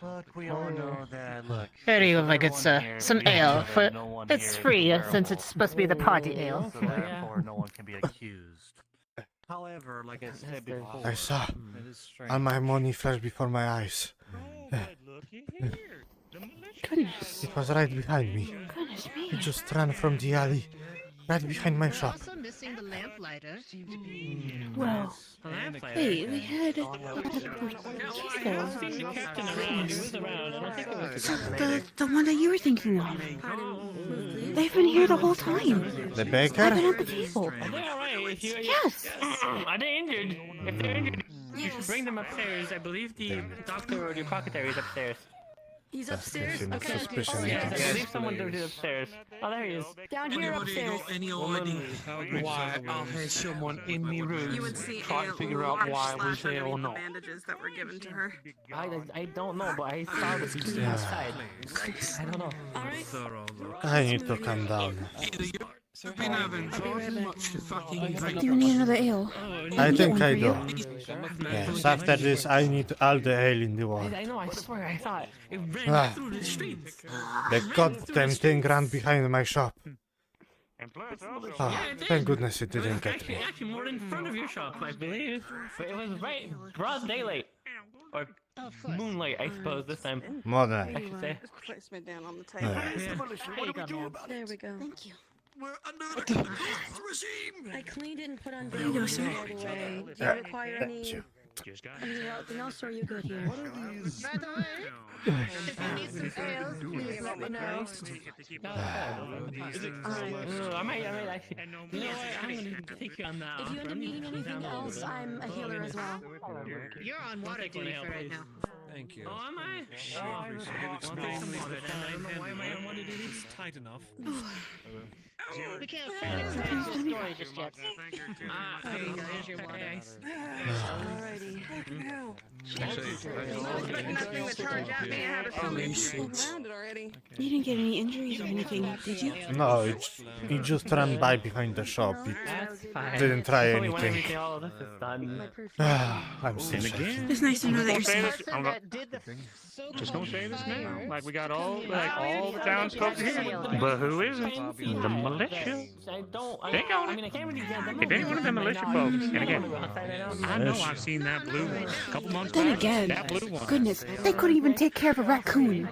Look, we all know that. Look.
Here you go, like it's some ale. For it's free since it's supposed to be the party ale.
So therefore, no one can be accused. However, like I said before,
I saw
it is strange.
all my money flash before my eyes.
Goodness.
It was right behind me.
Goodness me.
It just ran from the alley, right behind my shop.
Also missing the lamplighter.
Well, wait, we had
The
one that you were thinking of. They've been here the whole time.
The baker?
I've been at the table.
They're alright. If you,
Yes.
Are they injured? If they're injured, you should bring them upstairs. I believe the doctor or the apothecary is upstairs.
He's upstairs.
Suspicion,
Okay.
suspicion.
Yeah, leave someone dirty upstairs. Oh, there he is.
Down here upstairs.
Any idea why I had someone in me room
You would see
trying to figure out why I was there or
the
not?
bandages that were given to her.
I don't know, but I saw the people outside. I don't know.
I need to calm down.
Been having far too much fucking drink.
Do you need another ale?
I think I do.
You?
Yes, after this, I need all the ale in the world.
I know, I swear, I saw it. It ran
Ah.
through the streets.
The goddamn thing ran behind my shop. Ah, thank goodness it didn't get me.
Actually, more in front of your shop, I believe. But it was right broad daylight. Or moonlight, I suppose, this time.
Moonlight.
I should say.
Place me down on the table.
There we go. Thank you.
We're under the regime.
I cleaned it and put on
There you go,
bandages
sir.
right away. Do you require any anything else, or are you good here?
If you need some ales, please let me know.
I might actually. You know what? I'm gonna take you on that.
If you end up needing anything else, I'm a healer as well.
You're on water duty for right now.
Thank you.
Oh, am I?
I'll take some water then. I don't know why am I on water duty? It's tight enough.
We can't finish the story just yet. There you go. Here's your water.
Alrighty. You didn't get any injuries or anything, did you?
No, he just ran by behind the shop. It didn't try anything.
All this is done.
I'm so sorry.
It's nice to know that you're safe.
Just don't say this now. Like we got all the townsfolk here. But who isn't? The militia.
I don't.
They got
I mean, I can't really get them.
If any one of them militia folks, and again, I know I've seen that blue one a couple months back.
Then again,
That blue one.
goodness, they couldn't even take care of a raccoon.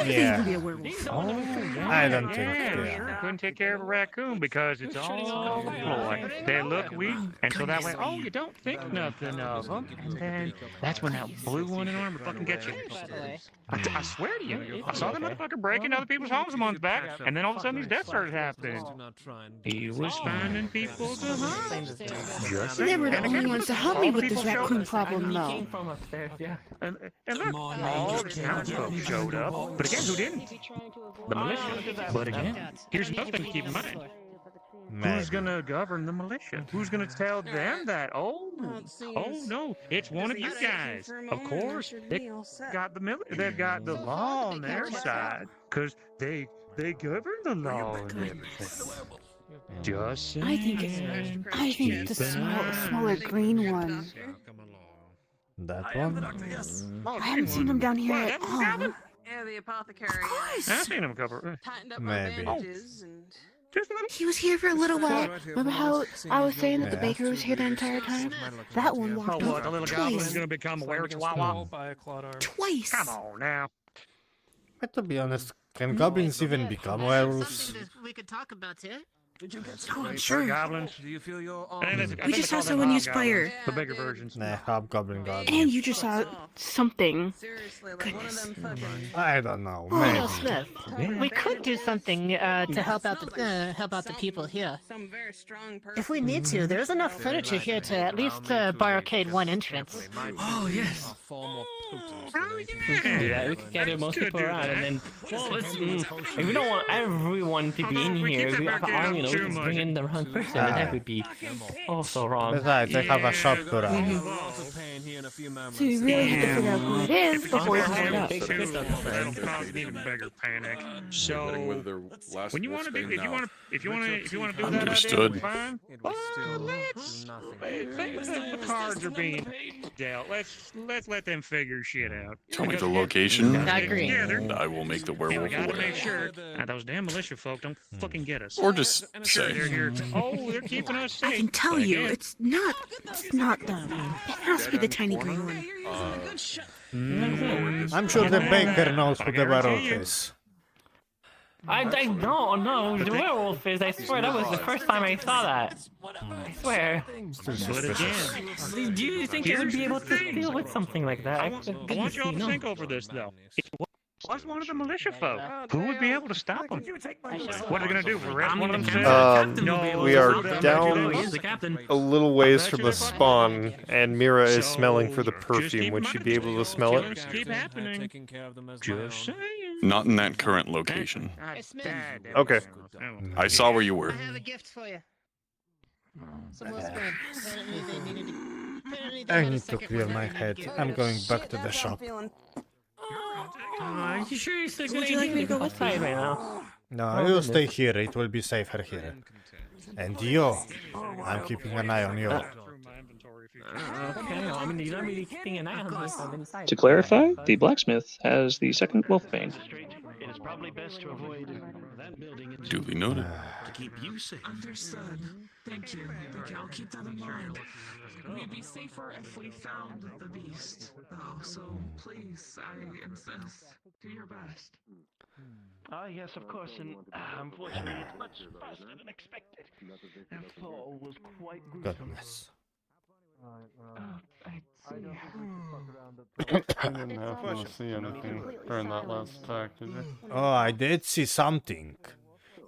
Yeah.
Be a werewolf.
I don't think they are.
Couldn't take care of a raccoon because it's all ploy. They look weak, and so that way, oh, you don't think nothing of them, and then that's when that blue one in armor fucking gets you. I swear to you, I saw the motherfucker break into other people's homes a month back, and then all of a sudden these deaths started happening. He was finding people to harm. Just
They were the
and
only
again,
ones to help
all
me
the
with this
people showed-
raccoon problem, though.
Came from upstairs, yeah.
And look, all the townsfolk showed up. But again, who didn't? The militia. But again, here's another thing to keep in mind. Who's gonna govern the militia? Who's gonna tell them that? Oh no, it's one of you guys. Of course, they got they've got the law on their side, cause they govern the law and everything. Just saying.
I think the smaller green one.
That one?
I haven't seen him down here at all.
Yeah, the apothecary.
Of course.
I've seen him a couple.
Tightened up my
Maybe.
bandages and.
He was here for a little while. Remember how I was saying that the baker was here the entire time? That one walked
Oh, what? The little goblin's
twice.
gonna become a were-chihuahua?
Twice.
Come on now.
But to be honest, can goblins even become werewolves?
We could talk about it.
Oh, I'm sure.
Goblins.
Do you feel your
We just saw someone use fire.
The bigger versions.
Nah, hobgoblin goblin.
And you just saw something.
Goodness.
I don't know.
Oh,
Maybe.
no, Smith. We could do something to help out the people here.
Some very strong person.
If we need to, there's enough furniture here to at least barricade one entrance.
Oh, yes. We can do that. We can gather most people around, and then if we don't want everyone to be in here, we have an army, we can bring in the wrong person, and that would be so wrong.
Besides, they have a shop to run.
So you really have to figure out who it is before you hang it up.
That'll cause an even bigger panic. So when you want to do, if you want to do that,
Understood.
fine. The cards are being dealt. Let's let them figure shit out.
Tell me the location,
I agree.
and I will make the
And we
werewolf
gotta
aware.
make sure that those damn militia folk don't fucking get us.
Or just
Sure,
say.
they're here. Oh, they're keeping us safe.
I can tell you,
Again,
it's not them. It has to be the tiny green one.
I'm sure the baker knows who the werewolf is.
I don't know the werewolf is. I swear that was the first time I saw that. I swear.
But again,
Do you think they would be able to deal with something like that?
I want you all to think over this though. It was Was one of the militia folk. Who would be able to stop them? What are they gonna do? Arrest one of them?
We are down
the captain.
a little ways from the spawn, and Mira is smelling for the perfume. Would she be able to smell it?
Keep happening. Just saying.
Not in that current location.
Okay.
I saw where you were.
I have a gift for you. Some little spread. Apparently they needed to.
I need to clear my head. I'm going back to the shop.
Are you sure you're still
Would you like me to go with you?
right now?
No, you stay here. It will be safer here. And you, I'm keeping an eye on you.
Okay, well, I mean, you don't really keeping an eye on this from inside.
To clarify, the blacksmith has the second wolfbane.
It is probably best to avoid that building.
Duly noted.
To keep you safe.
Understood. Thank you. Thank you. I'll keep that in mind. We'd be safer if we found the beast, though, so please, I insist. Do your best.
Ah, yes, of course, and unfortunately, it's much faster than expected. That fall was quite gruesome.
Goodness.
I see.
I didn't happen to see anything during that last attack, did you?
Oh, I did see something.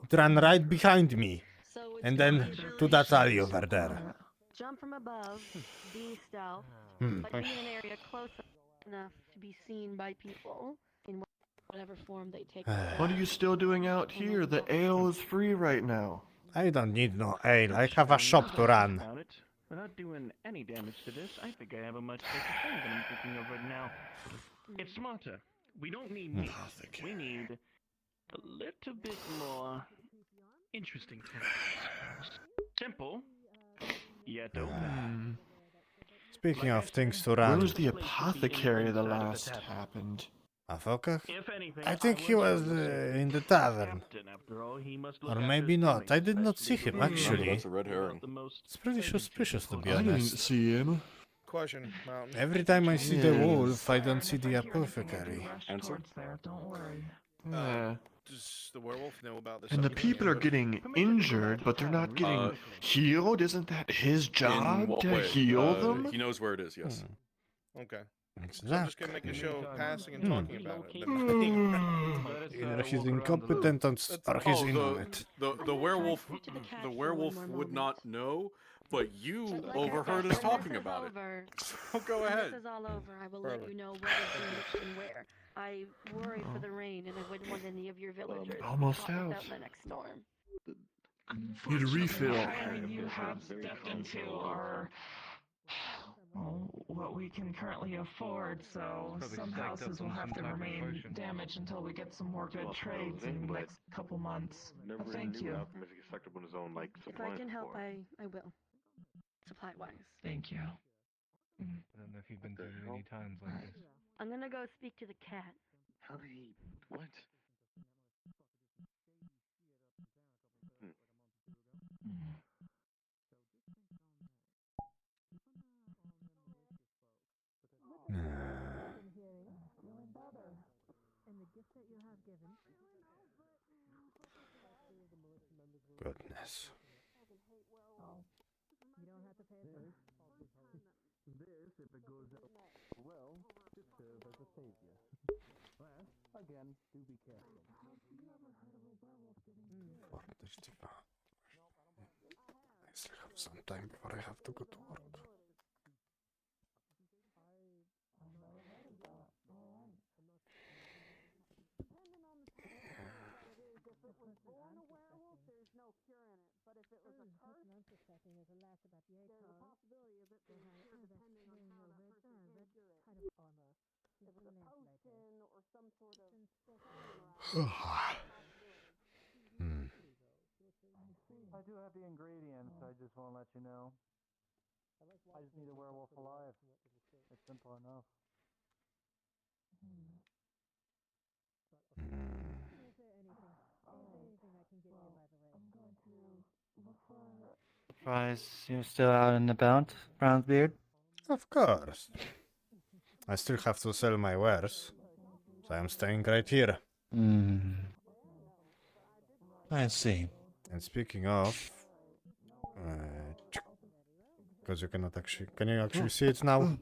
It ran right behind me. And then to that alley over there.
Jump from above, be stealth,
Hmm.
but be in an area close enough to be seen by people in whatever form they take.
What are you still doing out here? The ale is free right now.
I don't need no ale. I have a shop to run.
Without doing any damage to this, I think I have a much better thing than I'm thinking of right now. It's smarter. We don't need meat. We need a little bit more interesting tactics. Simple, yet open.
Speaking of things to
Where
run.
was the apothecary the last happened?
Afoka? I think he was in the tavern. Or maybe not. I did not see him, actually.
That's a red herring.
It's pretty suspicious, to be
I didn't
honest.
see him.
Question, every time I see the wolf, I don't see the apothecary.
Answer?
Don't worry.
Does the werewolf know about this?
And the people are getting injured, but they're not getting healed. Isn't that his job to heal them?
He knows where it is, yes.
Okay. So I'm just gonna make a show of passing and talking about it.
Either he's incompetent or he's ignorant.
The werewolf would not know, but you overheard us talking about it. So go ahead.
This is all over. I will let you know what is damaged and where. I worry for the rain, and I wouldn't want any of your villagers
Almost
caught
out.
without the next storm.
Need a refill.
You have stepped into our what we can currently afford, so some houses will have to remain damaged until we get some more good trades in the next couple months. Thank you.
If I can help, I will. Supply-wise.
Thank you.
I don't know if you've been through many times like this.
I'm gonna go speak to the cat.
What?
Goodness.
This, if it goes well, could serve as a savior. Well, again, do be careful.
I still have some time before I have to go to work.
I do have the ingredients, I just won't let you know. I just need a werewolf alive. It's simple enough.
Surprise, you're still out and about, Brownsbeard?
Of course. I still have to sell my wares, so I'm staying right here.
I see.
And speaking of, because you cannot actually, can you actually see it now?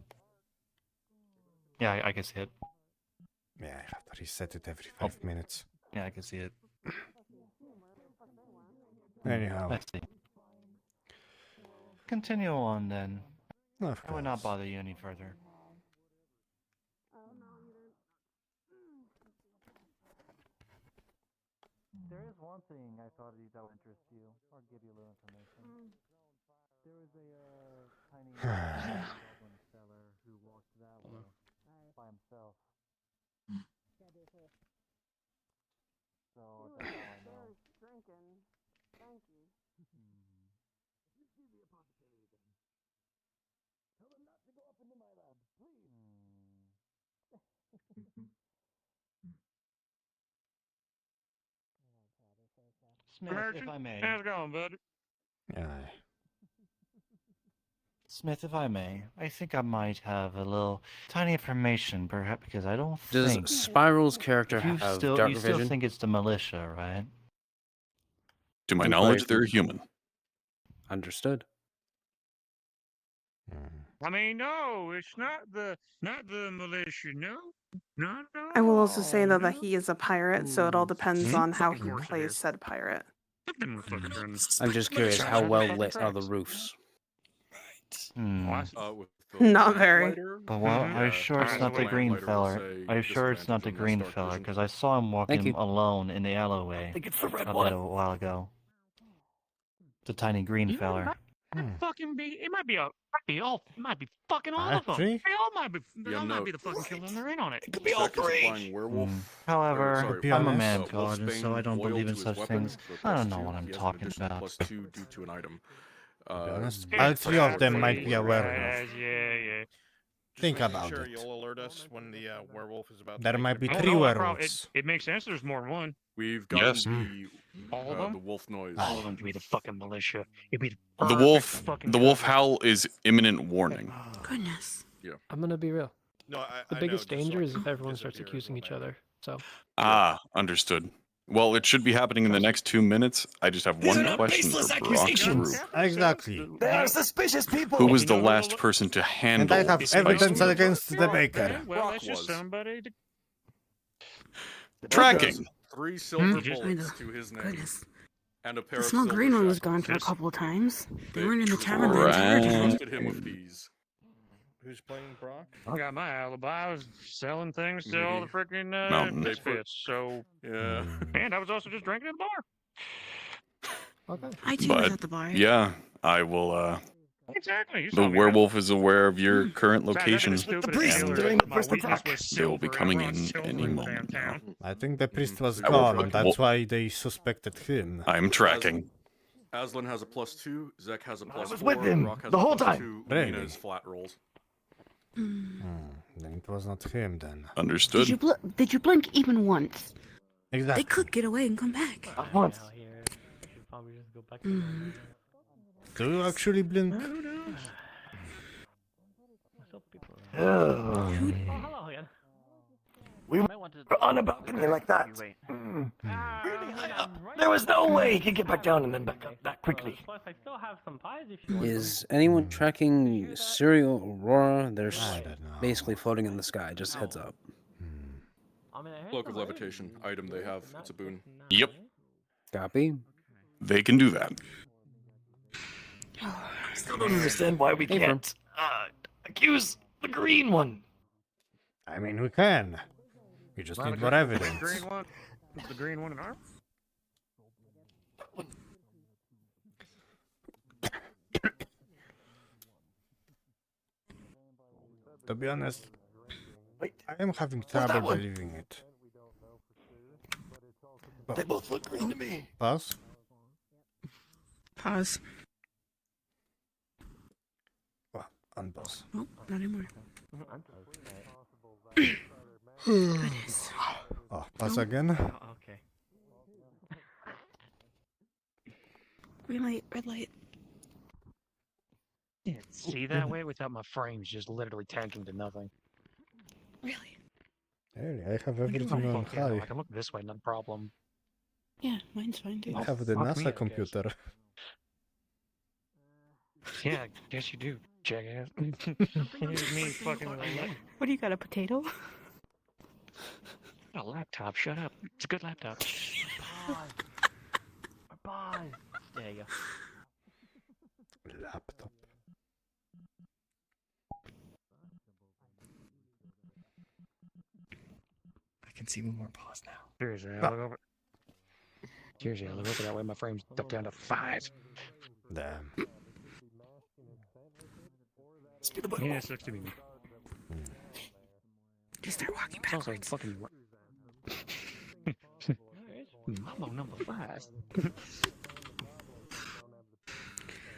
Yeah, I can see it.
Yeah, I have to reset it every 5 minutes.
Yeah, I can see it.
Anyhow.
I see. Continue on then.
Of
I would not
course.
bother you any further.
There is one thing I thought that would interest you, or give you a little information. There was a tiny goblin seller who walked that way by himself. So that's all I know.
Drinking. Thank you.
Just give me a possibility then. Tell them not to go up into my lab, please.
Smith, if I may.
How's it going, bud?
Aye.
Smith, if I may, I think I might have a little tiny information, perhaps, because I don't
Does
think...
Spiral's character
you
have
still,
dark
you still
vision?
think it's the militia, right?
To my knowledge, they're human.
Understood.
I mean, no, it's not the militia. No, not at all.
I will also say though that he is a pirate, so it all depends on how he plays said pirate.
I'm just curious, how well lit are the roofs?
Not very.
But well, are you sure it's not the green feller? Are you sure it's not the green feller? Because I saw him walking alone in the alleyway a while ago. The tiny green feller.
Fucking be. It might be fucking all of them.
Three?
They all might be. They all might be the fucking killer, and they're in on it. It could
be all three.
However,
sorry,
I'm a
wolf-
man
wolf
god, and so
Bane
I don't
loyal
believe in
to his
such
weapon
things.
for
I don't
+2.
know what I'm
He has an
talking
additional
about.
+2 due to an item.
To be honest, all three of them might be a werewolf.
Yeah.
Think
Just
about
making sure
it.
you'll alert us when the werewolf is about to
There
make
might be
their-
3
no
werewolves.
It makes sense. There's more than one.
We've gotten
Yes.
All of them.
the wolf noise.
All of them could be the fucking militia. It'd be
The wolf howl is imminent warning.
Goodness.
Yeah.
I'm gonna be real.
No,
The
I
biggest
know, just
danger
so I
is if
can
everyone starts
disappear
accusing
is
each
all I
other. So
Understood. Well, it should be happening in the next 2 minutes. I just have one question for Brock's group.
Exactly.
They are suspicious people.
Who was the last person to handle
And I have
the
evidence
spice
against the baker.
Well, that's just somebody.
Tracking.
3 silver
I know.
bullets to his name.
Goodness.
And a pair
The
of
small
silver
green one was
shackles.
gone for a couple of times. They weren't in the tavern the entire
They
time.
trusted him with these.
Who's playing Brock?
I got my alibi. I was selling things to all the freaking
Mountain.
misfits. So
yeah.
And I was also just drinking at the bar.
okay.
I too was at the bar.
Yeah, I will.
Exactly. You
The
saw me,
werewolf is aware of your current
right?
location.
The
priest
dealer,
doing the
my
first
weakness
attack.
was
They will be
silver,
coming
I brought
in
silver
any moment now.
downtown.
I think the priest was
I will
gone.
put
That's
wolf-
why they suspected him.
I'm tracking.
Aslan has a +2. Zek has a +4.
was with him
Brock has
the
a
whole
+2.
time.
Really?
Lena is flat rolls.
Then it was not him then.
Understood.
Did you blink even once?
Exactly.
They could get away and come back.
Once.
Do you actually blink?
Oh.
hello again.
We were on a balcony like that. There was no way he could get back down and then back up that quickly.
Plus, I still have some pies if you want.
Is anyone tracking Serial Aurora? They're
I don't know.
basically floating in the sky. Just heads up.
I mean, I heard
Cloak of
the lady,
levitation. Item they have. It's a boon.
Yep,
Copy.
they can do that.
I still don't understand why we can't accuse the green one.
I mean, we can. We just need more
The
evidence.
green one. The green one in arms.
To be honest,
Wait,
I am having
that
trouble
one?
believing it.
they both look green to me.
Pause.
Pause.
Well, unpause.
Oh, not anymore. Goodness.
Oh, pause again.
okay.
Green light, red light.
Can't see that way without my frames just literally tanking to nothing.
Really?
Hey, I have
Look at
everything
my
on
fuck, yeah,
high.
I can look this way, not a problem.
Yeah, mine's fine too.
I have the
fuck me, I
NASA
guess.
computer.
Yeah, I guess you do, jackass. Here's me fucking with a
What do you got, a potato?
A laptop, shut up. It's a good laptop.
Bye. There you go.
Laptop.
I can see one more pause now.
Seriously, I look over. Seriously, I look over that way. My frame's up down to 5.
Damn.
Yeah, it sucks to be me.
Just start walking
It's also
backwards.
fucking. Mambo number 5.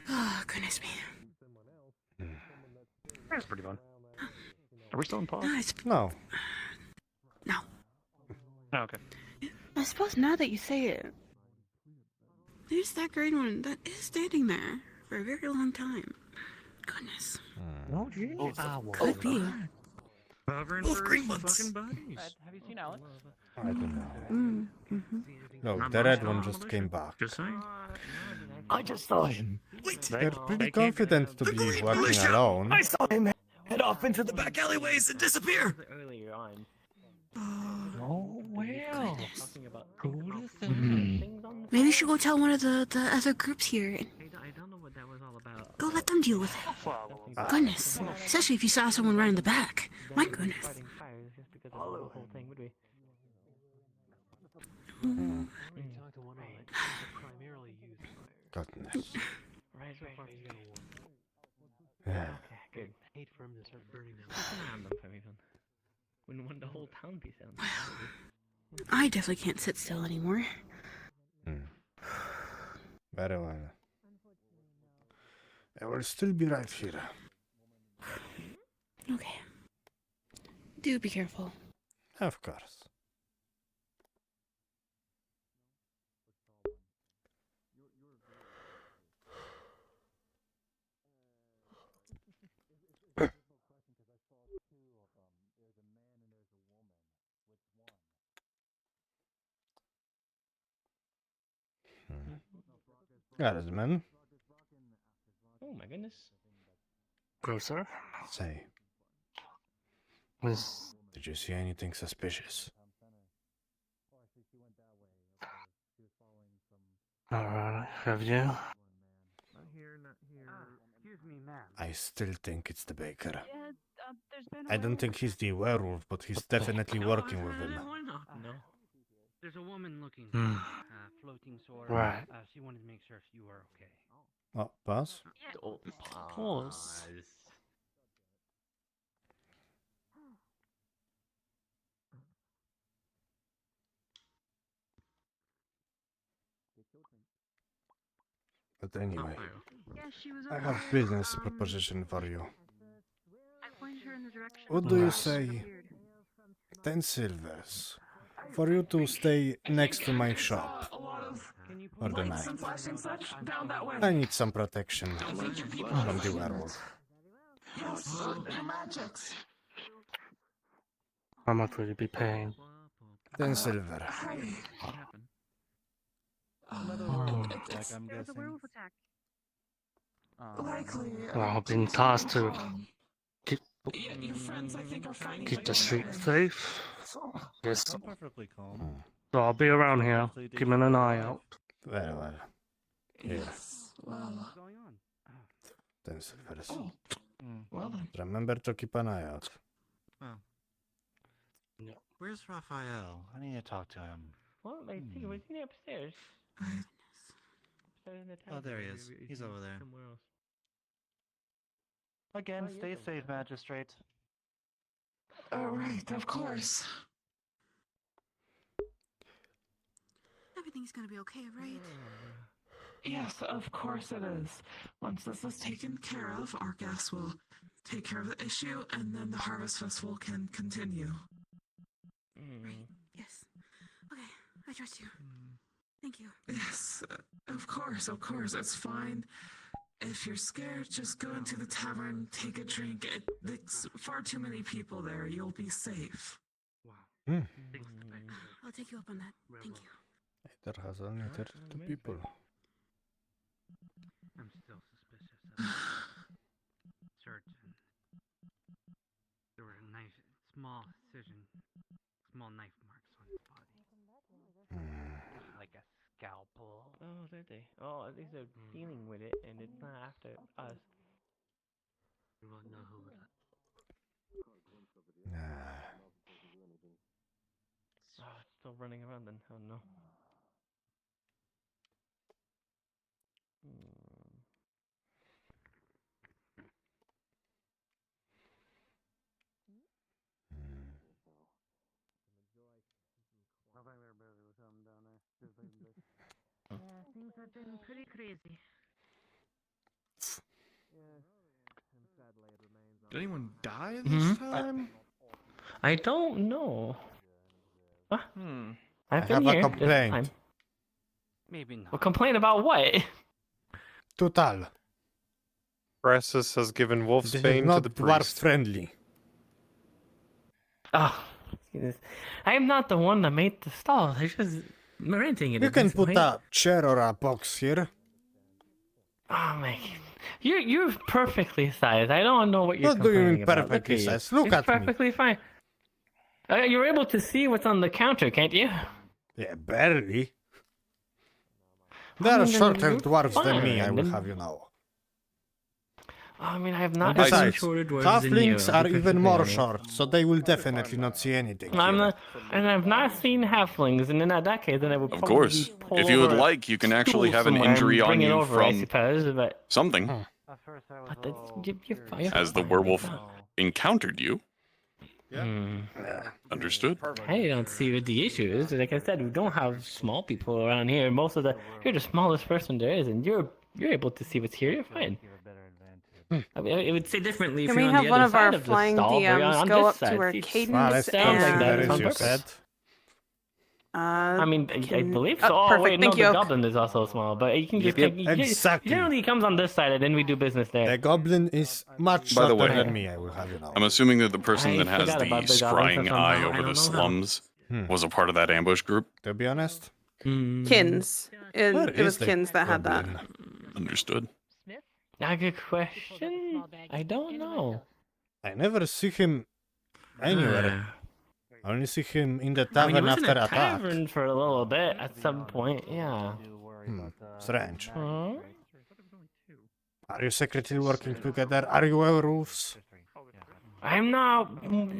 Oh, goodness me.
That's pretty fun. Are we still in pause?
No.
No.
Oh, okay.
I suppose now that you say it, there's that green one that is standing there for a very long time. Goodness.
Oh, gee.
Could be.
Hovering
Both
for
green
some
ones.
fucking buddies.
Have you seen Alex?
I don't know.
Mm-hmm.
No,
Not
the
my
red
style,
one just
militia.
came back.
Just saying.
I just saw him. Wait.
They're pretty confident to be working alone.
I saw him head off into the back alleyways and disappear.
Earlier on.
Oh, well.
Talking about
Maybe you should go tell one of the other groups here and
I don't know what that was all about.
go let them deal with it. Goodness. Especially if you saw someone right in the back. My goodness.
Starting fires just because of the whole thing, would we?
Goodness.
Right.
Yeah.
Okay, good. Hate for him to start burning them. Wouldn't want the whole town be sound.
I definitely can't sit still anymore.
Very well. I will still be right here.
Okay. Do be careful.
Of course. Guardsman,
Oh my goodness.
Go, sir.
say,
Was
did you see anything suspicious?
alright, have you?
Not here, not here. Excuse me, ma'am.
I still think it's the baker.
Yeah, there's been
I don't think he's the werewolf, but he's definitely working with him.
Why not? No.
There's a woman looking
Hmm.
floating sword.
Right.
She wanted to make sure if you were okay.
Oh, pass?
Pause.
But anyway,
Yeah, she was
I
over
have
there.
business proposition for you.
I pointed her in the direction.
What do you say? 10 silvers for you to stay next to my shop
A lot of
for the
lights
night.
and flashing such down that way.
I need some protection
Don't make your people
from the
feel
werewolf.
Yes, the magics.
How much will you be paying?
10 silver.
Hey.
There's a werewolf attack.
Likely.
Well, I've been tasked to keep
Your friends, I think, are fighting.
keep the
for
street
you.
safe. Yes.
Hmm.
perfectly calm. So I'll be around here, keeping an eye out.
Very well. Here,
Yes. Well.
10 silvers.
Oh. Well then.
Remember to keep an eye out.
Where's Raphael? I need to talk to him.
Well, I think was he upstairs? Upstairs in the town.
Oh, there he is. He's over there.
Somewhere else.
Again, stay safe, Magistrate.
All right, of course.
Everything's gonna be okay, right?
Yes, of course it is. Once this is taken care of, our guests will take care of the issue, and then the Harvest Festival can continue.
Yes. Okay, I trust you. Thank you.
Yes, of course, it's fine. If you're scared, just go into the tavern, take a drink. There's far too many people there. You'll be safe.
I'll take you up on that. Thank you.
There has only 32 people.
I'm still suspicious of search. There was a nice small incision
small knife marks on his body. Like a scalpel.
Oh, did they? Oh, at least they're dealing with it, and it's not after us.
We won't know who would.
Oh, it's still running around then. Oh no.
I think they're busy with something down there.
Yeah, things have been pretty crazy.
Did anyone die this time?
I don't know. What? I've
I
been
have a
here this
complaint.
time.
Maybe not.
Well, complain about what?
Total.
Crassus has given Wolf's
This is
Bane to
not
the
dwarf
priest.
friendly.
Oh, I am not the one that made the stall. I just renting it.
You
at
can
this
put
point.
a chair or a box here.
Oh my God. You're perfectly sized. I don't know what you're
What do you mean
complaining about.
perfectly
Look at
sized?
you.
Look
It's
at me.
perfectly fine. You're able to see what's on the counter, can't you?
Yeah, barely.
I
There are
mean, then
shorter
you're
dwarves than me, I
fine.
will
Then-
have you know.
I mean, I have
And
not seen
besides,
shorter dwarves than you.
halflings
I'll
are
be
even
perfectly
more
honest.
short, so they will definitely not see anything
I'm
here.
not, and I've not seen halflings, and in that case, then I would
Of
probably
course.
pull
If you would
over a
like, you can actually
stool
have an
somewhere and
injury on
bring it
you
over, I
from
suppose, but
something.
But that's, you're
As the
fine
werewolf
with that.
encountered you. Understood.
I don't see what the issue is. Like I said, we don't have small people around here. You're the smallest person there is, and you're able to see what's here. You're fine. I mean, it would say differently if
Can we
you're on
have
the
one
other
of our
side of the
flying
stall, but you're
DMs
on
go
this
up
side.
to where
See,
Cadence
sounds like that
and
on
you
purpose.
said.
I mean, I believe so. Oh,
perfect.
wait, no,
Thank
the
you.
goblin is also small, but you can just
Exactly.
generally he comes on this side, and then we do business there.
The goblin is much
By the
shorter
way,
than me, I will have you know.
I'm assuming that the person
I
that has
forgot
the
about the goblin,
scrying
so
eye
somehow, I
over
don't
the
know how.
slums was a part of that ambush group.
To be honest,
Kins. It was
the
Kins that had that.
goblin?
Understood.
A good question. I don't know.
I never see him anywhere. I only see him in the
I mean, he
tavern
was in
after
a
attack.
tavern for a little bit at some point. Yeah.
Strange.
Huh?
Are you secretly working together? Are you werewolves?
I'm not.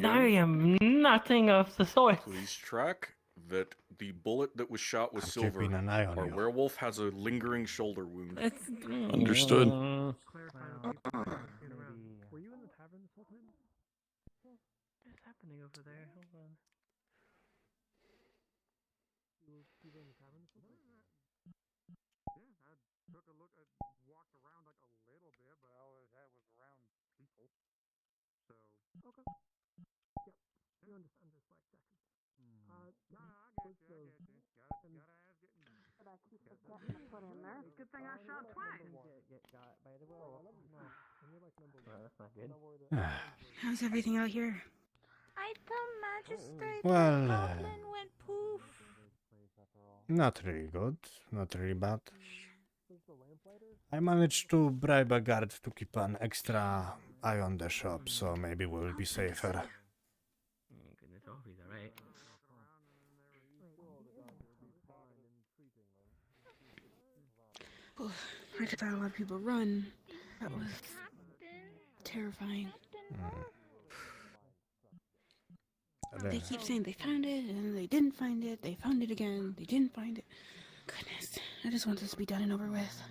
I am nothing of the sort.
Please track that the bullet that was shot was
I'm
silver.
keeping an eye on
Our
you.
werewolf has a lingering shoulder wound.
Understood.
Were you in the tavern this whole time?
What's happening over there? Hold on.
You were in the tavern this whole time? Yeah, I took a look. I walked around like a little bit, but all I had was around people. So. Okay. Yep. You understand just like seconds. I get you. Gotta ask it.
But I keep forgetting to put in there. Good thing I shot twice.
Got by the werewolf. No. That's not good.
How's everything out here? I the magistrate.
Well,
the goblin went poof.
Not really good. Not really bad. I managed to bribe a guard to keep an extra eye on the shop, so maybe we'll be safer.
Goodness, oh, he's alright.
Oh, I just saw a lot of people run. That was terrifying. They keep saying they found it, and they didn't find it. They found it again. They didn't find it. Goodness, I just want this to be done and over with.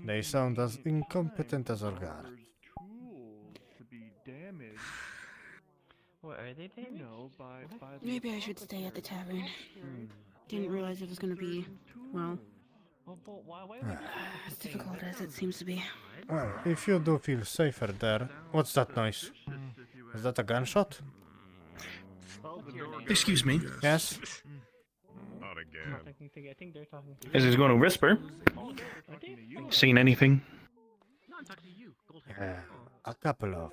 They sound as incompetent as our guard.
What are they doing?
Maybe I should stay at the tavern. Didn't realize it was going to be, well, as difficult as it seems to be.
Well, if you do feel safer there, what's that noise? Is that a gunshot?
Excuse me.
Yes?
Not again.
I think they're talking to you.
Is he going to whisper? Seen anything?
Yeah, a couple of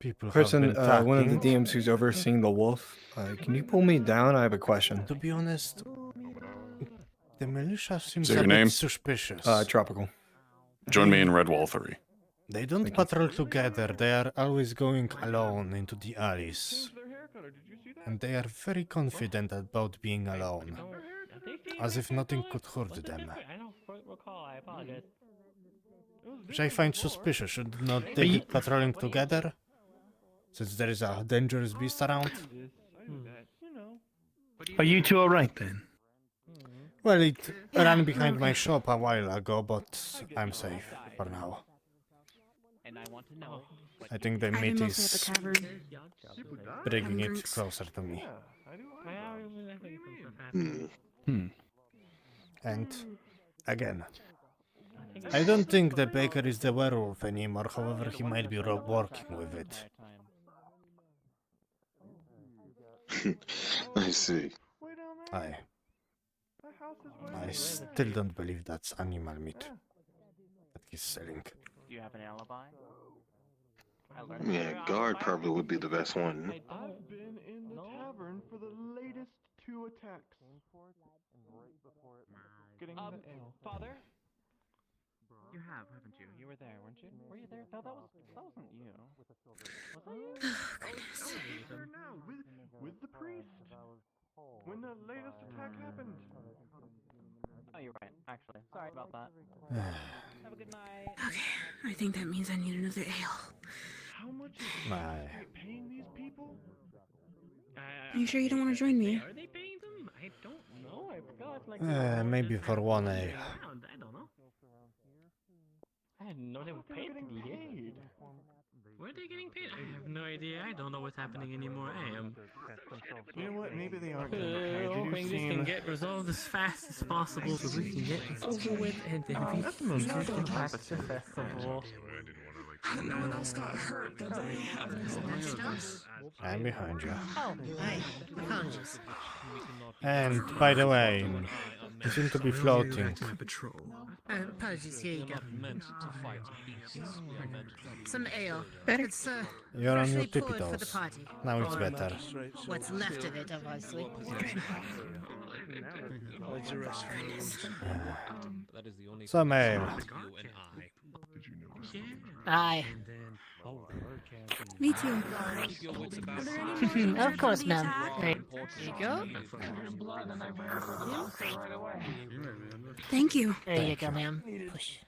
people
Person,
have been talking.
one of the DMs who's overseeing the wolf, can you pull me down? I have a question.
To be honest, the militia seems
Is that
a
your
bit
name?
suspicious.
Tropical.
Join me in Redwall 3.
They don't patrol together, they are always going alone into the alleys. And they are very confident about being alone. As if nothing could hurt them.
I don't recall. I apologize.
Which I find suspicious. Should not they be patrolling together? Since there is a dangerous beast around?
Are you two alright then?
Well, it ran behind my shop a while ago, but I'm safe for now. I think the meat is bringing it closer to me. And again, I don't think the baker is the werewolf anymore, however he might be working with it.
I see.
I still don't believe that's animal meat that he's selling.
Do you have an alibi?
Yeah, guard probably would be the best one.
I've been in the tavern for the latest 2 attacks. Getting the ale.
Father? You have, haven't you? You were there, weren't you? Were you there? That wasn't you. Was that you?
I was there now with the priest when the latest attack happened.
Oh, you're right. Actually, sorry about that. Have a good night.
Okay, I think that means I need another ale.
How much is paying these people?
Are you sure you don't want to join me?
Are they paying them? I don't know. I forgot. Like,
Maybe for one ale.
I don't know. I didn't know they were paid to be here. Where are they getting paid? I have no idea. I don't know what's happening anymore. I am.
You know what? Maybe they aren't getting paid.
Hoping this can get resolved as fast as possible so we can get this over with and then we can get back to festival.
No one else got hurt, did they?
I'm behind you.
Oh, hi. Apologies.
And by the way, you seem to be floating.
Apologies, here you go. Some ale.
Better.
It's
You're on your
freshly poured
tippy
for the
toes.
party.
Now it's better.
What's left of it, obviously.
Some ale.
Aye. Me too. Of course, ma'am. There you go. Thank you. There you go, ma'am. Push.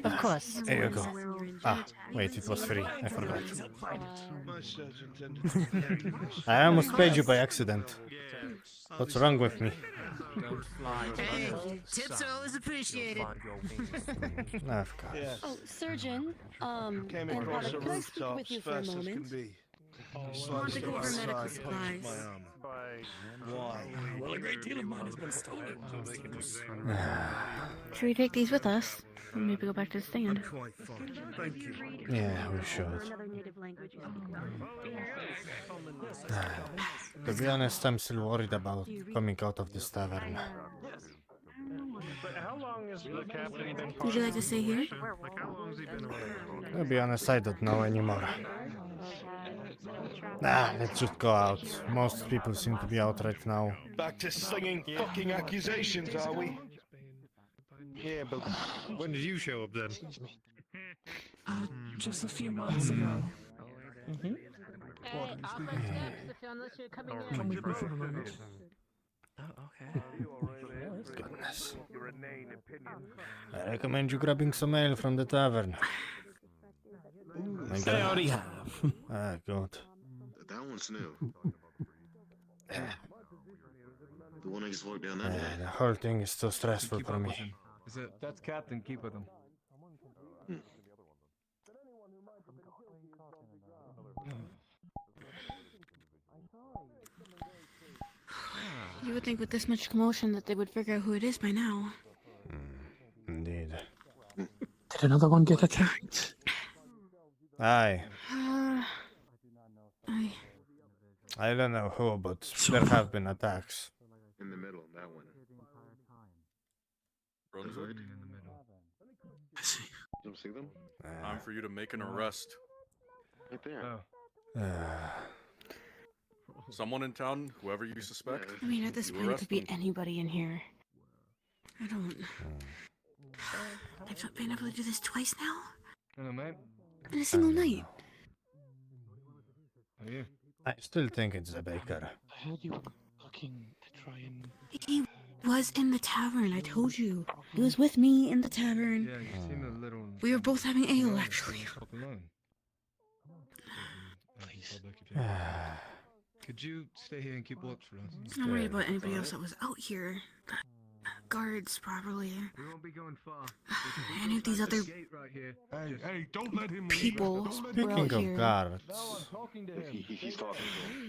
Of course.
There you go. Ah, wait, it was free. I forgot. I almost paid you by accident. What's wrong with me?
Hey, tips are always appreciated.
Of course.
Oh, surgeon.
Came
and
across the
can I speak
rooftop
with you
as
for a
fast as can
moment?
be.
I want to go over medical supplies.
Why?
Well, a great deal of mine has been stolen.
Should we take these with us? And maybe go back to the stand.
Thank you.
Yeah, we should. To be honest, I'm still worried about coming out of this tavern.
How long has the captain been?
Would you like to stay here?
Like, how long has he been around?
To be honest, I don't know anymore. Nah, let's just go out. Most people seem to be out right now.
Back to slinging fucking accusations, are we?
Yeah, but when did you show up then?
Just a few months ago.
Goodness. I recommend you grabbing some ale from the tavern. My God.
I already have.
Ah, good.
That one's new. The one I just walked down that way.
The whole thing is too stressful for me.
That's Captain. Keep with him.
You would think with this much commotion that they would figure out who it is by now.
Indeed.
Did another one get attacked?
Aye.
I
don't know who, but there have been attacks.
In the middle, that one.
Brunswick?
You don't see them?
Time for you to make an arrest.
Right there.
Someone in town, whoever you suspect.
I mean, at this point, it could be anybody in here. I don't. I've been able to do this twice now.
Hello, mate.
In a single night.
How are you?
I still think it's the baker.
I heard you were looking to try and.
He was in the tavern, I told you. He was with me in the tavern.
Yeah, you seem a little.
We were both having ale, actually.
Alone.
Please.
Could you stay here and keep watch for us?
I'm worried about anybody else that was out here. Guards, probably.
We won't be going far.
Any of these other
Hey, don't let him
people were out
Speaking of
here.
guards,
He's talking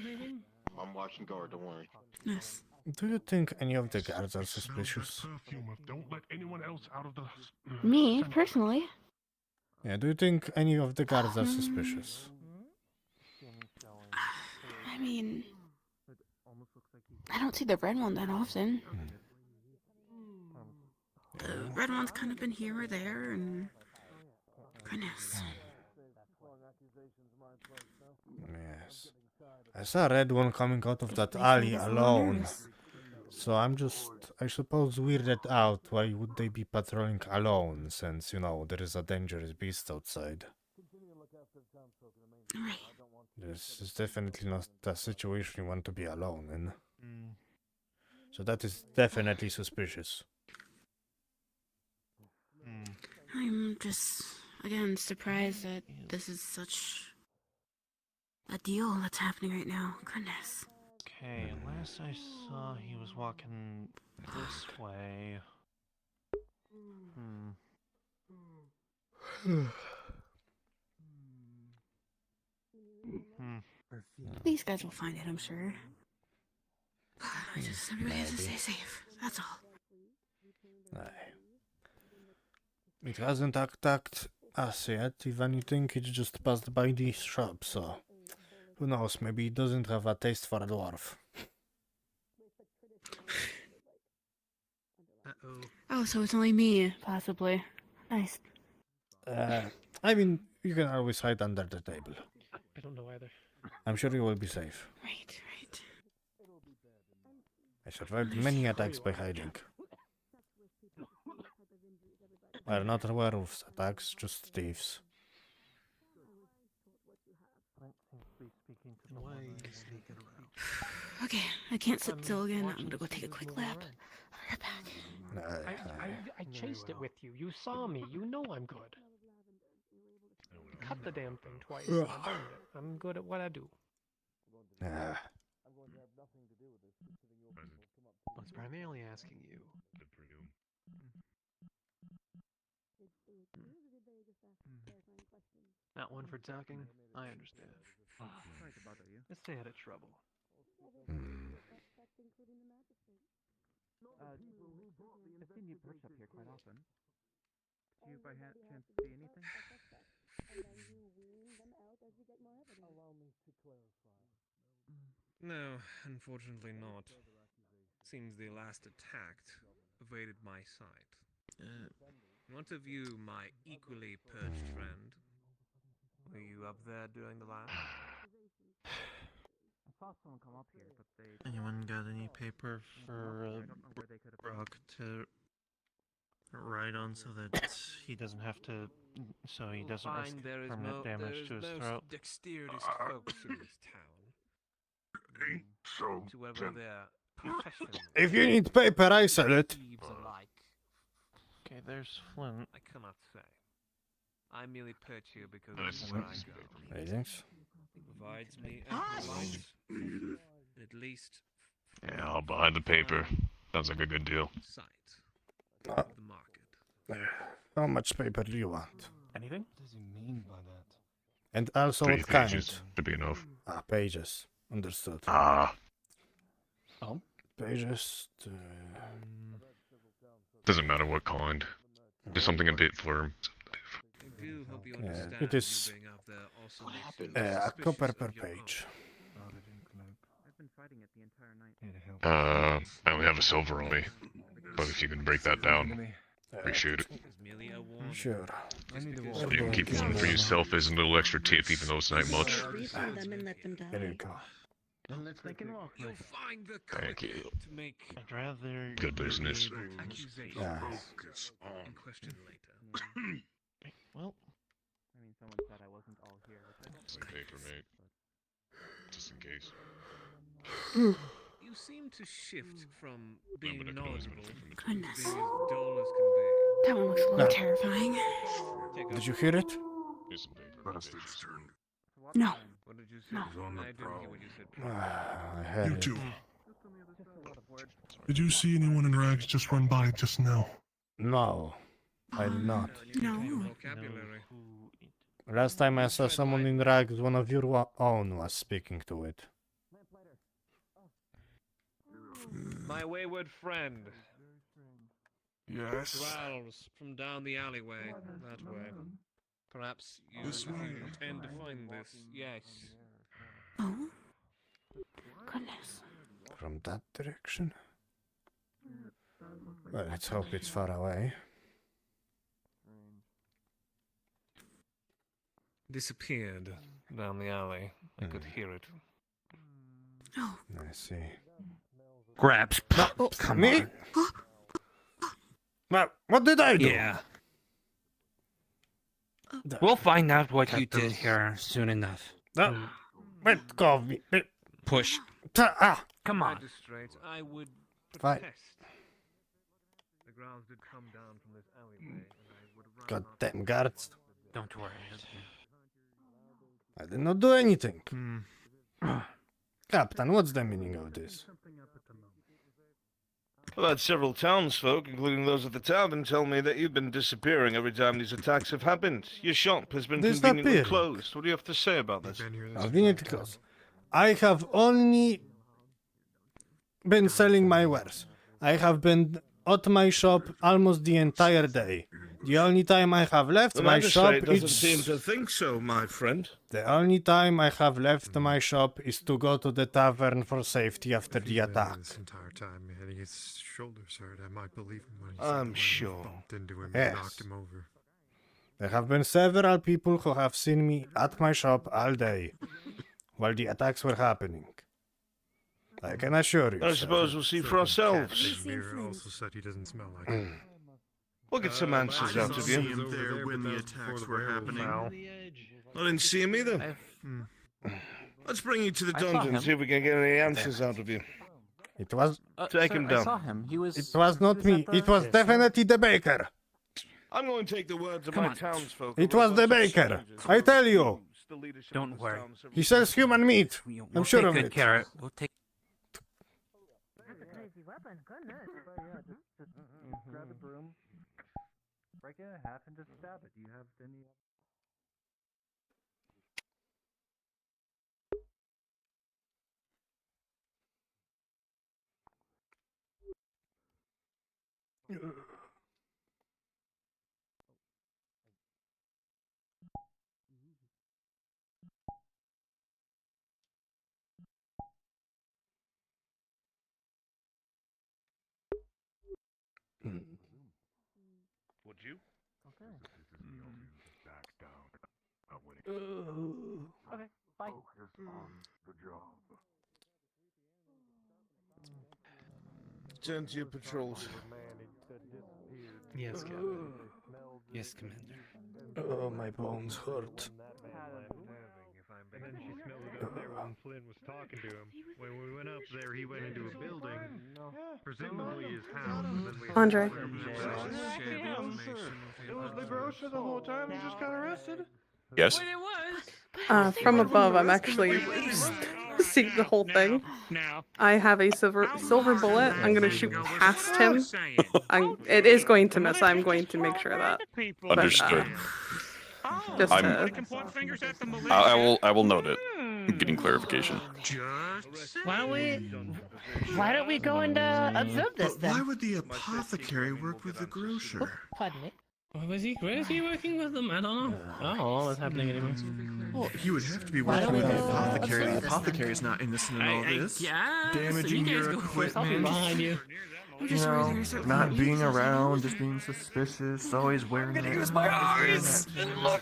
to him. I'm watching guard, don't worry.
Yes.
do you think any of the guards are suspicious?
Don't let anyone else out of the.
Me, personally?
Yeah, do you think any of the guards are suspicious?
I mean, I don't see the red one that often. The red one's kind of been here or there, and goodness.
Yes. I saw a red one coming out of that alley alone. So I'm just, I suppose, weirded out. Why would they be patrolling alone, since, you know, there is a dangerous beast outside?
Right.
This is definitely not a situation you want to be alone in. So that is definitely suspicious.
I'm just, again, surprised that this is such a deal that's happening right now. Goodness.
Okay, last I saw, he was walking this way.
These guys will find it, I'm sure. Everybody has to stay safe. That's all.
Aye. It hasn't attacked us yet, if anything, it just passed by this shop, so... Who knows, maybe it doesn't have a taste for a dwarf.
Oh, so it's only me, possibly. Nice.
I mean, you can always hide under the table.
I don't know either.
I'm sure you will be safe.
Right, right.
I survived many attacks by hiding. Well, not werewolves attacks, just thieves.
Okay, I can't sit still again. I'm gonna go take a quick lap. I'll be right back.
I chased it with you. You saw me. You know I'm good. Cut the damn thing twice. I burned it. I'm good at what I do.
I was primarily asking you. Not one for talking? I understand.
Sorry to bother you.
Let's stay out of trouble.
I've seen you perch up here quite often. Do you by chance see anything?
Allow me to clarify.
No, unfortunately not. Seems the last attacked evaded my sight. Want to view my equally perched friend? Were you up there during the last?
I saw someone come up here, but they...
Anyone got any paper for Brock to write on so that he doesn't have to, so he doesn't risk permanent damage to his throat?
Dexterous folks in this town.
So
to whether they're professional.
If you need paper, I sell it.
Okay, there's Flint.
I cannot say. I merely perch here because this is where I go.
Thanks.
It provides me ample light, at least
Yeah, I'll buy the paper. Sounds like a good deal.
sight of the market.
How much paper do you want?
Anything?
What does he mean by that?
And also
3
what kind?
pages to be enough.
Ah, pages. Understood.
Ah.
Oh? Pages.
Doesn't matter what kind. Just something a bit firm.
It is a copper per page.
I've been fighting it the entire night.
I only have a silver on me. But if you can break that down, appreciate it.
Sure.
You can keep one for yourself as a little extra tip, even though it's not much.
There you go.
They can walk.
You'll find the
Thank you.
to make
I'd rather...
Good business.
accusation
Yeah.
and question later.
Well,
someone said I wasn't all here, which I don't
Some paper, mate. Just in case.
You seem to shift from being
But
knowledgeable to being
Goodness.
as dull as can be.
That one looks a little terrifying.
Did you hear it?
Here's some paper. Bastard's turn.
No.
What did you say?
No.
I didn't hear what you said.
I heard
You
it.
two. Did you see anyone in rags just run by just now?
No, I did not.
No.
Last time I saw someone in rags, one of your own was speaking to it.
My wayward friend.
Yes.
Growls from down the alleyway, that way. Perhaps you intend to find this, yes.
Oh? Goodness.
From that direction? Well, let's hope it's far away.
Disappeared down the alley. I could hear it.
Oh.
I see.
Grabs.
No, come me? Well, what did I do?
Yeah. We'll find out what you did here soon enough.
Let go of me.
Push. Come on.
Magistrate, I would
Fine.
protest. The grounds did come down from this alleyway, and I would run
Goddamn guards.
Don't worry.
I did not do anything. Captain, what's the meaning of this?
I've had several townsfolk, including those at the tavern, tell me that you've been disappearing every time these attacks have happened. Your shop has been conveniently
Disappearing?
closed. What do you have to say about this?
Convenient close. I have only been selling my wares. I have been at my shop almost the entire day. The only time I have left
The
my shop
magistrate doesn't
is...
seem to think so, my friend.
The only time I have left my shop is to go to the tavern for safety after the attack.
This entire time, hitting his shoulders hurt. I might believe him when he said
I'm
that when he
sure.
bumped into him and
Yes.
knocked him over.
There have been several people who have seen me at my shop all day while the attacks were happening. I can assure you.
I
sir.
suppose we'll see for ourselves.
Mirror also said he doesn't smell like it.
We'll get some answers
I
out
didn't
of
see
you.
him there when the attacks were happening.
I didn't see him either. Let's bring you to the
I saw
dungeon
him.
and see if we can get any answers out of you.
It was...
Take him down.
I saw him. He was.
It was not me. It was definitely the baker.
I'm going to take the words of
Come
my
on.
townsfolk.
It was the baker. I tell you.
Don't worry.
He sells human meat. I'm sure
take
of
good
it.
care of it. We'll take.
That's a crazy weapon, goodness.
But yeah, just grab a broom, break it in half, and just stab it. Do you have any...
Would you?
Okay.
Okay, bye.
Turn to your patrols.
Yes, Captain. Yes, Commander.
Oh, my bones hurt.
And then she smelled it up there when Flynn was talking to him. When we went up there, he went into a building, presumably his house. And then we
Andre.
It was the grocer the whole time. He just got arrested.
Yes?
From above, I'm actually seeing the whole thing. I have a silver bullet. I'm gonna shoot past him. It is going to miss. I'm going to make sure of that. But,
Understood.
Just
I'm-
to...
I will note it. Getting clarification.
Why don't we go and observe this then?
Why would the apothecary work with the grocer?
Pardon me. Where is he working with them? I don't know. I don't know what's happening anymore.
Well, he would have to be
Why
working
don't
with
we
the
go
apothecary.
observe
The
this
apothecary's not innocent in all this.
Yeah.
Damaging your
I'll be
equipment.
behind you.
You know, not being around, just being suspicious, always wearing it.
Use my eyes and look.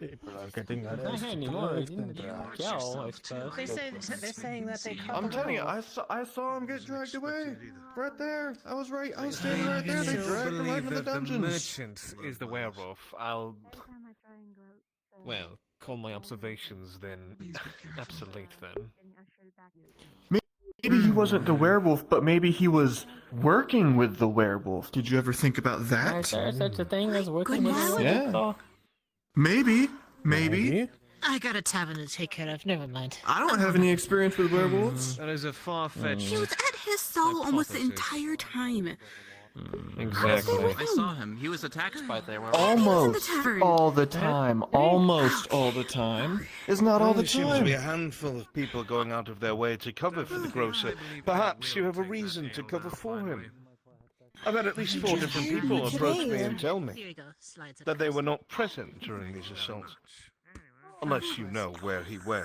People are getting
Not
arrested
anymore.
left
Didn't
and
you
right.
kill, I suppose.
They're saying that they I'm telling you, I saw him get dragged away. Right there. I was standing right there. They dragged him right into the dungeons.
merchant is the werewolf. I'll, well, call my observations then obsolete then.
Maybe he wasn't the werewolf, but maybe he was working with the werewolf. Did you ever think about that?
Is there such a thing as working with a werewolf?
Maybe.
I got a tavern to take care of. Never mind.
I don't have any experience with werewolves.
That is a far-fetched.
He was at his stall almost the entire time.
Exactly.
I saw him. He was attacked by the werewolf.
Almost all the time. Almost all the time. Is not all the
There seems to be a
time.
handful of people going out of their way to cover for the grocer. Perhaps you have a reason to cover for him. I've had at least 4 different people approach me and tell
Here
me
you go. Slides
that they were not present during these assaults. Unless you know where he went.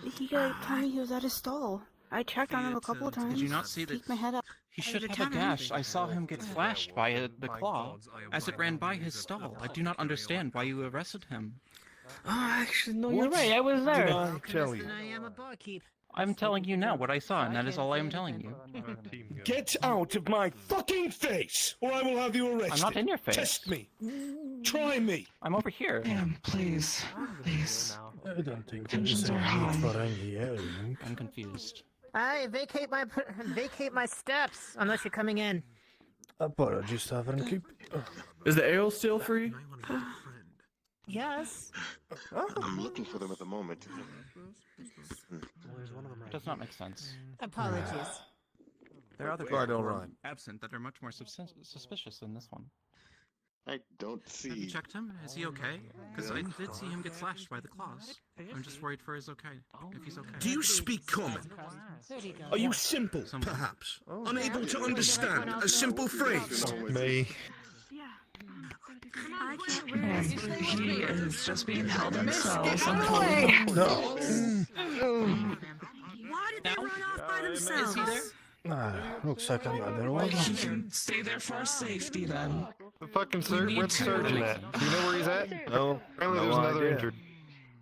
He told me he was at his stall. I checked on him a couple of times.
Did you not see that?
Peeked my head up.
He should have a gash. I saw him get slashed by the claw as it ran by his stall. I do not understand why you arrested him.
Oh, actually, no,
You're right, I was there.
Did I tell you?
I am a barkeep.
I'm telling you now what I saw, and that is all I am telling you.
Get out of my fucking face, or I will have you arrested.
I'm not in your face.
Test me. Try me.
I'm over here.
Ma'am, please. Please.
I don't think
Tensions
there's
are
any need
high.
for any yelling.
I'm confused.
I vacate my steps unless you're coming in.
Apologies, Tavern Keep.
Is the ale still free?
Yes.
I'm looking for them at the moment.
Does not make sense.
Apologies.
There are other
Quite
people
all right.
absent that are much more suspicious than this one.
I don't
Have you
see.
checked him? Is he okay? Because I did see him get slashed by the claws. I'm just worried for his okay. If he's okay.
Do you speak common?
There you go.
Are you simple, perhaps? Unable to understand a simple phrase?
Me.
Ma'am, he is just being held in cells
No.
Why did they run off by themselves?
Looks like another
Well,
one.
he can stay there for stay then.
The fucking
We
where's the
need to-
surgeon at? Do you know where he's at?
No.
Apparently there's another injured.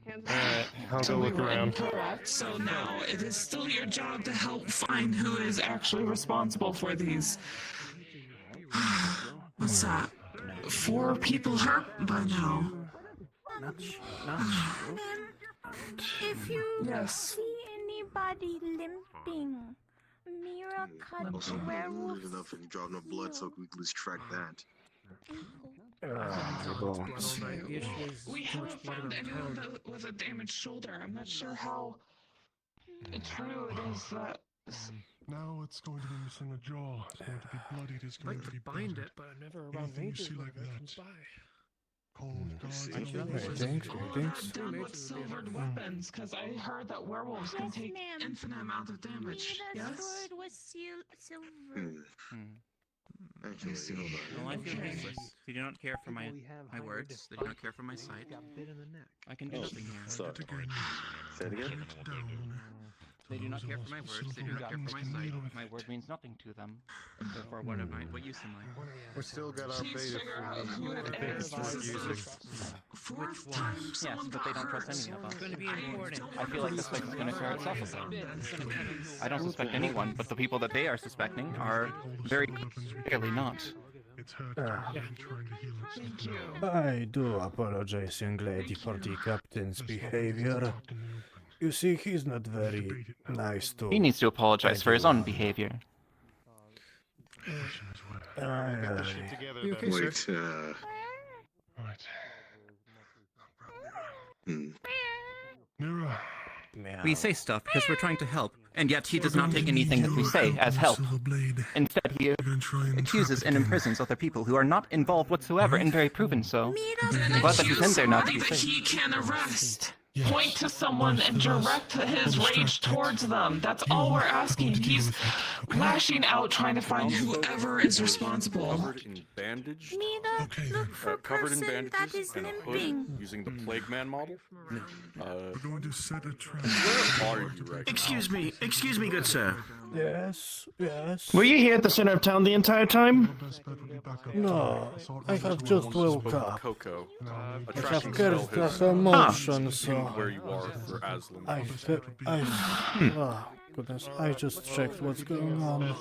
Alright, I'll go look around.
Correct. So now it is still your job to help find who is actually responsible for these. What's that? 4 people hurt by now.
If you
Yes.
see anybody limping, Mira cut
Also,
the werewolf.
enough and draw no blood so we can lose track that.
We haven't found anyone with a damaged shoulder. I'm not sure how true it is that.
Now it's going to be missing a jaw. It's going to be bloodied. It's going to be
Find
blooded.
it, but never around
Anything you
mages
see
when
like
it comes
that.
by.
Cold guards.
Greetings,
I've
greetings.
done with silvered weapons, because I heard that werewolves can take infinite amount of damage.
Mira's
Yes?
sword was silver.
Actually, hold on.
Well, I feel useless. They do not care for my words. They do not care for my sight. I can do nothing here.
Sorry. Say it again.
They do not care for my words. They do not care for my sight. My word means nothing to them. Therefore, what am I? What use am I?
We still got our
Please
beta
figure out
free.
who it is. This is the fourth time
Yes,
someone
but they
got
don't
hurt.
trust any of us.
It's going to be important.
I feel like this place is going to tear itself apart. I don't suspect anyone, but the people that they are suspecting are very clearly not.
It's hurt. I'm trying to heal it.
Thank you.
I do apologize, young lady, for the captain's behavior. You see, he's not very nice to...
He needs to apologize for his own behavior.
You
Wait,
Right.
Mira.
We say stuff because we're trying to help, and yet he does not take anything that we say as help. Instead, he accuses and imprisons other people who are not involved whatsoever and very proven so. I'm glad that he's in there now to be
That
safe.
he can arrest. Point to someone and direct his rage towards them. That's all we're asking. He's lashing out trying to find whoever is responsible.
Covered in bandage.
Mira, look for
Covered in
person that is
bandages and a hood
limping.
using the Plague Man model.
We're going to set a trap.
Where are you right
Excuse me, good sir.
Yes, yes.
Were you here at the center of town the entire time?
No, I have just woke up.
Coco.
I
Attraction
have
spell
carried
has
a motion,
you
so
where you are for Aslan.
Oh, goodness, I just checked what's going on.
I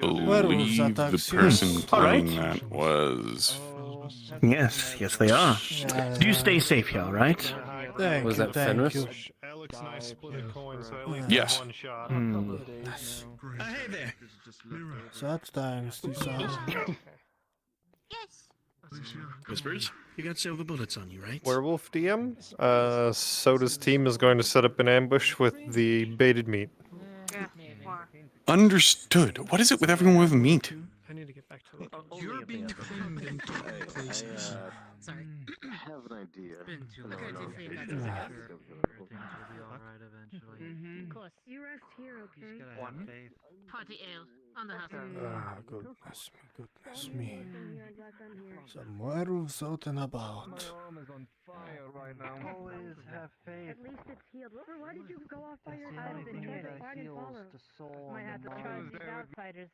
Werewolves
believe the
attacks,
person
yes.
playing that was.
Yes, yes they are. Do you stay safe here, all right?
Thank
Was
you,
that
thank
Fenris?
you.
Alex and I split a coin, so at least
Yes.
one shot.
Yes.
Hey there.
Sad times, these are.
Whispers, you got silver bullets on you, right?
Werewolf DM, Soda's team is going to set up an ambush with the baited meat.
Understood. What is it with everyone with meat?
I need to get back to it.
You're being pinned in dark places.
Sorry. I have an idea.
Of course. You rest here, okay? Party ale on the house.
Ah, goodness me. Some werewolves out and about.
Always have faith.
At least it's healed. Why did you go off by yourself and try to find and follow? Might have to charge these outsiders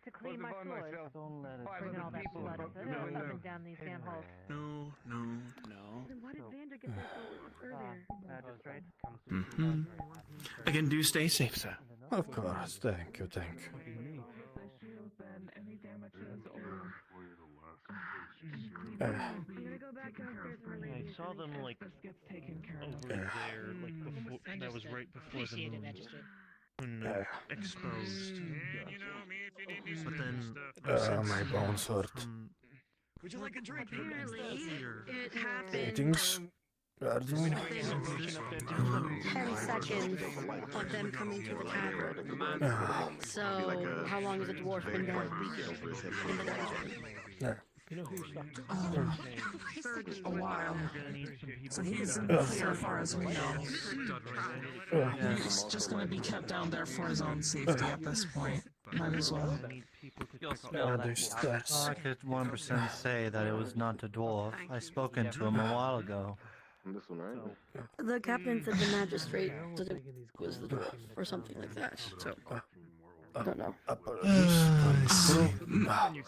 to clean my floors.
Don't let it.
Bring all that blood up and down these damn halls.
No.
Then why did Vander get there so earlier?
Magistrate.
Mm-hmm. Again, do stay safe, sir.
Of course, thank you.
I saw them like over there, like before. That was right before the moon. Exposed. But then.
My bones hurt.
Would you like a drink? Apparently, it happened.
Meetings?
10 seconds of them coming to the tavern. So, how long has the dwarf been there? In the dungeon?
A while. So he's in so far as we know. He's just going to be kept down there for his own safety at this point. Might as well.
You'll smell that.
I could 1% say that it was not a dwarf. I spoken to him a while ago.
This one, right?
The captain said the magistrate said it was the dwarf or something like that. So, I don't know.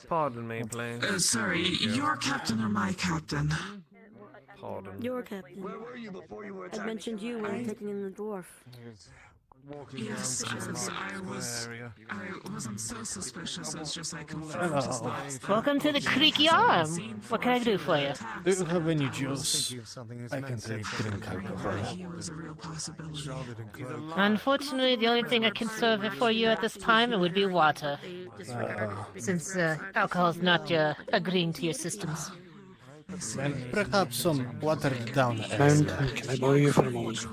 Pardon me, please.
Sorry, your captain or my captain?
Pardon.
Your captain.
Where were you before you were
I mentioned you when taking in the dwarf.
Yes, I wasn't so suspicious. It's just I confirmed.
Welcome to the creaky arm. What can I do for you?
Do you have any juice? I can drink alcohol.
He was a real possibility.
Unfortunately, the only thing I can serve for you at this time would be water, since alcohol's not agreeing to your systems.
Then perhaps some watered down
Can I borrow you for a moment?
To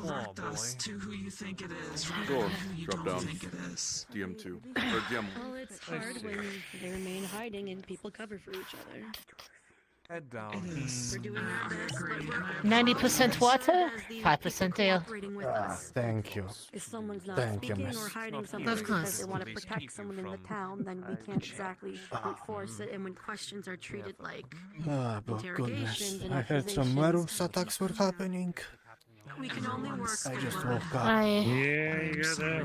who you think it is.
Sure. Drop down. DM2. Or DM1.
Well, it's hard when they remain hiding and people cover for each other.
Head down.
We're doing our best, but we're
90% water, 5% ale.
cooperating with us.
Thank you.
If someone's not
Thank you,
speaking
miss.
or hiding something
Of
because
course.
they want to protect someone in the town, then we can't exactly brute force it. And when questions are treated like
Ah, but goodness.
interrogations and
I heard some werewolf attacks were happening.
we can only work.
I just woke up.
Yeah, you got that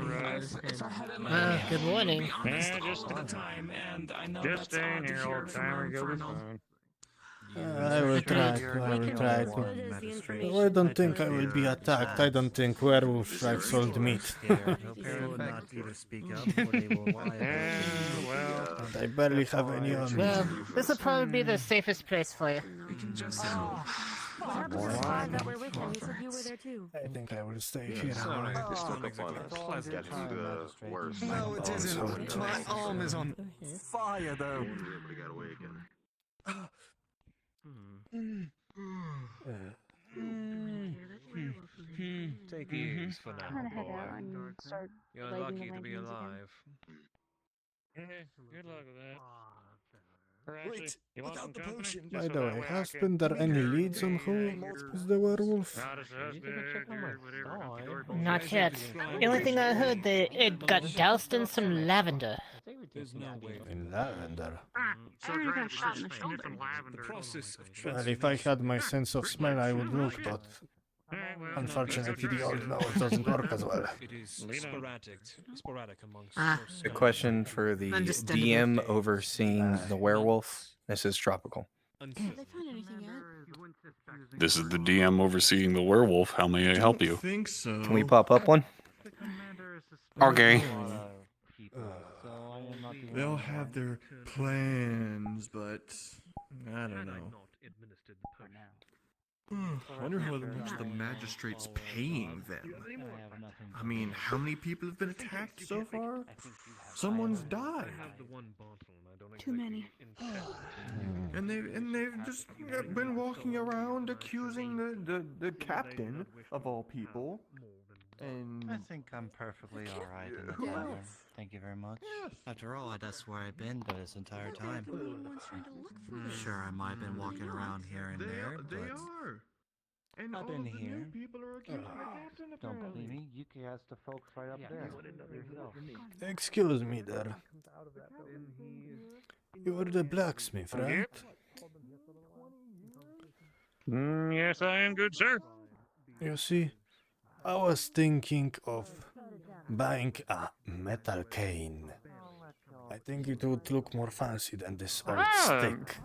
right.
Good morning.
Yeah, just staying here all the time. Go be fine.
I will try to. I don't think I will be attacked. I don't think werewolf like sold meat. And I barely have any on me.
Well, this will probably be the safest place for you.
We can just.
What happened to the five that were with him? He said you were there too.
I think I will stay here.
This took upon us. Getting worse.
No, it isn't.
My
arm is on
fire, though. We got away again.
Take it easy for now,
I'm gonna head
boy.
out and start
You're
lighting
lucky
the
to be
lanterns again.
alive.
Good luck with that.
Wait, without the potion.
By the way, has been there any leads on who is the werewolf?
Not yet. The only thing I heard, it got doused in some lavender.
In lavender.
I got shot in the shoulder.
The process of
Well, if I had my sense of smell, I would look, but Unfortunately, the old know it doesn't work as well.
It is sporadic amongst
A question for the
Understandable.
DM overseeing the werewolf. This is tropical.
Have they found anything yet?
This is the DM overseeing the werewolf. How may I help you?
Think so.
Can we pop up one?
Okay.
They'll have their plans, but I don't know. I wonder how much the magistrate's paying them. I mean, how many people have been attacked so far? Someone's died.
Too many.
And they've just been walking around accusing the captain of all people. And
I think I'm perfectly alright in the
who
tavern.
else?
Thank you very much. After all, that's where I've been this entire time. Sure, I might have been walking around here and there,
They
but
are. And
I've
all
been
of the
here.
new people are accusing the captain of
Don't
them.
believe me? You can ask the folks right up there.
Excuse me there. You are the blacksmith, right?
Yes, I am, good sir.
You see, I was thinking of buying a metal cane. I think it would look more fancy than this old stick.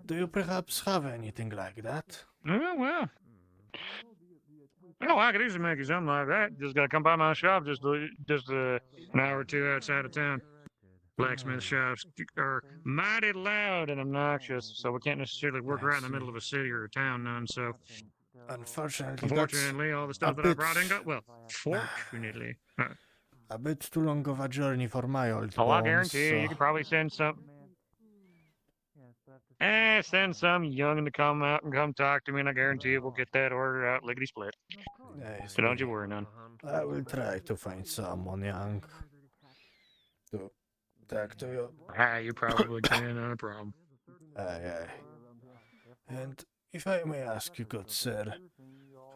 Do you perhaps have anything like that?
Well. I could easily make you something like that. Just gotta come by my shop just an hour or two outside of town. Blacksmith shops are mighty loud and obnoxious, so we can't necessarily work right in the middle of a city or a town, none. So, unfortunately, all the stuff that I brought in got, well, fortunately.
A bit too long of a journey for my old
Oh,
bones.
I guarantee you could probably send some. Send some youngin' to come out and come talk to me, and I guarantee you we'll get that order out lickety split.
Yes,
So don't you worry none.
I will try to find someone young to talk to you.
You probably can, not a problem.
Aye. And if I may ask you, good sir,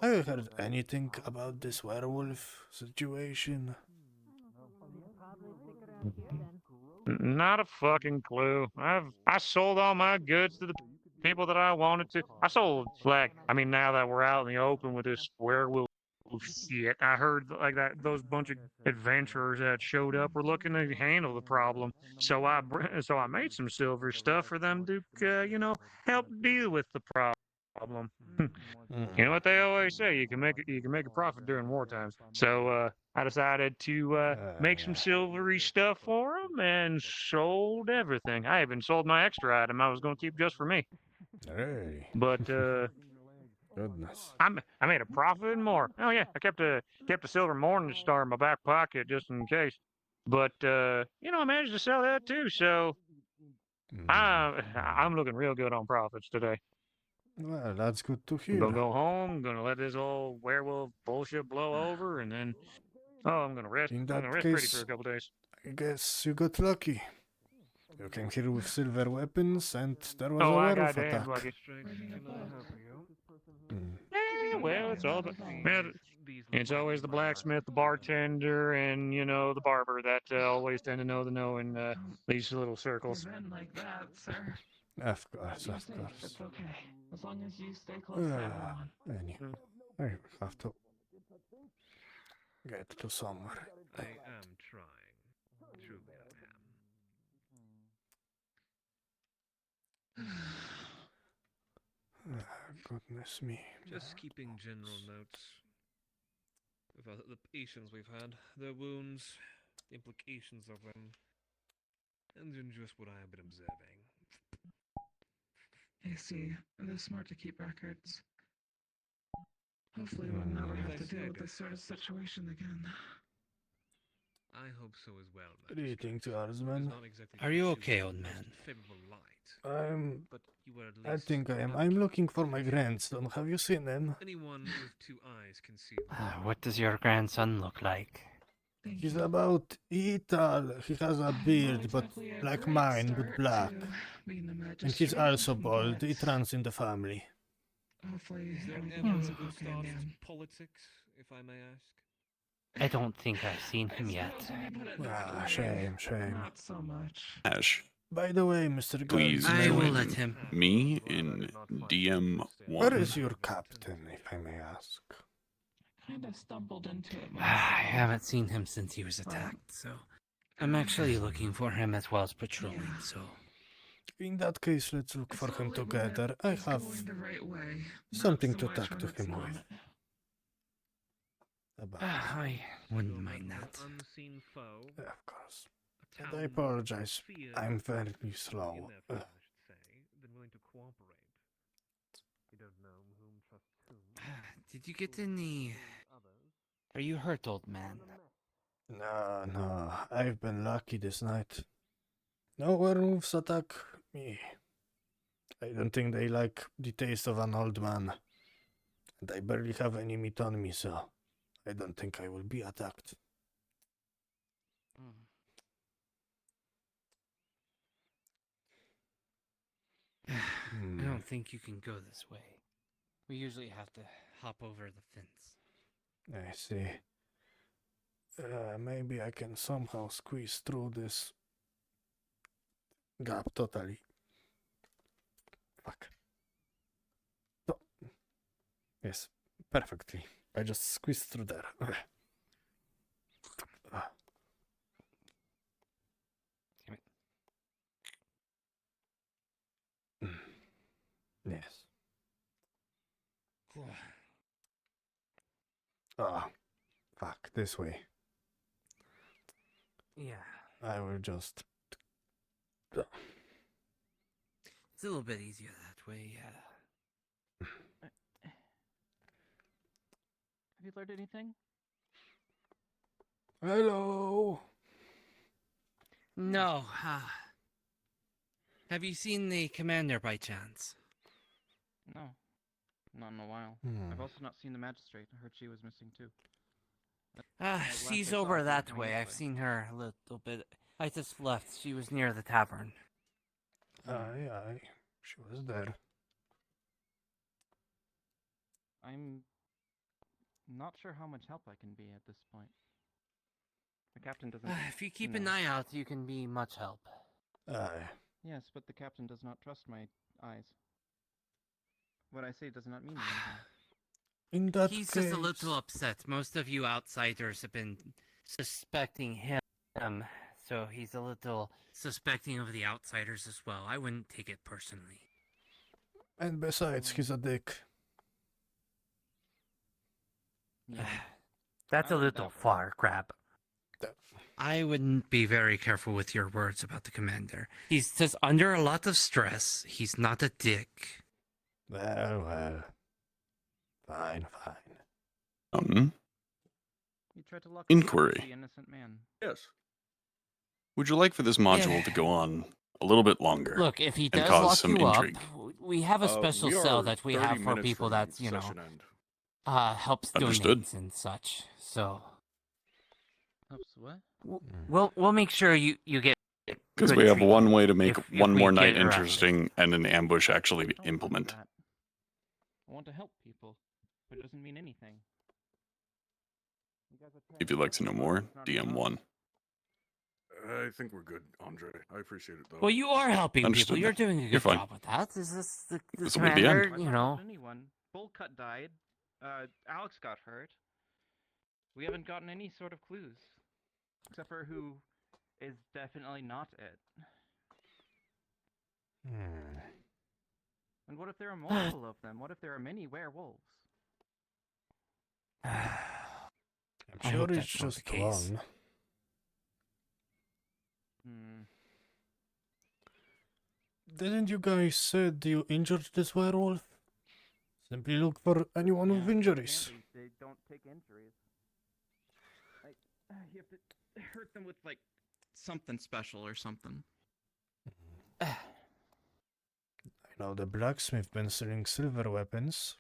have you heard anything about this werewolf situation?
Not a fucking clue. I sold all my goods to the people that I wanted to. I sold now that we're out in the open with this werewolf shit, I heard like that those bunch of adventurers that showed up were looking to handle the problem. So I made some silver stuff for them to help deal with the problem. You know what they always say, you can make a profit during war times. So I decided to make some silvery stuff for them and sold everything. I even sold my extra item I was going to keep just for me.
Hey.
But
Goodness.
I made a profit and more. Oh yeah, I kept a silver morning star in my back pocket just in case. But I managed to sell that too. So I'm looking real good on profits today.
Well, that's good to hear.
I'm gonna go home. Gonna let this old werewolf bullshit blow over, and then I'm gonna rest. I'm gonna rest pretty for a couple days.
I guess you got lucky. You came here with silver weapons, and there was a
I
werewolf
got damn
attack.
lucky. Well, it's all about. It's always the blacksmith, the bartender, and the barber that always tend to know the know in these little circles.
Like that, sir.
Of course.
It's okay. As long as you stay close to everyone.
Anyway, I have to get to somewhere.
I am trying. Truly I am.
Goodness me.
Just keeping general notes about the patients we've had, their wounds, the implications of them, and then just what I have been observing.
I see. It is smart to keep records. Hopefully we'll never have to deal with this sort of situation again.
I hope so as well.
Greetings, Arsman.
Are you okay, old man?
I think I am. I'm looking for my grandson. Have you seen him?
Anyone with two eyes can see.
What does your grandson look like?
He's about tall. He has a beard, but like mine, but black. And he's also bald. It runs in the family.
Hopefully,
Is there
everything's
evidence of
okay,
Gustav's
man.
politics, if I may ask?
I don't think I've seen him yet.
Shame.
Not so much.
Ash,
By the way, Mr.
Please
Guards,
join me in DM1.
where is your captain, if I may ask?
Kinda stumbled into it.
I haven't seen him since he was attacked, so I'm actually looking for him as well as patrolling, so...
In that case, let's look for him together. I have something to talk to him with.
I wouldn't mind that.
Unseen foe.
Of course. And I apologize. I'm very slow.
Then willing to cooperate. You don't know whom trusts whom.
Did you get any... Are you hurt, old man?
No, I've been lucky this night. No werewolves attack me. I don't think they like the taste of an old man. And I barely have any meat on me, so I don't think I will be attacked.
I don't think you can go this way. We usually have to hop over the fence.
I see. Maybe I can somehow squeeze through this gap totally. Fuck. Oh. Yes, perfectly. I just squeezed through there. Yes. Ah, fuck, this way.
Yeah.
I will just...
It's a little bit easier that way, yeah.
Have you learned anything?
Hello.
No. Have you seen the commander by chance?
No. Not in a while. I've also not seen the magistrate. I heard she was missing too.
She's over that way. I've seen her a little bit. I just left. She was near the tavern.
Aye. She was there.
I'm not sure how much help I can be at this point. The captain doesn't...
If you keep an eye out, you can be much help.
Aye.
Yes, but the captain does not trust my eyes. What I say does not mean anything.
In that
He's
case...
just a little upset. Most of you outsiders have been suspecting him, so he's a little suspecting of the outsiders as well. I wouldn't take it personally.
And besides, he's a dick.
That's a little far, Crab. I wouldn't be very careful with your words about the commander. He's just under a lot of stress. He's not a dick.
Well. Fine.
You tried to lock
Inquiry.
the innocent man.
Yes.
Would you like for this module to go on a little bit longer?
Look, if he
and
does
cause
lock
some
you
intrigue?
up, we have a special cell that we have for people that, you know, helps
Understood.
donates and such. So
Helps what?
we'll make sure you get.
Because
good
we have
treatment
one way to make
if
one
we
more
get
night
around it.
interesting and an ambush actually implement.
I want to help people, but it doesn't mean anything.
If you'd like to know more, DM1.
I think we're good, Andre. I appreciate it, though.
Well, you are helping
Understood.
people. You're doing a
You're
good
fine.
job with that. Is this the
This will be the end.
commander? You know.
Anyone. Bullcut died. Alex got hurt. We haven't gotten any sort of clues, except for who is definitely not it. And what if there are multiple of them? What if there are many werewolves?
I'm sure it's just one. Didn't you guys said you injured this werewolf? Simply look for anyone with injuries.
They don't take injuries. You have to hurt them with, like, something special or something.
I know the blacksmith been selling silver weapons,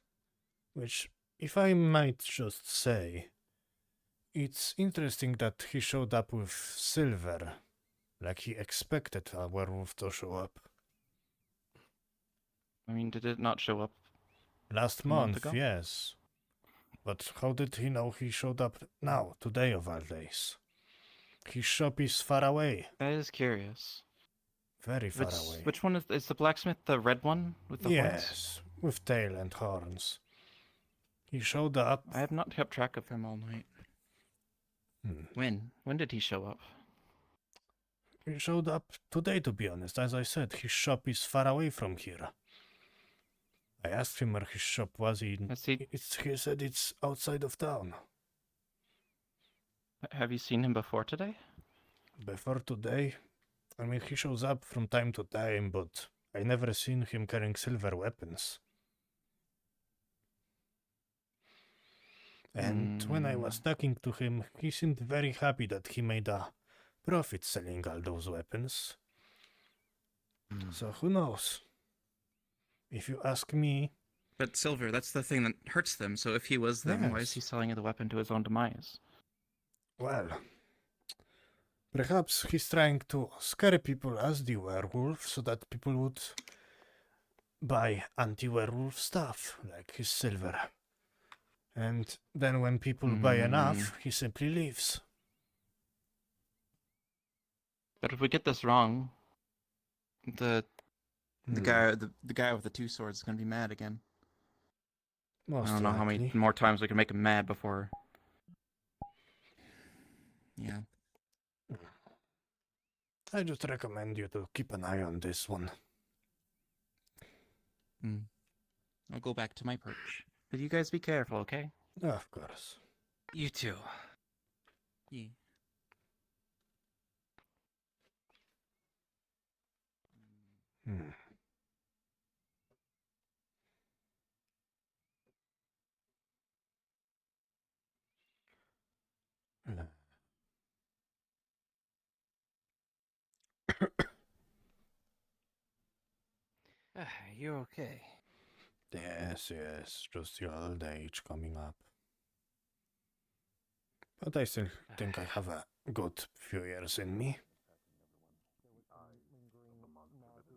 which, if I might just say, it's interesting that he showed up with silver, like he expected a werewolf to show up.
I mean, did it not show up
Last
a month
month,
ago?
yes. But how did he know he showed up now, today of all days? His shop is far away.
That is curious.
very far away.
Which one is the blacksmith? The red one with the horns?
Yes, with tail and horns. He showed up.
I have not kept track of him all night. When? When did he show up?
He showed up today, to be honest. As I said, his shop is far away from here. I asked him where his shop was. He said it's outside of town.
Have you seen him before today?
Before today? I mean, he shows up from time to time, but I never seen him carrying silver weapons. And when I was talking to him, he seemed very happy that he made a profit selling all those weapons. So who knows? If you ask me...
But silver, that's the thing that hurts them, so if he was them, why is
Yes.
he selling the weapon to his own demise?
Well, perhaps he's trying to scare people as the werewolf so that people would buy anti-werewolf stuff, like his silver. And then when people buy enough, he simply leaves.
But if we get this wrong, the guy with the two swords is gonna be mad again.
Most
I don't know how many
likely.
more times we can make him mad before. Yeah.
I just recommend you to keep an eye on this one.
I'll go back to my perch. But you guys be careful, okay?
Of course.
You too.
Yeah.
You okay?
Yes, just the old age coming up. But I still think I have a good few years in me.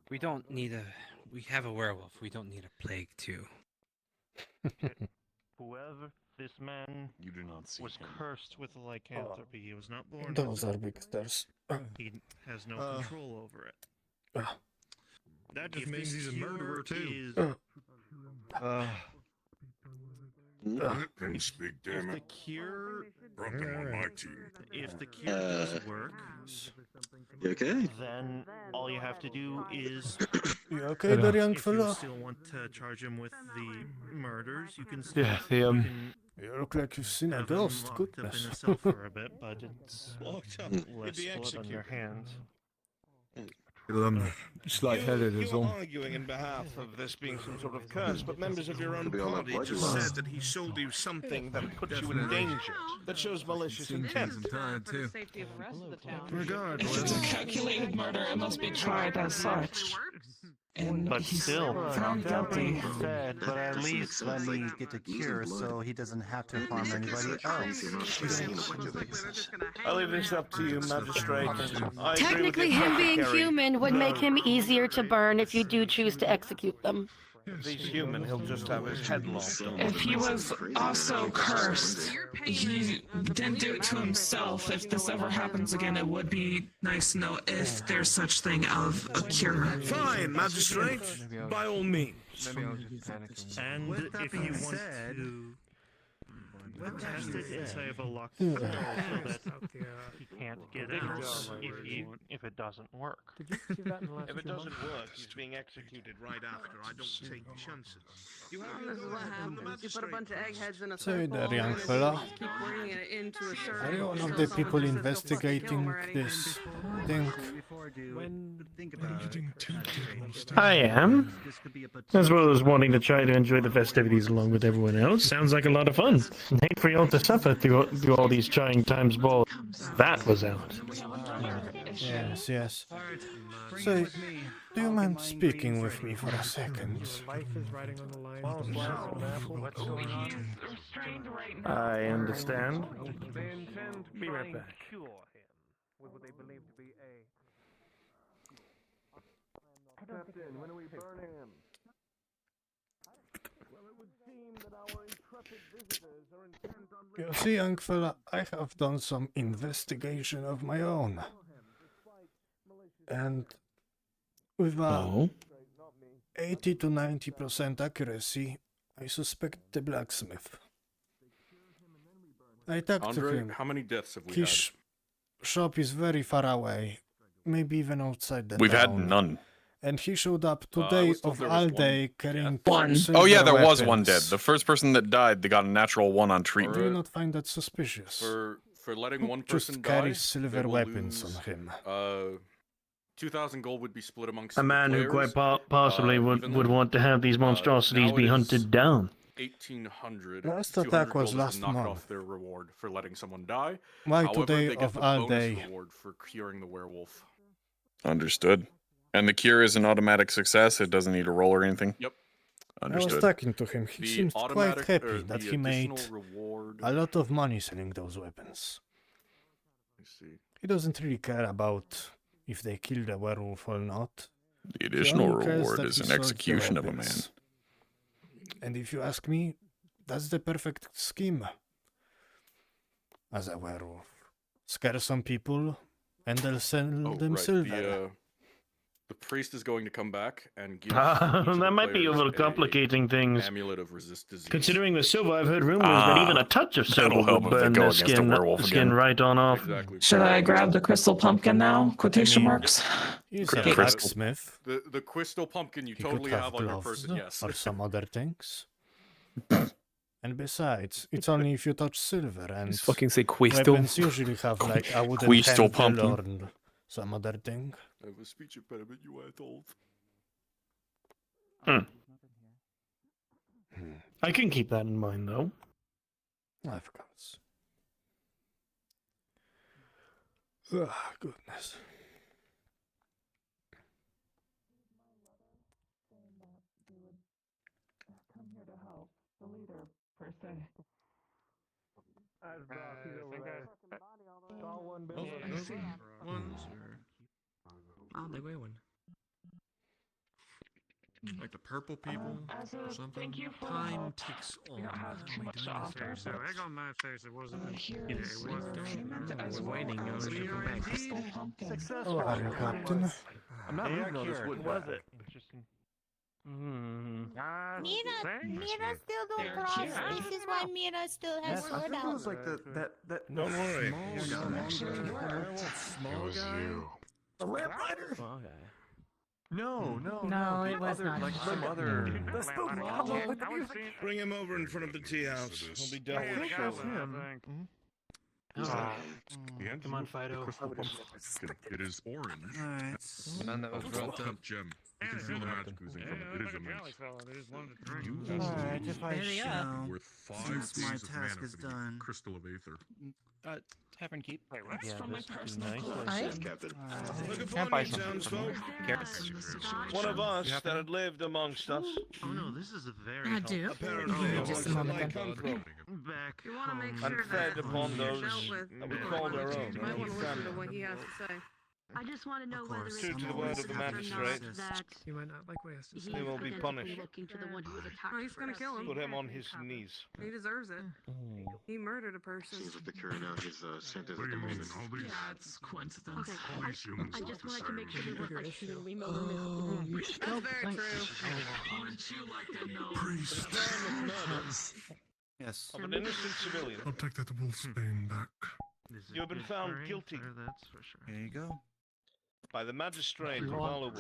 We don't need a... We have a werewolf. We don't need a plague too.
Whoever this man
You do not see
was
him.
cursed with a lycanthropy. He was not born
Those
with
are
it.
big stairs.
He has no control over it.
That just
If
means
this
he's a murderer
cure
too.
Don't speak,
If
damn
the
it.
cure,
Brought them on my team.
if the cure does work,
You okay?
then all you have to do is.
You okay there, young
If you
fella?
still want to charge him with the murders, you can. Still,
Yeah,
you can
you look like you've seen a
have him
ghost.
locked up in
Goodness.
a cell for a bit, but it's
Locked up.
less
He'd be
blood on your
executed.
hands.
Just lightheaded is
You're
all.
arguing in behalf of this being some sort of curse, but members of your own
Could be all that
party
blood
just
you lost.
said that he sold you something that puts you in danger, that shows malicious intent.
If it's a calculated murder, it must be tried as such. And
But
he's
still,
found guilty.
said, but at least
Let me get a cure so he doesn't have to harm anybody else.
I leave this up to you, magistrate. I agree with
Technically,
your
him being
secretary.
human would make him easier to burn if you do choose to execute them.
If he's human, he'll just have his head lopped off.
If he was also cursed, he didn't do it to himself. If this ever happens again, it would be nice to know if there's such thing of a cure.
Fine, magistrate. By all means.
and if you want to test it inside of a locked cell so that he can't get out if it doesn't work.
If it doesn't work, he's being executed right after. I don't take chances. You have
This is what happens. You put a bunch of eggheads in a
Say
circle.
there, young
and
fella.
Keep bringing it into a circle.
Are you one
until
of the
someone
people
just says,
investigating
"Well, fuck, kill him
this thing?
I am. As well as wanting to try to enjoy the festivities along with everyone else. Sounds like a lot of fun. Hate for y'all to suffer through all these trying times while that was out.
Yes. So, do you mind speaking with me for a second?
I understand. Be right back.
Cure him with what they believe to be a. Captain, when are we burning him? Well, it would seem that our intrepid visitors are intent on.
You see, young fella, I have done some investigation of my own. And With 80 to 90% accuracy, I suspect the blacksmith. I talked to
Andre,
him.
how many deaths have we
His shop is very far away, maybe even outside the
We've
town.
had none.
And he showed up today of all day carrying
Oh yeah, there
silver
was one dead.
weapons.
The first person that died, they got a natural 1 on treatment.
Do you not find that suspicious?
For letting one
Just
person
carry
die,
silver
they will
weapons
lose,
on him.
2,000 gold would be split amongst
A man
the
who
players,
quite possibly would
evenly.
want to have these monstrosities
Now
be
it is
hunted down.
1,800.
Last
200
attack was
gold is
last
knocked
month.
off their reward for letting someone die.
Why
However,
today
they get
of
the
all
bonus
day?
reward for curing the werewolf.
Understood. And the cure is an automatic success. It doesn't need a roll or anything.
Yep.
Understood.
I was talking to him. He seemed quite happy that
the
he made
additional reward.
a lot of money selling those weapons.
I see.
He doesn't really care about if they kill the werewolf or not.
The additional
only cares
reward
that
is
he
an
sold the
execution of a man.
weapons. And if you ask me, that's the perfect scheme. As a werewolf. Scare some people, and they'll sell them silver.
The priest is going to come back and give.
That might be overcomplicating things.
Amulet of resist disease.
Considering the silver, I've heard rumors that even a touch of silver
that'll help
would
if they
burn
go
their
against a
skin,
werewolf
skin
again.
right on off.
Should I grab the crystal pumpkin now? Quotation marks.
He's a blacksmith.
The crystal pumpkin you
He
totally
could
have on your
gloves
person. Yes.
or some other things. And besides, it's only if you touch silver, and
Just fucking say crystal.
weapons usually have like a wooden
Crystal
handle
pumpkin.
or some other thing.
I have a speech impediment, you are told.
I can keep that in mind, though.
Of course. Oh, goodness.
The gray one. Like the purple people or something.
Time ticks on.
So egg on my face, it wasn't.
I was waiting. I was to come back.
How are you, Captain?
I'm not moving all this wood back.
Mira still don't cross. This is why Mira still has
I
sword
think it
out.
was like that.
Don't worry.
Small guy.
The lamp rider. No,
No, it was
other,
not.
like some other.
Bring him over in front of the tea house. He'll be dealt with.
That's him.
Come on, Fido. It is orange.
Alright. Man that was brought up.
Gem. You can feel the magic oozing from it. It is immense.
Alright, if I shall.
Worth 5
Since my
days of
task
mana
is
for the
done.
Crystal of Aether.
Tavern keep.
Wait, what?
Yeah,
from my
this would be
personal
nice.
collection.
Captain.
Look
Can't
upon
buy
me,
something
townsfolk.
from carrots.
One of us that had lived amongst us.
Oh no, this is a very.
I do.
Apparently,
Just a
was
moment
like
then.
Lycanthrope.
Back
You want to make
And
sure
fed
that
upon those
dealt with
that we called our own.
You might want to listen to what he has to say.
I just want to know whether it's
True to the word of the magistrate.
that
You might not like what he has to
he's
say. He will be
identically
punished.
looking to the one who was attacked.
No, he's gonna kill him.
Put him on his knees.
He deserves it. He murdered a person.
Seems like they're carrying out his sentence at the moment.
Yeah, it's coincidence.
Okay, I just wanted to make sure there wasn't like even remote miss.
That's very true.
Wouldn't you like to know?
Priest.
Yes.
Of an innocent civilian.
I'll take that wolfsbane back.
You have been found guilty
That's for sure. Here you go.
by the magistrate of HallowWood.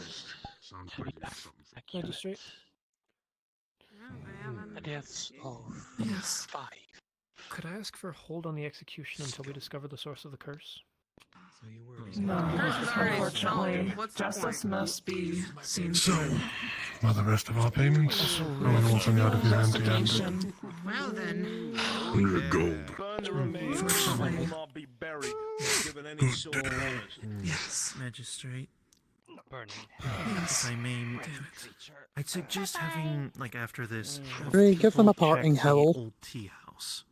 Sounds like you have something.
Magistrate?
Yes.
Yes.
5.
Could I ask for hold on the execution until we discover the source of the curse?
No,
Curse is already
unfortunately,
solved. What's the
justice
point?
must be seen
So,
through.
are the rest of our payments? No one walking out of here empty-handed.
Investigation.
Well then.
100 gold.
Burn the remains. They will not be buried. Given any sort of honors.
Yes.
Magistrate.
Burning.
If I may, I'd suggest having, like, after this, have
Ray, give them a
people
parting
check the
howl.
old tea house.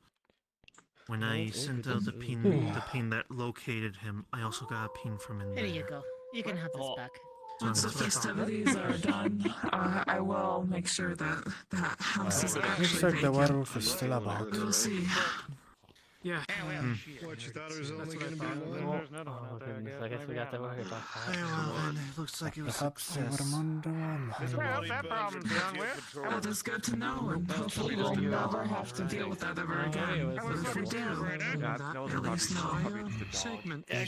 When I sent out the pin that located him, I also got a pin from in there.
Here you go. You can have this back.
Once the festivities are done, I will make sure that that house is
Looks
actually
like the
vacant.
werewolf is still about.
We'll see. Yeah.
What, you thought it was only
what I
going to be
thought.
one?
There's another one out there. I guess we got to worry about that.
Very well then, it looks like it was
Perhaps they were
success.
under one.
Well, that problem's done with.
Well, that's good to know, and hopefully we'll never have to deal with that ever again. But if we do, at least now I have segment.
Like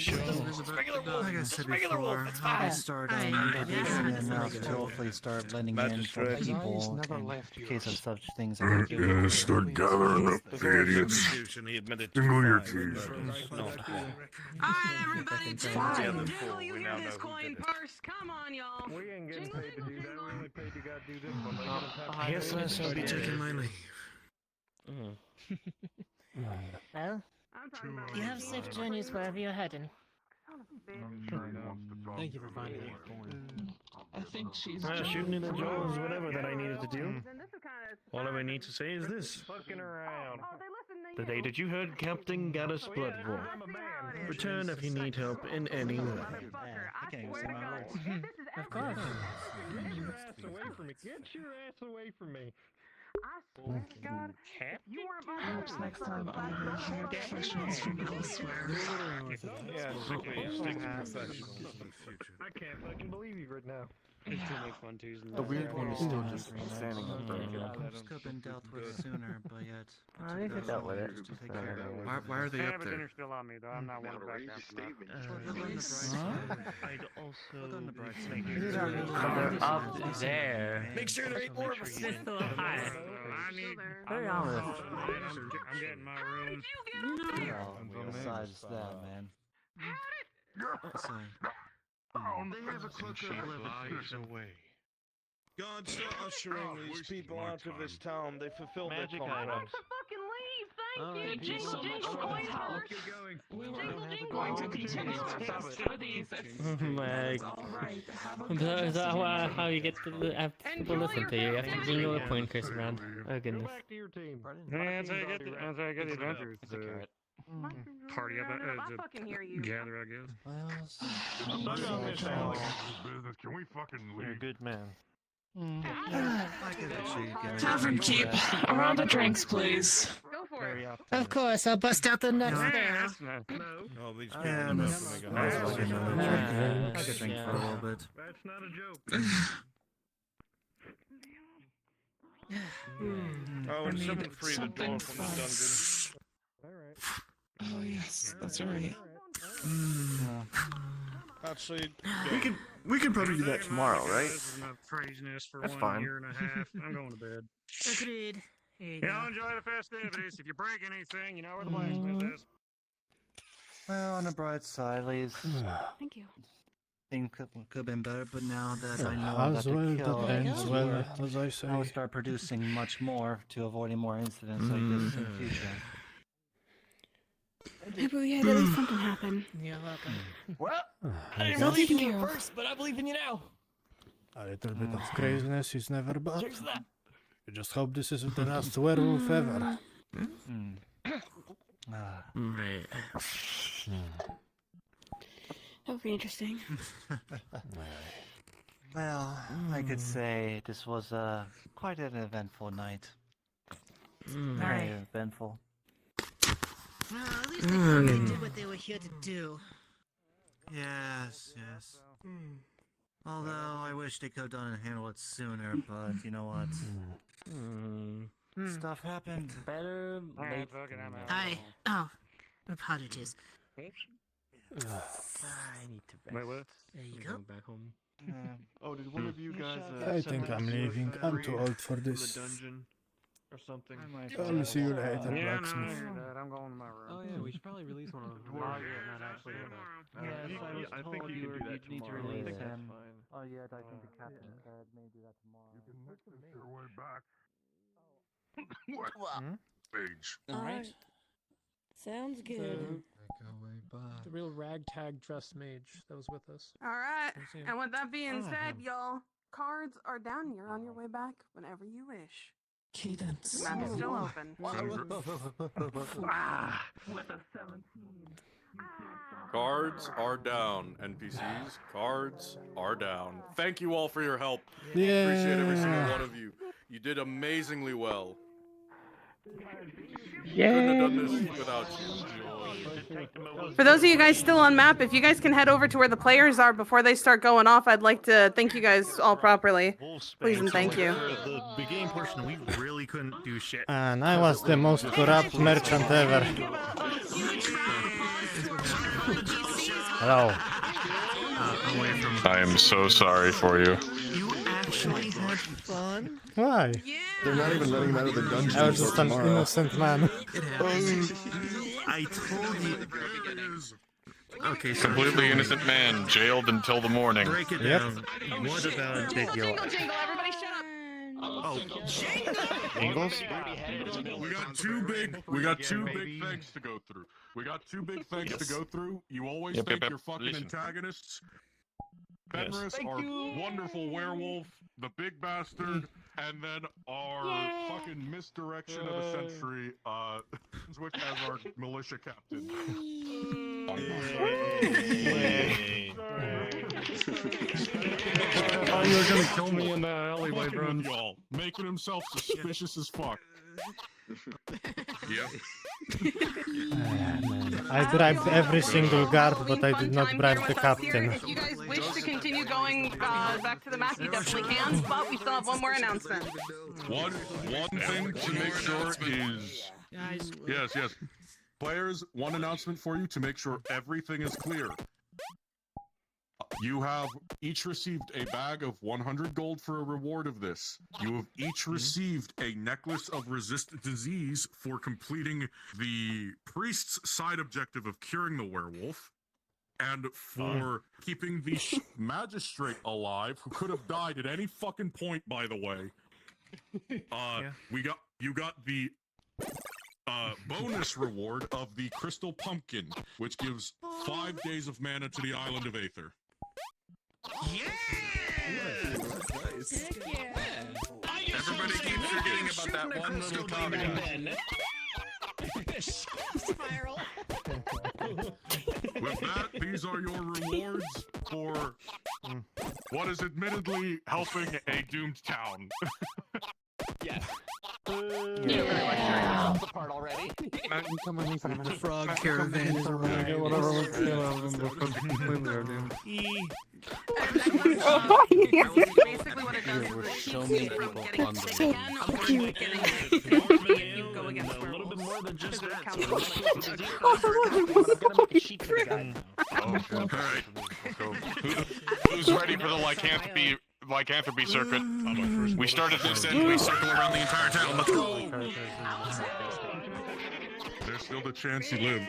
I said before, I'll be starting reducing enough to hopefully start lending in for people in case of such things.
Yeah, start gathering up the idiots. Jingle your keys.
Alright, everybody, jingle, you hear this coin purse? Come on, y'all.
We ain't getting paid to do that. We only paid you guys to do this one. But you're gonna
Yes, yes, I'll be taking my leave.
Well, you have safe journeys wherever you're heading.
Thank you for finding me. I think she's
Shooting in the jaws, whatever that I needed to do. All I need to say is this.
fucking around.
The day that you heard Captain Gaddis Blood War. Return if you need help in any way.
I can't even say my words.
Of course.
Get your ass away from me. Get your ass away from me. I swear to God, you weren't my
perhaps next time I will hire professionals from elsewhere.
Yeah, stick professionals in the future. I can't fucking believe you right now.
It's too much fun teasing.
The weird one is still just
standing up there.
This could have been dealt with sooner, but yet.
I think I dealt with it.
Why are they up
The
there?
dinner's still on me, though. I'm not one back after
I'd also...
They're up there.
Make sure there ain't more of us.
They're still up high.
I need.
Very honest.
I'm getting my room.
Well, besides that, man. Sorry.
They have a cloak of away. God, start ushering these people out of this town. They fulfilled their contract.
Jingle, jingle, coin purse. We were going to continue our festivities.
Is that how you get to have people listen to you? You have to jingle the coin curse around. Oh goodness.
Back to your team.
Yeah, that's how I get the adventures. Party up, gather, I guess.
Can we fucking leave?
You're a good man.
Tavern keep. A round of drinks, please.
Go for it.
Of course, I'll bust out the next barrel.
Oh, these people
Yeah, I could drink for a little bit.
That's not a joke.
Oh, and someone free the door from the dungeon.
Alright.
Oh, yes, that's right.
Actually,
We can probably do that tomorrow, right?
This is enough craziness for
That's
1
fine.
year and a half. I'm going to bed.
Agreed. Here you
Y'all enjoy the festivities. If you break anything, you know where the blacksmith is.
Well, on the bright side, Liz,
Thank you.
things could have been better, but now that I know I got
As
to
well,
kill
that ends well, as I
I will
say.
start producing much more to avoid any more incidents like this in the future.
Maybe we had at least something happen.
You're welcome.
Well, I
I
didn't
Well
believe in
taken
you
care of.
first, but I believe in you now.
A little bit of craziness is never bad.
Cheers to that.
I just hope this isn't the last werewolf ever.
Right.
That would be interesting.
Well, I could say this was quite an eventful night. Very eventful.
Well, at least they did what they were here to do.
Yes, yes. Although I wish they could have done and handled it sooner, but you know what? Stuff happened.
Better late.
Hi. Oh, apologies.
I need to rest.
Wait, what?
There you go.
Back home.
Oh, did one of you guys?
I think I'm leaving. I'm too old for this.
Dungeon or something.
I'll see you later,
Yeah, no,
blacksmith.
I'm going to my room.
Oh yeah, we should probably release one of them.
Tomorrow.
Not actually.
I think you can do that
need to
tomorrow.
release
That's
him.
fine.
Oh yeah, I think the captain said maybe do that tomorrow.
You can make your way back.
Well,
Page.
Alright. Sounds good.
The real ragtag dressed mage that was with us.
Alright.
We'll see him.
And with that being said, y'all, cards are down here on your way back whenever you wish.
Cadence.
Map is still open.
Cards are down, NPCs. Cards are down. Thank you all for your help.
Yeah.
Appreciate every single one of you. You did amazingly well.
Couldn't have done this without you.
For those of you guys still on map, if you guys can head over to where the players are before they start going off, I'd like to thank you guys all properly. Please and thank you.
For the beginning portion, we really couldn't do shit.
And I was the most corrupt merchant ever. Hello.
I am so sorry for you.
You actually had fun?
Why?
They're not even letting him out of the dungeon.
I was just an innocent man.
I told you. Okay, so
Completely innocent man, jailed until the morning.
break it down. What about Big Yo?
Everybody shut up.
Oh,
Jingles? We got two big things to go through. We got two big things to go through. You always think your fucking antagonists. Fenris, our wonderful werewolf, the big bastard, and then our fucking misdirection of the century, Switch as our militia captain.
Oh, you were gonna kill me in the alleyway, bro.
Y'all, making himself suspicious as fuck. Yep.
I bribed every single guard, but I did not bribe the captain.
If you guys wish to continue going back to the map, you definitely can, but we still have one more announcement.
One thing to make sure is... Yes. Players, one announcement for you to make sure everything is clear. You have each received a bag of 100 gold for a reward of this. You have each received a necklace of resist disease for completing the priest's side objective of curing the werewolf, and for keeping the magistrate alive, who could have died at any fucking point, by the way. You got the bonus reward of the crystal pumpkin, which gives 5 days of mana to the island of Aether.
yeah!
Nice.
Everybody keeps forgetting about that one little caveat.
Spiral.
With that, these are your rewards for what is admittedly helping a doomed town.
Yes.
Yeah.
The part already.
Mountain coming from the frog
Frog
caravan is arrived.
whatever we can out of them, we'll completely there, dude.
Basically what it does is
There were
it
so
keeps
many
you from
people
getting
on the
sick
road.
again or getting if you go against
A little bit more than just that.
Alright. Who's ready for the lycanthropy circuit? We started this and we circle around the entire town. Let's go!
There's still the chance you live.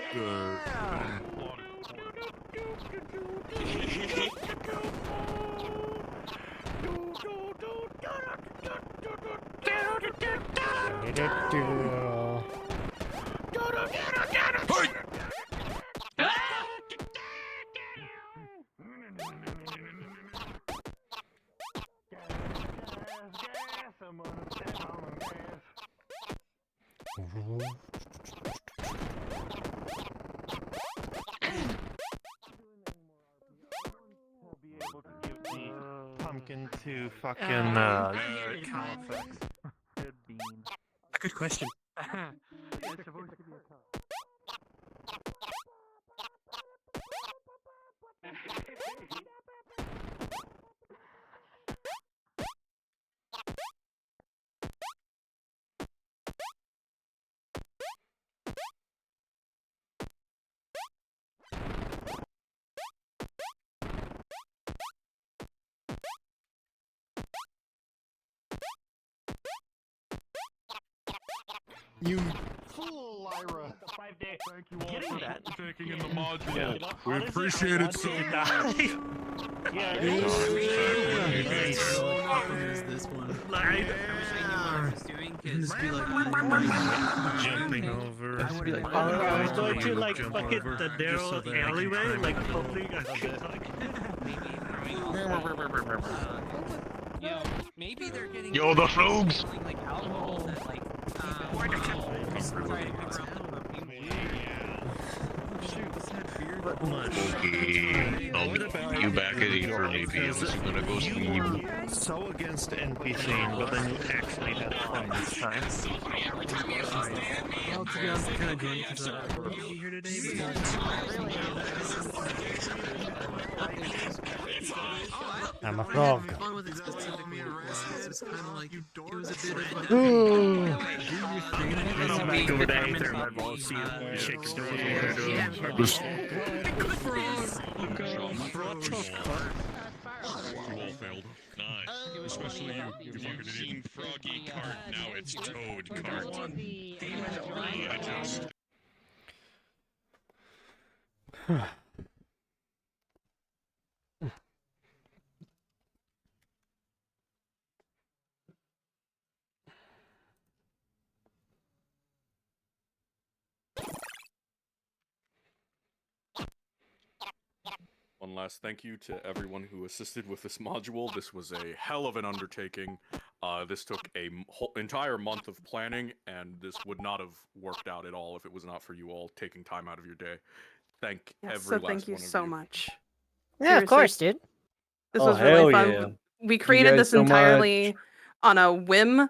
Pumpkin to fucking cow effects.
Good question.
You fool, Lyra.
5-day.
Thank you all for taking in the module. We appreciate it so much.
Is this one?
Just
be like,
Jumping over.
I was going to like fucking the narrow alleyway, like hoping I could
maybe they're getting.
Yo, the frogs!
Like alcohol that like.
Okay, I'll meet you back at Eternity. I'm gonna go sleep.
so against NPCing, but then you actually had fun this time.
to be honest, kind of did because I wouldn't be here today.
I'm a frog.
Fun with it specifically was it's kind of like it was a bit of
Ooh.
Over there, they're my balls. See you. Shake still.
You all failed. Nice. Especially you. You fucking idiot. Froggy cart. Now it's Toad cart. I just. One last thank you to everyone who assisted with this module. This was a hell of an undertaking. This took a whole entire month of planning, and this would not have worked out at all if it was not for you all taking time out of your day. Thank every last one of you.
So thank you so much.
Yeah,
Seriously.
of course, dude.
This
Oh,
was really
hell
fun.
yeah.
We created
guys
this
so much.
entirely on a whim